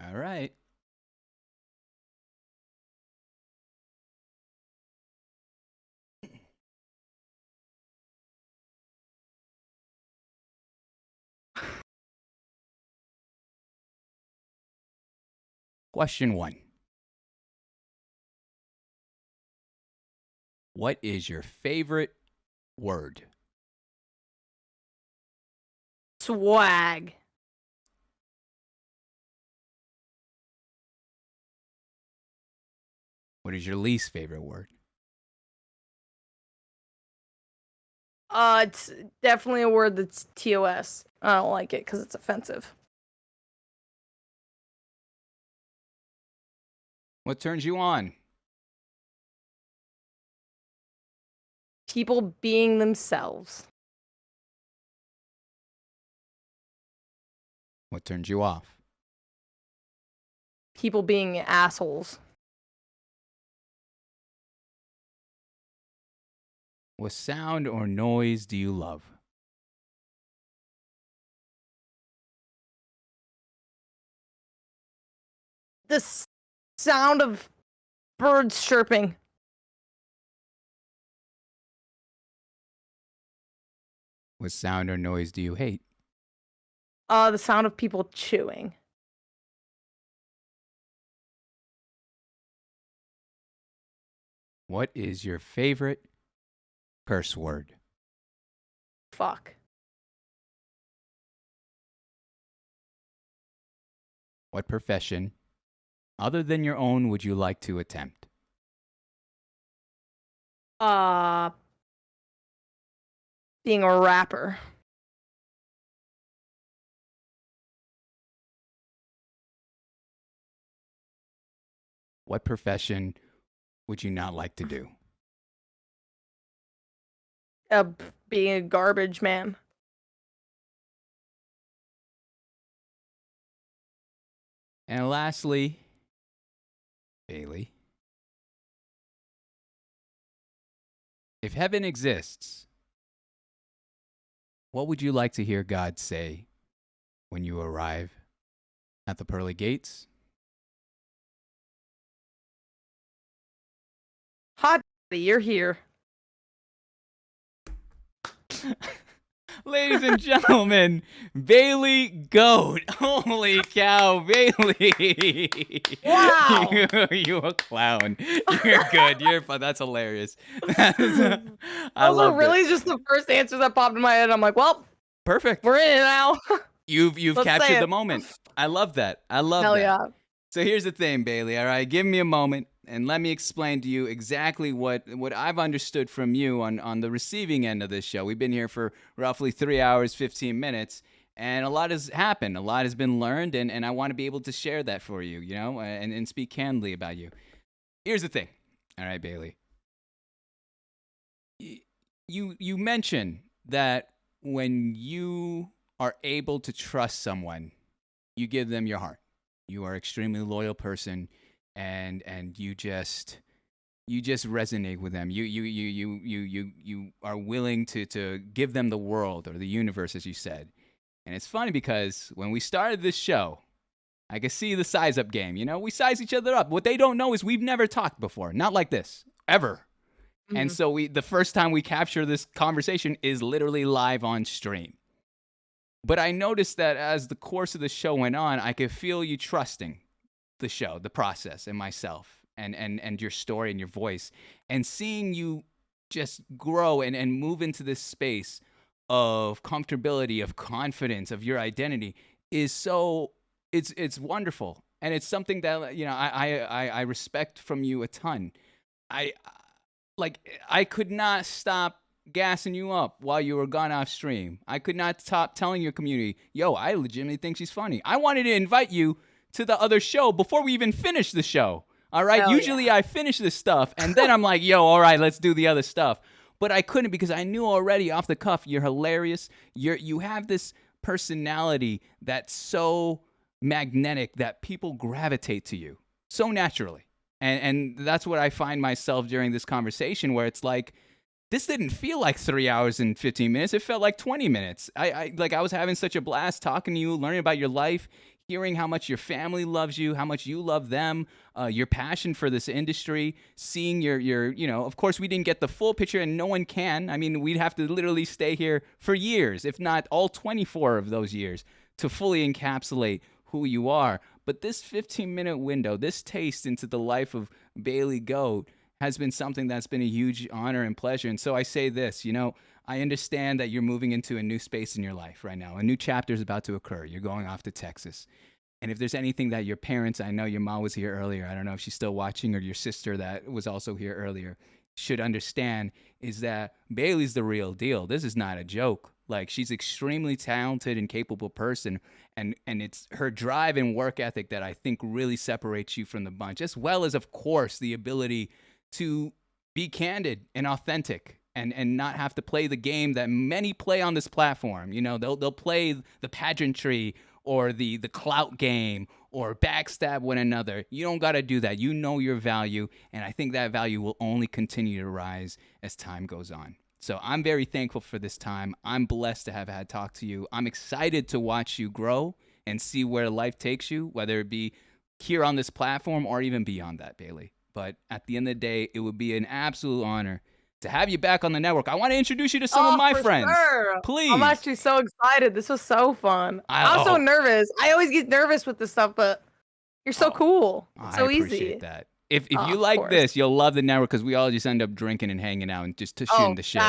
All right. Question 1. What is your favorite word? Swag. What is your least favorite word? It's definitely a word that's TOS. I don't like it because it's offensive. What turns you on? People being themselves. What turns you off? People being assholes. What sound or noise do you love? The sound of birds chirping. What sound or noise do you hate? The sound of people chewing. What is your favorite curse word? Fuck. What profession, other than your own, would you like to attempt? Being a rapper. What profession would you not like to do? Being a garbage man. And lastly, Bailey, if heaven exists, what would you like to hear God say when you arrive at the pearly gates? Hot, you're here. Ladies and gentlemen, BaileyGoat. Holy cow, Bailey. Wow. You a clown. You're good. You're fun. That's hilarious. I Those love were really just the first answers that popped in my head. I'm like, well, perfect. we're in it now. You've Let's say captured the it. moment. I love that. I love Hell that. yeah. So here's the thing, Bailey. All right, give me a moment and let me explain to you exactly what I've understood from you on the receiving end of this show. We've been here for roughly 3 hours, 15 minutes, and a lot has happened. A lot has been learned, and I want to be able to share that for you, you know, and speak candidly about you. Here's the thing. All right, Bailey. You mentioned that when you are able to trust someone, you give them your heart. You are an extremely loyal person, and you just resonate with them. You are willing to give them the world or the universe, as you said. And it's funny because when we started this show, I could see the size up game. You know, we size each other up. What they don't know is we've never talked before, not like this ever. Mm-hmm. And so the first time we capture this conversation is literally live on stream. But I noticed that as the course of the show went on, I could feel you trusting the show, the process, and myself, and your story and your voice, and seeing you just grow and move into this space of comfortability, of confidence, of your identity is so it's wonderful, and it's something that I respect from you a ton. I could not stop gassing you up while you were gone off stream. I could not stop telling your community, yo, I legitimately think she's funny. I wanted to invite you to the other show before we even finished the show. All right. Hell Usually yeah. I finish this stuff and then I'm like, yo, all right, let's do the other stuff. But I couldn't because I knew already off the cuff, you're hilarious. You have this personality that's so magnetic that people gravitate to you so naturally. And that's what I find myself during this conversation where it's like, this didn't feel like 3 hours and 15 minutes. It felt like 20 minutes. I was having such a blast talking to you, learning about your life, hearing how much your family loves you, how much you love them, your passion for this industry, seeing your of course we didn't get the full picture and no one can. I mean, we'd have to literally stay here for years, if not all 24 of those years, to fully encapsulate who you are. But this 15-minute window, this taste into the life of BaileyGoat has been something that's been a huge honor and pleasure. And so I say this, I understand that you're moving into a new space in your life right now. A new chapter is about to occur. You're going off to Texas. And if there's anything that your parents, I know your mom was here earlier, I don't know if she's still watching, or your sister that was also here earlier, should understand, is that Bailey's the real deal. This is not a joke. Like, she's extremely talented and capable person, and it's her drive and work ethic that I think really separates you from the bunch, as well as, of course, the ability to be candid and authentic and not have to play the game that many play on this platform. They'll play the pageantry or the clout game or backstab one another. You don't got to do that. You know your value, and I think that value will only continue to rise as time goes on. So I'm very thankful for this time. I'm blessed to have had talk to you. I'm excited to watch you grow and see where life takes you, whether it be here on this platform or even beyond that, Bailey. But at the end of the day, it would be an absolute honor to have you back on the network. I want to introduce you to some of my friends. Sure. Please. I'm actually so excited. This was so fun. I'm so nervous. I always get nervous with this stuff, but you're so cool. It's so I appreciate easy. that. If you like this, you'll love the network because we all just end up drinking and hanging out and just shooting the shit.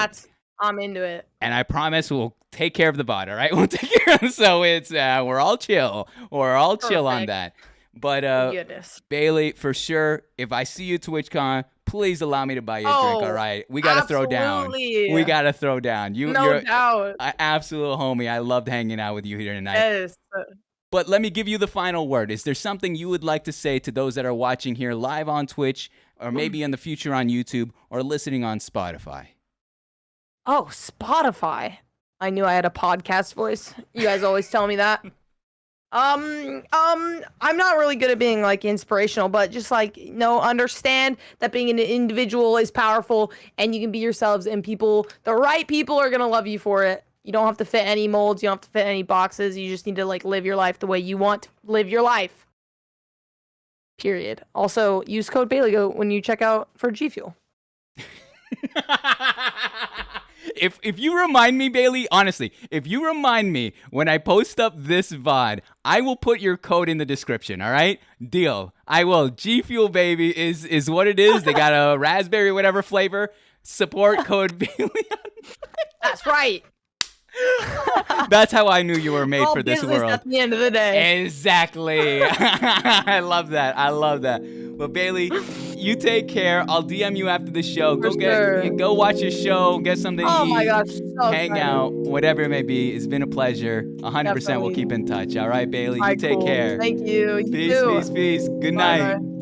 I'm into it. And I promise we'll take care of the bot, all right? We'll take care of it. So it's, we're all chill. We're all chill on Perfect. that. But Goodness. Bailey, for sure, if I see you at TwitchCon, please allow me to buy you a drink, all right? We got to throw down. absolutely. We got to throw down. No You're doubt. an absolute homie. I loved hanging out with you here tonight. Yes. But let me give you the final word. Is there something you would like to say to those that are watching here live on Twitch, or maybe in the future on YouTube, or listening on Spotify? Oh, Spotify. I knew I had a podcast voice. You guys always tell me that. I'm not really good at being like inspirational, but just like, understand that being an individual is powerful and you can be yourselves, and the right people are going to love you for it. You don't have to fit any molds. You don't have to fit any boxes. You just need to like live your life the way you want to live your life. Period. Also, use code BaileyGoat when you check out for G Fuel. If you remind me, Bailey, honestly, if you remind me when I post up this VOD, I will put your code in the description, all right? Deal. I will. G Fuel, baby, is what it is. They got a raspberry whatever flavor. Support code Bailey. That's right. That's how I knew you were made All for this business world. at the end of the day. Exactly. I love that. I love that. But Bailey, you take care. I'll DM you after the show. For sure. Go watch your show. Get something to eat. Oh my gosh, so Hang excited. out. Whatever it may be. It's been a pleasure. 100% we'll keep in touch. All right, Bailey. You Alright, take cool. care. Thank you. You Peace, too. peace, peace. Good Bye, night. bye.